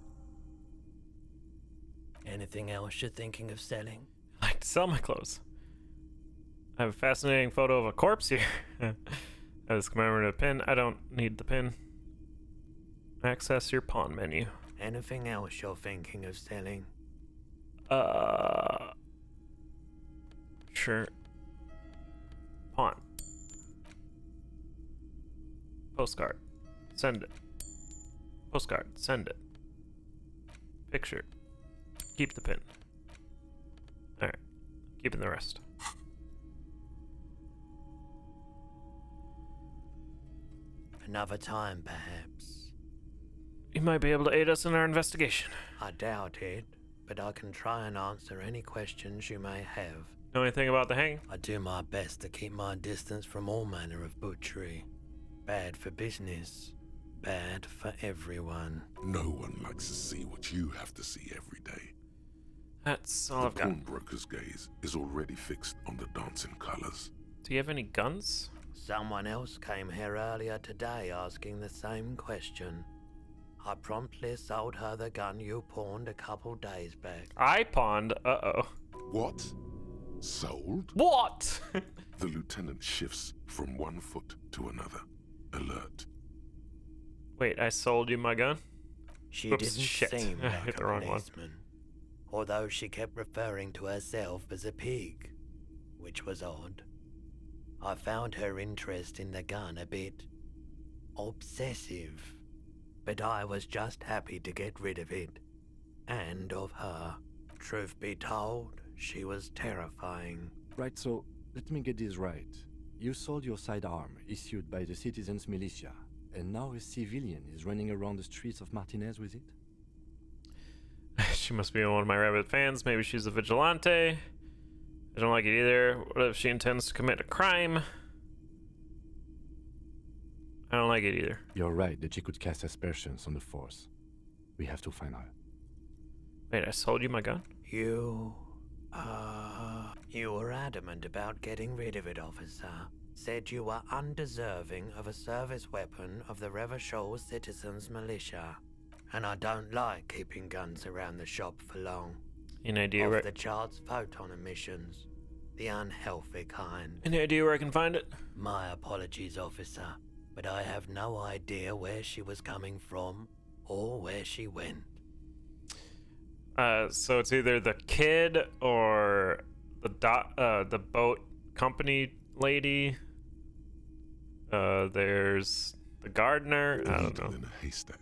Speaker 17: Anything else you're thinking of selling?
Speaker 1: I like to sell my clothes. I have a fascinating photo of a corpse here. As commemorative pin. I don't need the pin. Access your pawn menu.
Speaker 17: Anything else you're thinking of selling?
Speaker 1: Sure. Pawn. Postcard. Send it. Postcard. Send it. Picture. Keep the pin. Alright. Keeping the rest.
Speaker 17: Another time, perhaps.
Speaker 1: You might be able to aid us in our investigation.
Speaker 17: I doubt it, but I can try and answer any questions you may have.
Speaker 1: Know anything about the hang?
Speaker 17: I do my best to keep my distance from all manner of butchery. Bad for business. Bad for everyone.
Speaker 2: No one likes to see what you have to see every day.
Speaker 1: That's all
Speaker 2: The
Speaker 1: I've got.
Speaker 2: pawnbroker's gaze is already fixed on the dancing colors.
Speaker 1: Do you have any guns?
Speaker 17: Someone else came here earlier today asking the same question. I promptly sold her the gun you pawned a couple days back.
Speaker 1: I pawned? Uh-oh.
Speaker 2: What? Sold?
Speaker 1: What?
Speaker 2: The lieutenant shifts from one foot to another, alert.
Speaker 1: Wait, I sold you my gun?
Speaker 17: She
Speaker 1: Oops,
Speaker 17: didn't
Speaker 1: shit.
Speaker 17: seem
Speaker 1: I
Speaker 17: like
Speaker 1: hit
Speaker 17: a
Speaker 1: the wrong one.
Speaker 17: policeman, although she kept referring to herself as a pig, which was odd. I found her interest in the gun a bit obsessive, but I was just happy to get rid of it, and of her. Truth be told, she was terrifying.
Speaker 5: Right, so let me get this right. You sold your sidearm, issued by the citizens' militia, and now a civilian is running around the streets of Martinez with it?
Speaker 1: She must be one of my rabbit fans. Maybe she's a vigilante. I don't like it either. What if she intends to commit a crime? I don't like it either.
Speaker 5: You're right that she could cast aspersions on the Force. We have to find her.
Speaker 1: Wait, I sold you my gun?
Speaker 17: You were adamant about getting rid of it, officer. Said you were undeserving of a service weapon of the Revachol Citizens Militia. And I don't like keeping guns around the shop for long.
Speaker 1: Any idea
Speaker 17: Off
Speaker 1: where...
Speaker 17: the charts photon emissions. The unhealthy kind.
Speaker 1: Any idea where I can find it?
Speaker 17: My apologies, officer, but I have no idea where she was coming from or where she went.
Speaker 1: So it's either the kid or the boat company lady. There's the gardener. I don't know.
Speaker 2: Needle in a haystack.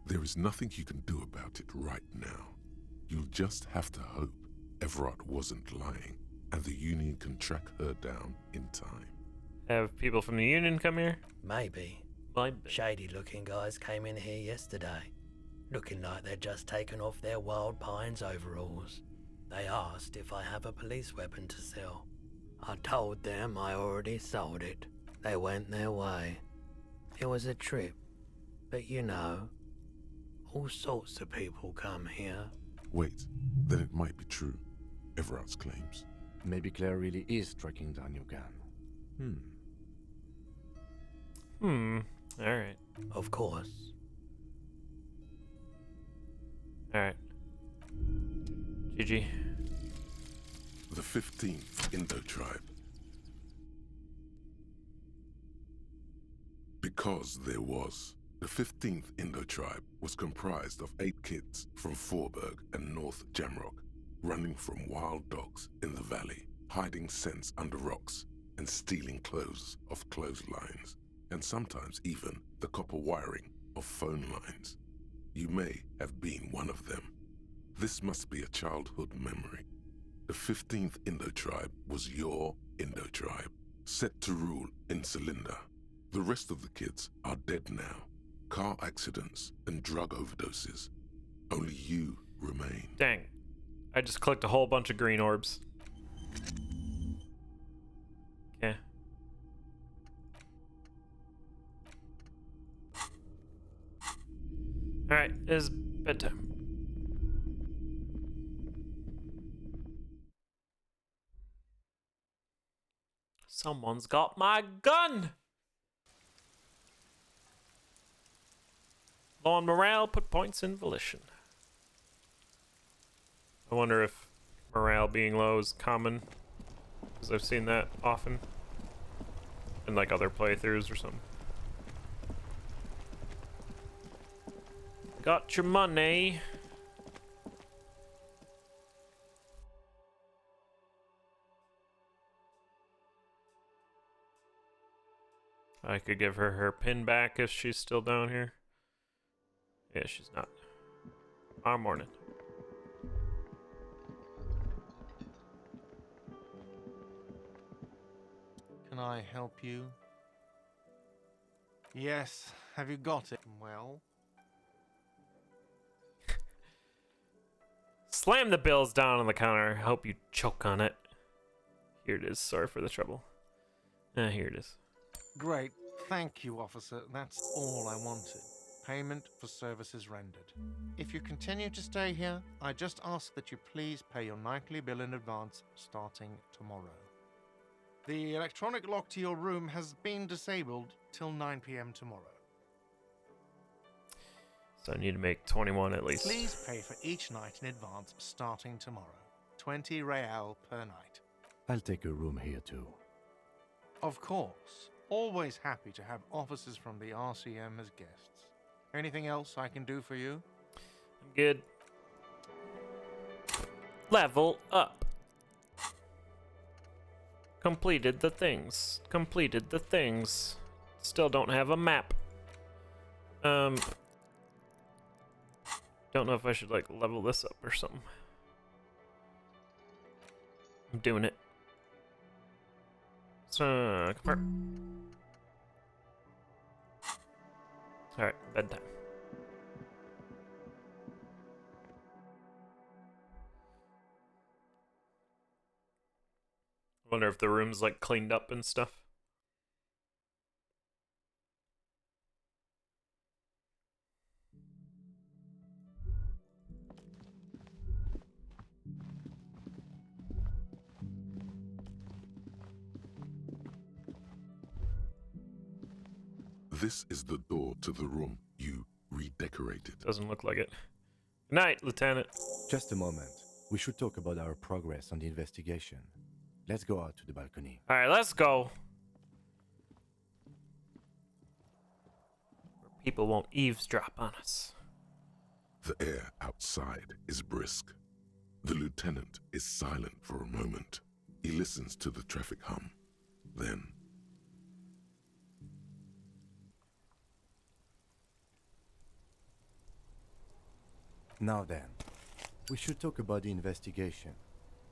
Speaker 2: There is nothing you can do about it right now. You'll just have to hope Everard wasn't lying, and the Union can track her down in time.
Speaker 1: Have people from the Union come here?
Speaker 17: Maybe. Shady-looking guys came in here yesterday, looking like they'd just taken off their Wild Pines overalls. They asked if I have a police weapon to sell. I told them I already sold it. They went their way. It was a trip, but you know, all sorts of people come here.
Speaker 2: Wait, then it might be true. Everard's claims.
Speaker 5: Maybe Claire really is tracking down your gun.
Speaker 1: Alright.
Speaker 17: Of course.
Speaker 1: Alright. GG.
Speaker 2: The 15th Indo tribe. Because there was. The 15th Indo tribe was comprised of 8 kids from Forberg and North Jamrock, running from wild dogs in the valley, hiding scents under rocks, and stealing clothes off clotheslines, and sometimes even the copper wiring of phone lines. You may have been one of them. This must be a childhood memory. The 15th Indo tribe was your Indo tribe, set to rule in Cylinder. The rest of the kids are dead now. Car accidents and drug overdoses. Only you remain.
Speaker 1: Dang. I just clicked a whole bunch of green orbs. Okay. Alright, it's bedtime. Someone's got my gun! Low on morale, put points in volition. I wonder if morale being low is common, because I've seen that often in like other playthroughs or something. Got your money. I could give her her pin back if she's still down here. Yeah, she's not. Tomorrow morning.
Speaker 10: Can I help you? Yes. Have you got it? Well.
Speaker 1: Slam the bills down on the counter. I hope you choke on it. Here it is. Sorry for the trouble. Here it is.
Speaker 10: Great. Thank you, officer. That's all I wanted. Payment for services rendered. If you continue to stay here, I just ask that you please pay your nightly bill in advance starting tomorrow. The electronic lock to your room has been disabled till 9 p.m. tomorrow.
Speaker 1: So I need to make 21 at least.
Speaker 10: Please pay for each night in advance starting tomorrow. 20 real per night.
Speaker 5: I'll take a room here too.
Speaker 10: Of course. Always happy to have officers from the RCM as guests. Anything else I can do for you?
Speaker 1: I'm good. Level up. Completed the things. Completed the things. Still don't have a map. Don't know if I should like level this up or something. I'm doing it. So, come here. Alright, bedtime. Wonder if the room's like cleaned up and stuff.
Speaker 2: This is the door to the room you redecorated.
Speaker 1: Doesn't look like it. Good night, Lieutenant.
Speaker 5: Just a moment. We should talk about our progress on the investigation. Let's go out to the balcony.
Speaker 1: All right, let's go. Where people won't eavesdrop on us.
Speaker 2: The air outside is brisk. The lieutenant is silent for a moment. He listens to the traffic hum. Then,
Speaker 5: now then, we should talk about the investigation.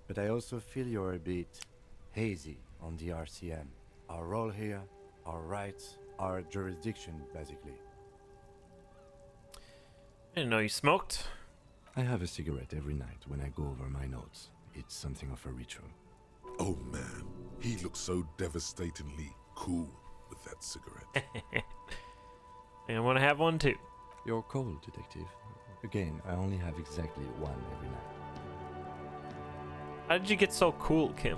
Speaker 5: But I also feel you're a bit hazy on the RCM. Our role here, our rights, our jurisdiction, basically.
Speaker 1: I didn't know you smoked.
Speaker 5: I have a cigarette every night when I go over my notes. It's something of a ritual.
Speaker 2: oh man, he looks so devastatingly cool with that cigarette.
Speaker 1: I want to have one too.
Speaker 5: You're cold, Detective. Again, I only have exactly one every night.
Speaker 1: How did you get so cool, Kim?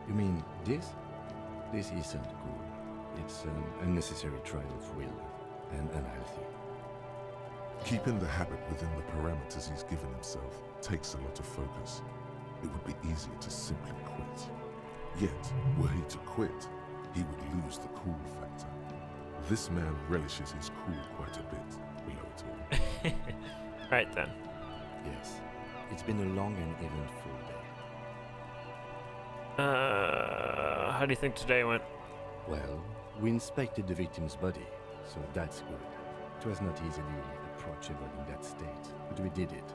Speaker 5: You mean this? This isn't cool. It's an unnecessary trial of will and unhealthy.
Speaker 2: Keeping the habit within the parameters he's given himself takes a lot of focus. It would be easier to simply quit. Yet, were he to quit, he would lose the cool factor. This man relishes his cool quite a bit below it all.
Speaker 1: Right then.
Speaker 5: Yes, it's been a long and eventful day.
Speaker 1: How do you think today went?
Speaker 5: Well, we inspected the victim's body, so that's good. It was not easily approachable in that state, but we did it.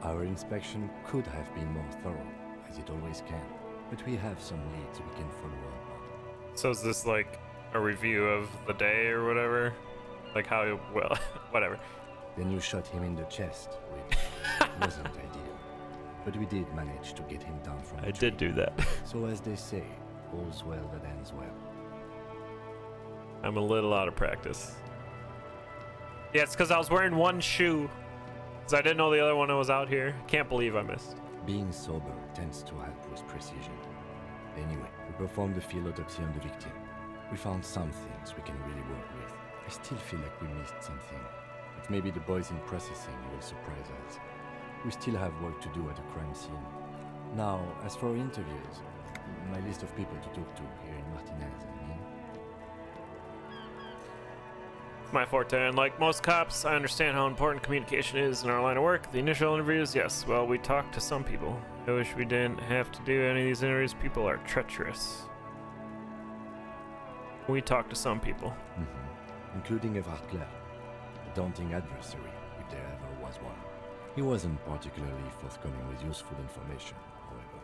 Speaker 5: Our inspection could have been more thorough, as it always can, but we have some leads we can follow up on.
Speaker 1: So is this like a review of the day or whatever? Like how, well, whatever.
Speaker 5: Then you shot him in the chest, which wasn't ideal. But we did manage to get him down from the tree.
Speaker 1: did do that.
Speaker 5: So as they say, all's well that ends well.
Speaker 1: I'm a little out of practice. Yeah, it's because I was wearing one shoe. Because I didn't know the other one was out here. Can't believe I missed.
Speaker 5: Being sober tends to help with precision. Anyway, we performed a field autopsy on the victim. We found some things we can really work with. I still feel like we missed something. But maybe the boys in processing will surprise us. We still have work to do at the crime scene. Now, as for interviews, my list of people to talk to here in Martinez, I mean.
Speaker 1: My forte, and like most cops, I understand how important communication is in our line of work. The initial interviews, yes, well, we talked to some people. I wish we didn't have to do any of these interviews. People are treacherous. We talked to some people.
Speaker 5: Including Everard Clare, a daunting adversary, if there ever was one. He wasn't particularly forthcoming with useful information, however.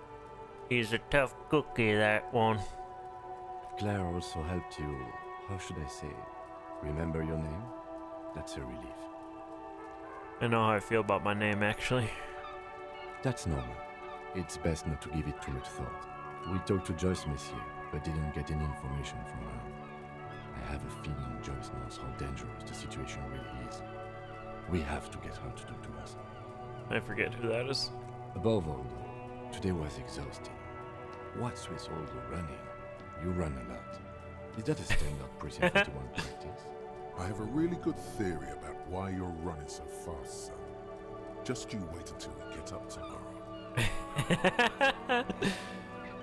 Speaker 1: He's a tough cookie, that one.
Speaker 5: Claire also helped you, how should I say, remember your name? That's a relief.
Speaker 1: I know how I feel about my name, actually.
Speaker 5: That's normal. It's best not to give it too much thought. We talked to Joyce Messier, but didn't get any information from her. I have a feeling Joyce knows how dangerous the situation really is. We have to get her to talk to us.
Speaker 1: I forget who that is.
Speaker 5: Above all, though, today was exhausting. What's with all the running? You run a lot. Is that a standard Precinct 41 practice?
Speaker 2: I have a really good theory about why you're running so fast, son. Just you wait until we get up tomorrow.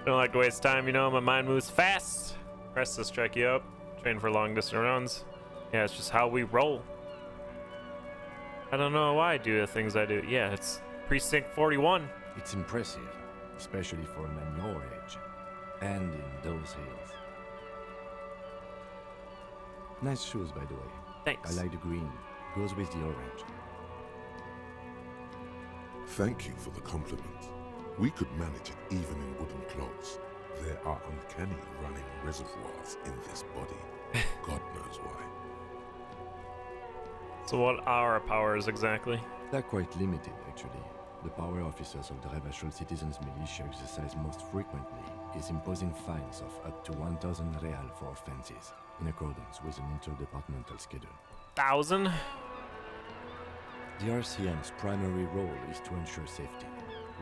Speaker 1: Don't like to waste time, you know, my mind moves fast. Press to strike you up. Train for long distance runs. Yeah, it's just how we roll. I don't know why I do the things I do. Yeah, it's Precinct 41.
Speaker 5: It's impressive, especially for a man your age. And in those hills. Nice shoes, by the way.
Speaker 1: Thanks.
Speaker 5: I like the green. Goes with the orange.
Speaker 2: Thank you for the compliment. We could manage it even in wooden clogs. There are uncanny running reservoirs in this body. God knows why.
Speaker 1: So what are our powers exactly?
Speaker 5: They're quite limited, actually. The power officers of the Revachol Citizens Militia exercise most frequently is imposing fines of up to 1,000 real for offenses, in accordance with an interdepartmental schedule.
Speaker 1: 1,000?
Speaker 5: The RCM's primary role is to ensure safety.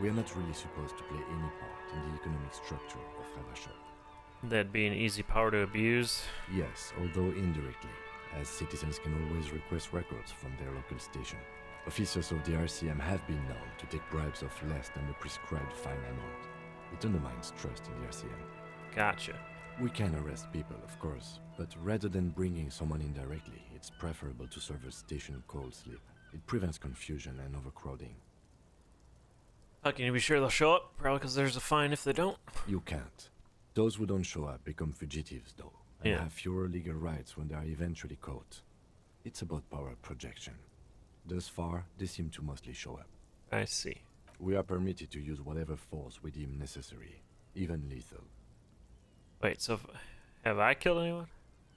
Speaker 5: We are not really supposed to play any part in the economic structure of Revachol.
Speaker 1: That'd be an easy power to abuse.
Speaker 5: Yes, although indirectly, as citizens can always request records from their local station. Officers of the RCM have been known to take bribes of less than the prescribed fine amount. It undermines trust in the RCM.
Speaker 1: Gotcha.
Speaker 5: We can arrest people, of course, but rather than bringing someone in directly, it's preferable to serve a station cold sleep. It prevents confusion and overcrowding.
Speaker 1: How can you be sure they'll show up? Probably because there's a fine if they don't.
Speaker 5: You can't. Those who don't show up become fugitives, though, and have fewer legal rights when they are eventually caught. It's about power projection. Thus far, they seem to mostly show up.
Speaker 1: I see.
Speaker 5: We are permitted to use whatever force we deem necessary, even lethal.
Speaker 1: Wait, so have I killed anyone?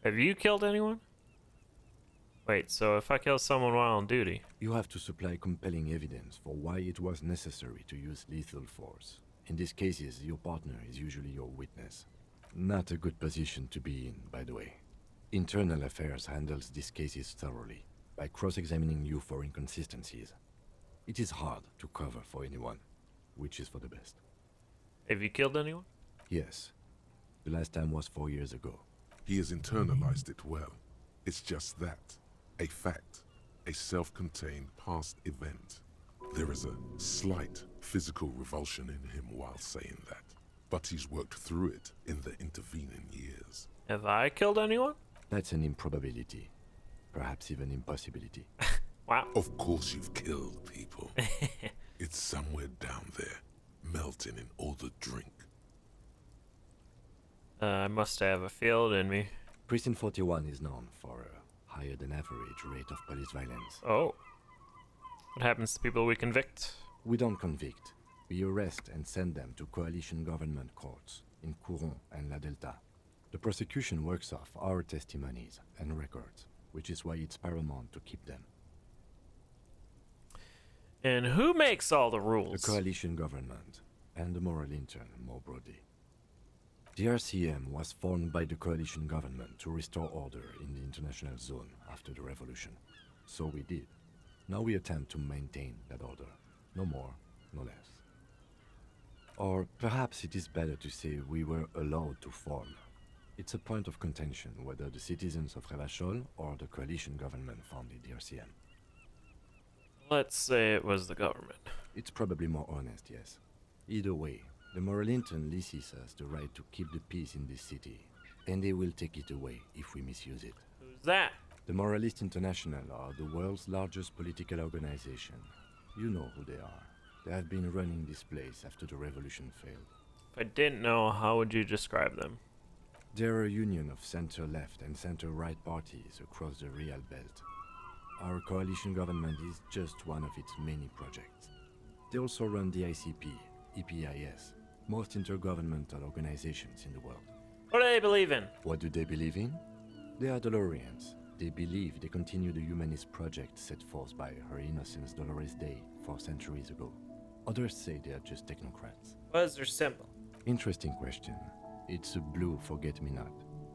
Speaker 1: Have you killed anyone? Wait, so if I kill someone while on duty...
Speaker 5: You have to supply compelling evidence for why it was necessary to use lethal force. In these cases, your partner is usually your witness. Not a good position to be in, by the way. Internal Affairs handles these cases thoroughly, by cross-examining you for inconsistencies. It is hard to cover for anyone, which is for the best.
Speaker 1: Have you killed anyone?
Speaker 5: Yes. The last time was 4 years ago.
Speaker 2: He has internalized it well. It's just that. A fact. A self-contained past event. There is a slight physical revulsion in him while saying that. But he's worked through it in the intervening years.
Speaker 1: Have I killed anyone?
Speaker 5: That's an improbability. Perhaps even impossibility.
Speaker 1: Wow.
Speaker 2: Of course you've killed people. It's somewhere down there, melting in all the drink.
Speaker 1: I must have a field in me.
Speaker 5: Precinct 41 is known for a higher than average rate of police violence.
Speaker 1: Oh. What happens to people we convict?
Speaker 5: We don't convict. We arrest and send them to coalition government courts in Couron and La Delta. The prosecution works off our testimonies and records, which is why it's paramount to keep them.
Speaker 1: And who makes all the rules?
Speaker 5: The coalition government, and the moral intern more broadly. The RCM was formed by the coalition government to restore order in the international zone after the revolution. So we did. Now we attempt to maintain that order. No more, no less. Or perhaps it is better to say we were allowed to form. It's a point of contention whether the citizens of Revachol or the coalition government founded the RCM.
Speaker 1: Let's say it was the government.
Speaker 5: It's probably more honest, yes. Either way, the moral intern leases us the right to keep the peace in this city, and they will take it away if we misuse it.
Speaker 1: Who's that?
Speaker 5: The Moralists International are the world's largest political organization. You know who they are. They have been running this place after the revolution failed.
Speaker 1: If I didn't know, how would you describe them?
Speaker 5: They're a union of center-left and center-right parties across the Real Belt. Our coalition government is just one of its many projects. They also run the ICP, EPIS, most intergovernmental organizations in the world.
Speaker 1: What do they believe in?
Speaker 5: What do they believe in? They are Dolorians. They believe they continue the humanist project set forth by Her Innocence Dolores Day 4 centuries ago. Others say they are just technocrats.
Speaker 1: What is their symbol?
Speaker 5: Interesting question. It's a blue forget-me-not.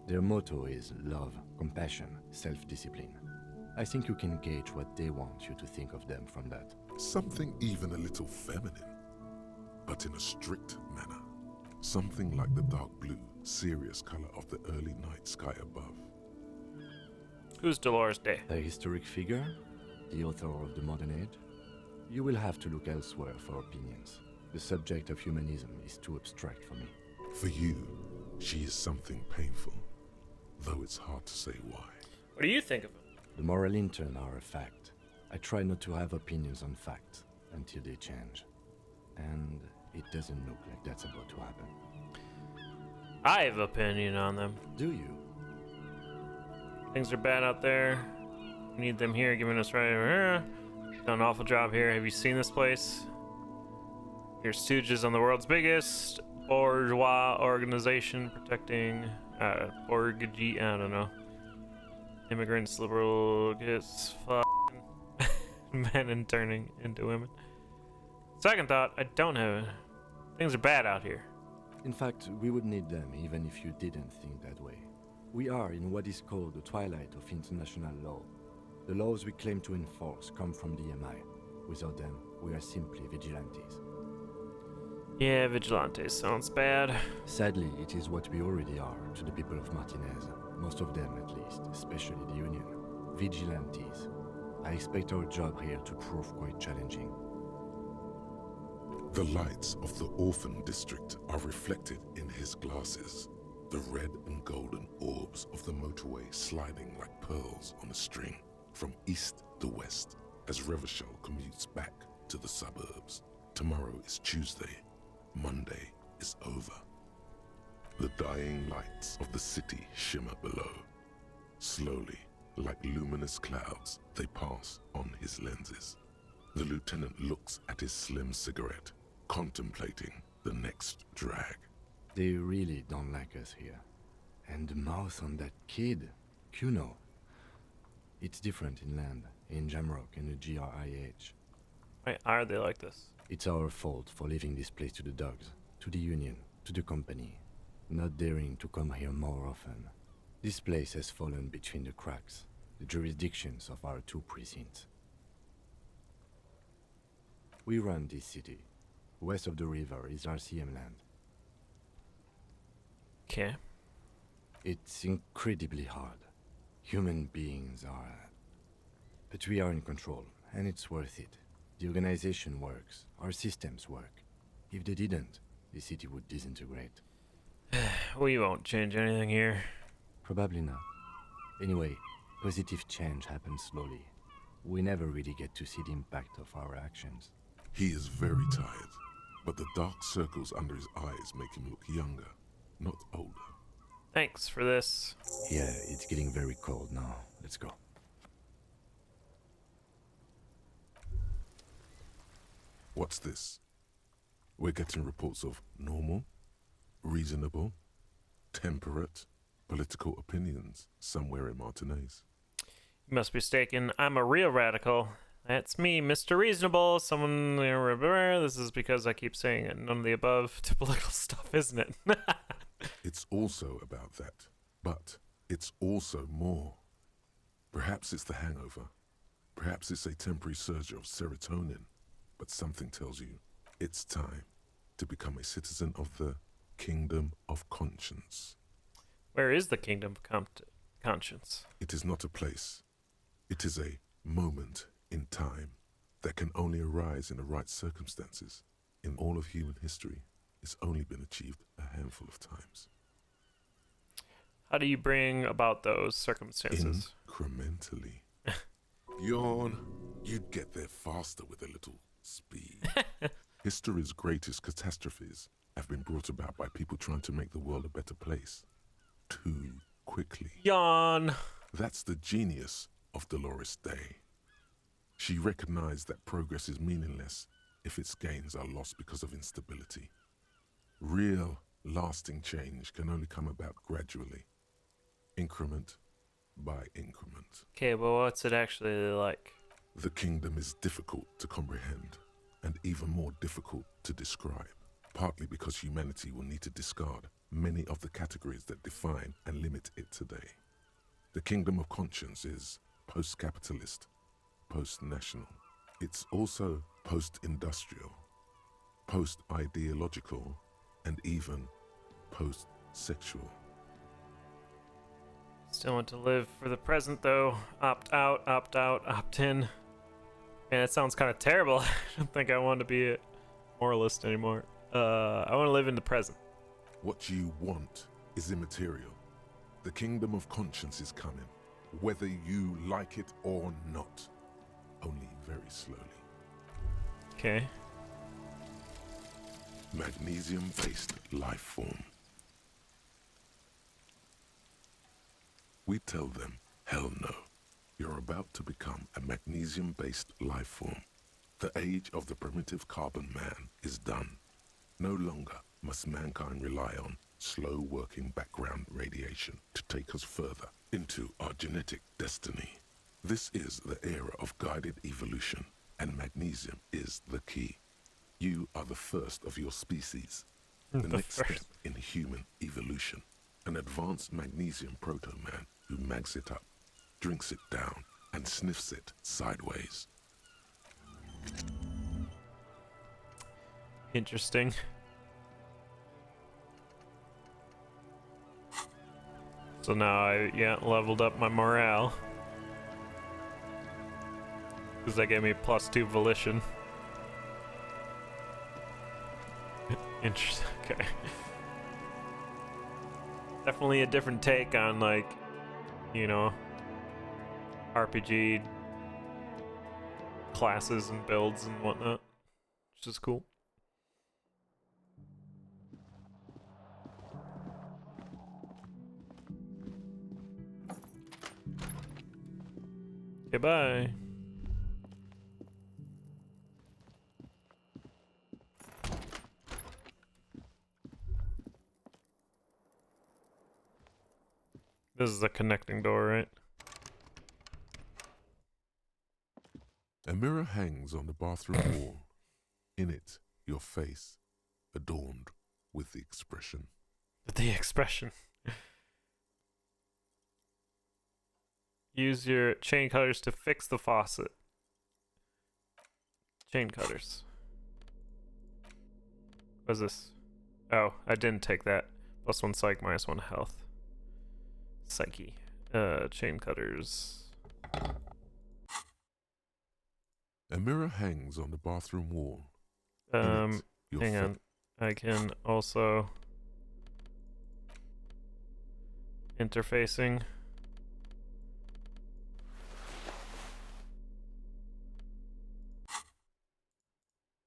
Speaker 5: Their motto is love, compassion, self-discipline. I think you can gauge what they want you to think of them from that.
Speaker 2: Something even a little feminine, but in a strict manner. Something like the dark blue, serious color of the early night sky above.
Speaker 1: Who's Dolores Day?
Speaker 5: A historic figure? The author of the modern age? You will have to look elsewhere for opinions. The subject of humanism is too abstract for me.
Speaker 2: For you, she is something painful, though it's hard to say why.
Speaker 1: What do you think of him?
Speaker 5: The moral intern are a fact. I try not to have opinions on facts until they change. And it doesn't look like that's about to happen.
Speaker 1: I have opinion on them.
Speaker 5: Do you?
Speaker 1: Things are bad out there. We need them here, giving us right. Done an awful job here. Have you seen this place? Your stooges on the world's biggest bourgeois organization protecting bourgeois, I don't know. Immigrants, liberal, gets men and turning into women. Second thought, I don't have. Things are bad out here.
Speaker 5: In fact, we would need them even if you didn't think that way. We are in what is called the twilight of international law. The laws we claim to enforce come from the MI. Without them, we are simply vigilantes.
Speaker 1: Yeah, vigilantes sounds bad.
Speaker 5: Sadly, it is what we already are to the people of Martinez. Most of them, at least, especially the Union. Vigilantes. I expect our job here to prove quite challenging.
Speaker 2: The lights of the orphan district are reflected in his glasses. The red and golden orbs of the motorway sliding like pearls on a string from east to west as Revachol commutes back to the suburbs. Tomorrow is Tuesday. Monday is over. The dying lights of the city shimmer below. Slowly, like luminous clouds, they pass on his lenses. The lieutenant looks at his slim cigarette, contemplating the next drag.
Speaker 5: They really don't like us here. And the mouth on that kid, Kuno. It's different inland, in Jamrock and the GRIH.
Speaker 1: Why are they like this?
Speaker 5: It's our fault for leaving this place to the dogs, to the Union, to the company. Not daring to come here more often. This place has fallen between the cracks, the jurisdictions of our two precincts. We run this city. West of the river is RCM land.
Speaker 1: Okay.
Speaker 5: It's incredibly hard. Human beings are... But we are in control, and it's worth it. The organization works. Our systems work. If they didn't, the city would disintegrate.
Speaker 1: We won't change anything here.
Speaker 5: Probably not. Anyway, positive change happens slowly. We never really get to see the impact of our actions.
Speaker 2: He is very tired, but the dark circles under his eyes make him look younger, not older.
Speaker 1: Thanks for this.
Speaker 5: Yeah, it's getting very cold now. Let's go.
Speaker 2: What's this? We're getting reports of normal, reasonable, temperate political opinions somewhere in Martinez.
Speaker 1: You must be mistaken. I'm a real radical. That's me, Mr. Reasonable. Someone... This is because I keep saying it. None of the above to political stuff, isn't it?
Speaker 2: It's also about that, but it's also more. Perhaps it's the hangover. Perhaps it's a temporary surge of serotonin. But something tells you it's time to become a citizen of the Kingdom of Conscience.
Speaker 1: Where is the Kingdom of Conscience?
Speaker 2: It is not a place. It is a moment in time that can only arise in the right circumstances. In all of human history, it's only been achieved a handful of times.
Speaker 1: How do you bring about those circumstances?
Speaker 2: Incrementally. Yawn. You'd get there faster with a little speed. History's greatest catastrophes have been brought about by people trying to make the world a better place. Too quickly.
Speaker 1: Yawn.
Speaker 2: That's the genius of Dolores Day. She recognized that progress is meaningless if its gains are lost because of instability. Real, lasting change can only come about gradually, increment by increment.
Speaker 1: Okay, well, what's it actually like?
Speaker 2: The kingdom is difficult to comprehend, and even more difficult to describe, partly because humanity will need to discard many of the categories that define and limit it today. The Kingdom of Conscience is post-capitalist, post-national. It's also post-industrial, post-ideological, and even post-sexual.
Speaker 1: Still want to live for the present, though. Opt out, opt in. Man, that sounds kind of terrible. I don't think I want to be a moralist anymore. I want to live in the present.
Speaker 2: What you want is immaterial. The Kingdom of Conscience is coming, whether you like it or not. Only very slowly.
Speaker 1: Okay.
Speaker 2: Magnesium-based life form. We tell them, hell no. You're about to become a magnesium-based life form. The age of the primitive carbon man is done. No longer must mankind rely on slow-working background radiation to take us further into our genetic destiny. This is the era of guided evolution, and magnesium is the key. You are the first of your species.
Speaker 1: The
Speaker 2: next
Speaker 1: first.
Speaker 2: step in human evolution. An advanced magnesium proto-man who mags it up, drinks it down, and sniffs it sideways.
Speaker 1: Interesting. So now I leveled up my morale. Because that gave me +2 volition. Interesting. Okay. Definitely a different take on, like, you know, RPG classes and builds and whatnot, which is cool. Okay, bye. This is the connecting door, right?
Speaker 2: A mirror hangs on the bathroom wall. In it, your face, adorned with the expression.
Speaker 1: The expression. Use your chain cutters to fix the faucet. Chain cutters. What's this? Oh, I didn't take that. +1 psych, -1 health. Psyche. Chain cutters.
Speaker 2: A mirror hangs on the bathroom wall. In it, your
Speaker 1: Hang on. I can also interfacing.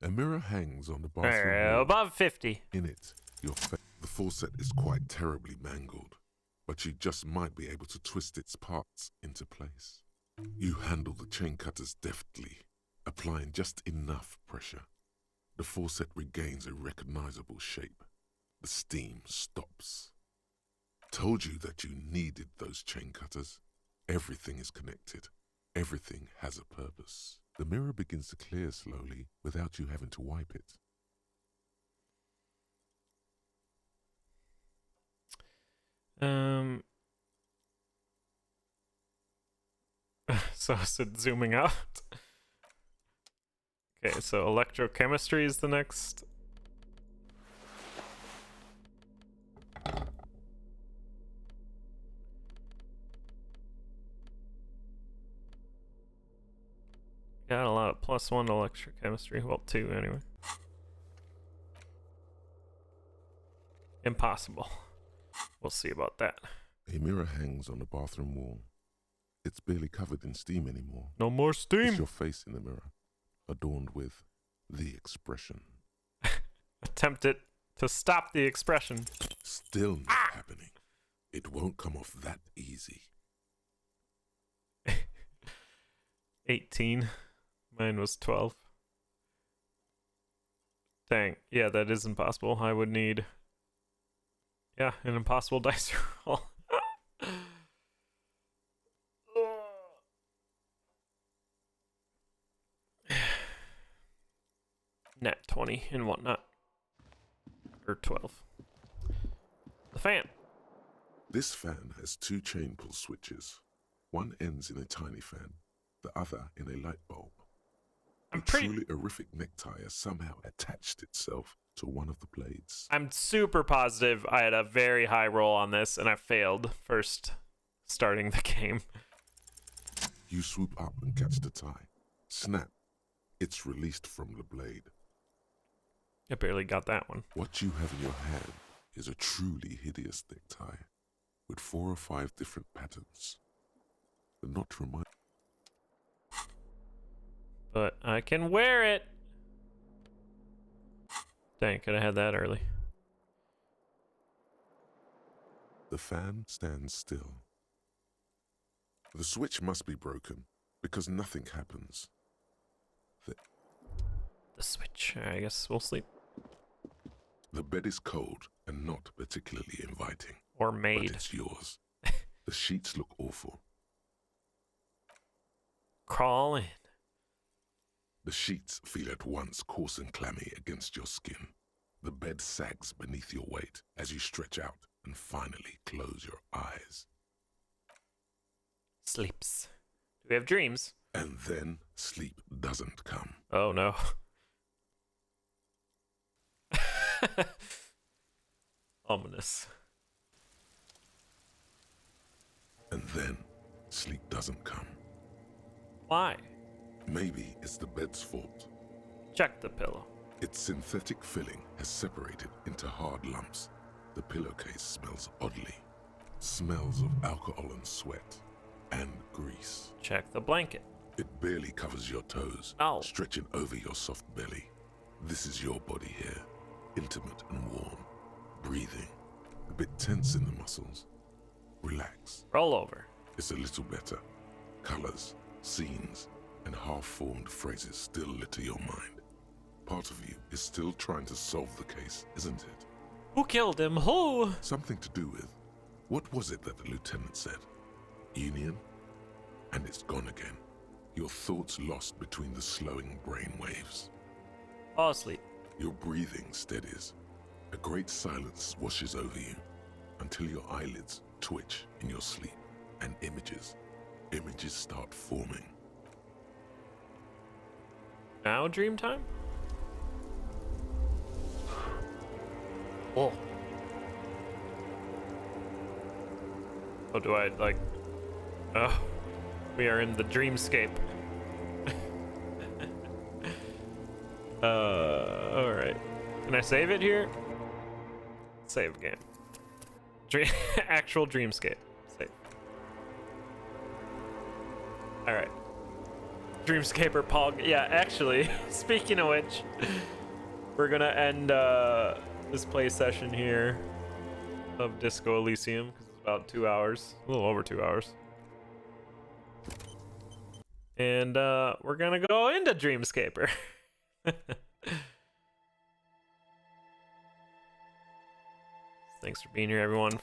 Speaker 2: A mirror hangs on the bathroom
Speaker 1: Alright,
Speaker 2: wall.
Speaker 1: above 50.
Speaker 2: In it, the faucet is quite terribly mangled, but you just might be able to twist its parts into place. You handle the chain cutters deftly, applying just enough pressure. The faucet regains a recognizable shape. The steam stops. Told you that you needed those chain cutters. Everything is connected. Everything has a purpose. The mirror begins to clear slowly without you having to wipe it.
Speaker 1: So I said zooming out. Okay, so electrochemistry is the next. Got a lot of +1 electrochemistry. Well, 2 anyway. Impossible. We'll see about that.
Speaker 2: A mirror hangs on the bathroom wall. It's barely covered in steam anymore.
Speaker 1: No more steam!
Speaker 2: It's your face in the mirror, adorned with the expression.
Speaker 1: Attempted to stop the expression.
Speaker 2: Still not happening. It won't come off that easy.
Speaker 1: 18. Mine was 12. Dang. Yeah, that is impossible. I would need... Yeah, an impossible dice roll. Nat 20 and whatnot. Or 12. The fan.
Speaker 2: This fan has 2 chain pull switches. One ends in a tiny fan, the other in a light bulb. A truly horrific necktie has somehow attached itself to one of the blades.
Speaker 1: I'm super positive I had a very high roll on this and I failed first starting the game.
Speaker 2: You swoop up and catch the tie. Snap. It's released from the blade.
Speaker 1: I barely got that one.
Speaker 2: What you have in your hand is a truly hideous necktie with 4 or 5 different patterns. The knot reminds...
Speaker 1: But I can wear it. Dang, could have had that early.
Speaker 2: The fan stands still. The switch must be broken because nothing happens.
Speaker 1: The switch. I guess we'll sleep.
Speaker 2: The bed is cold and not particularly inviting.
Speaker 1: Or made.
Speaker 2: But it's yours. The sheets look awful.
Speaker 1: Crawl in.
Speaker 2: The sheets feel at once coarse and clammy against your skin. The bed sags beneath your weight as you stretch out and finally close your eyes.
Speaker 1: Sleeps. Do we have dreams?
Speaker 2: And then sleep doesn't come.
Speaker 1: Oh no. Ominous.
Speaker 2: And then sleep doesn't come.
Speaker 1: Why?
Speaker 2: Maybe it's the bed's fault.
Speaker 1: Check the pillow.
Speaker 2: Its synthetic filling has separated into hard lumps. The pillowcase smells oddly. Smells of alcohol and sweat. And grease.
Speaker 1: Check the blanket.
Speaker 2: It barely covers your toes, stretching over your soft belly. This is your body here, intimate and warm, breathing, a bit tense in the muscles. Relax.
Speaker 1: Roll over.
Speaker 2: It's a little better. Colors, scenes, and half-formed phrases still litter your mind. Part of you is still trying to solve the case, isn't it?
Speaker 1: Who killed him? Who?
Speaker 2: Something to do with, what was it that the lieutenant said? Union? And it's gone again. Your thoughts lost between the slowing brain waves.
Speaker 1: Fall asleep.
Speaker 2: Your breathing steadies. A great silence washes over you until your eyelids twitch in your sleep and images start forming.
Speaker 1: Now dream time? Oh. Oh, do I like... Oh. We are in the dreamscape. Alright. Can I save it here? Save game. Actual dreamscape. Save. Alright. Dreamscaper Pog. Yeah, actually, speaking of which, we're gonna end this play session here of Disco Elysium, because it's about 2 hours. A little over 2 hours. And we're gonna go into Dreamscaper. Thanks for being here, everyone.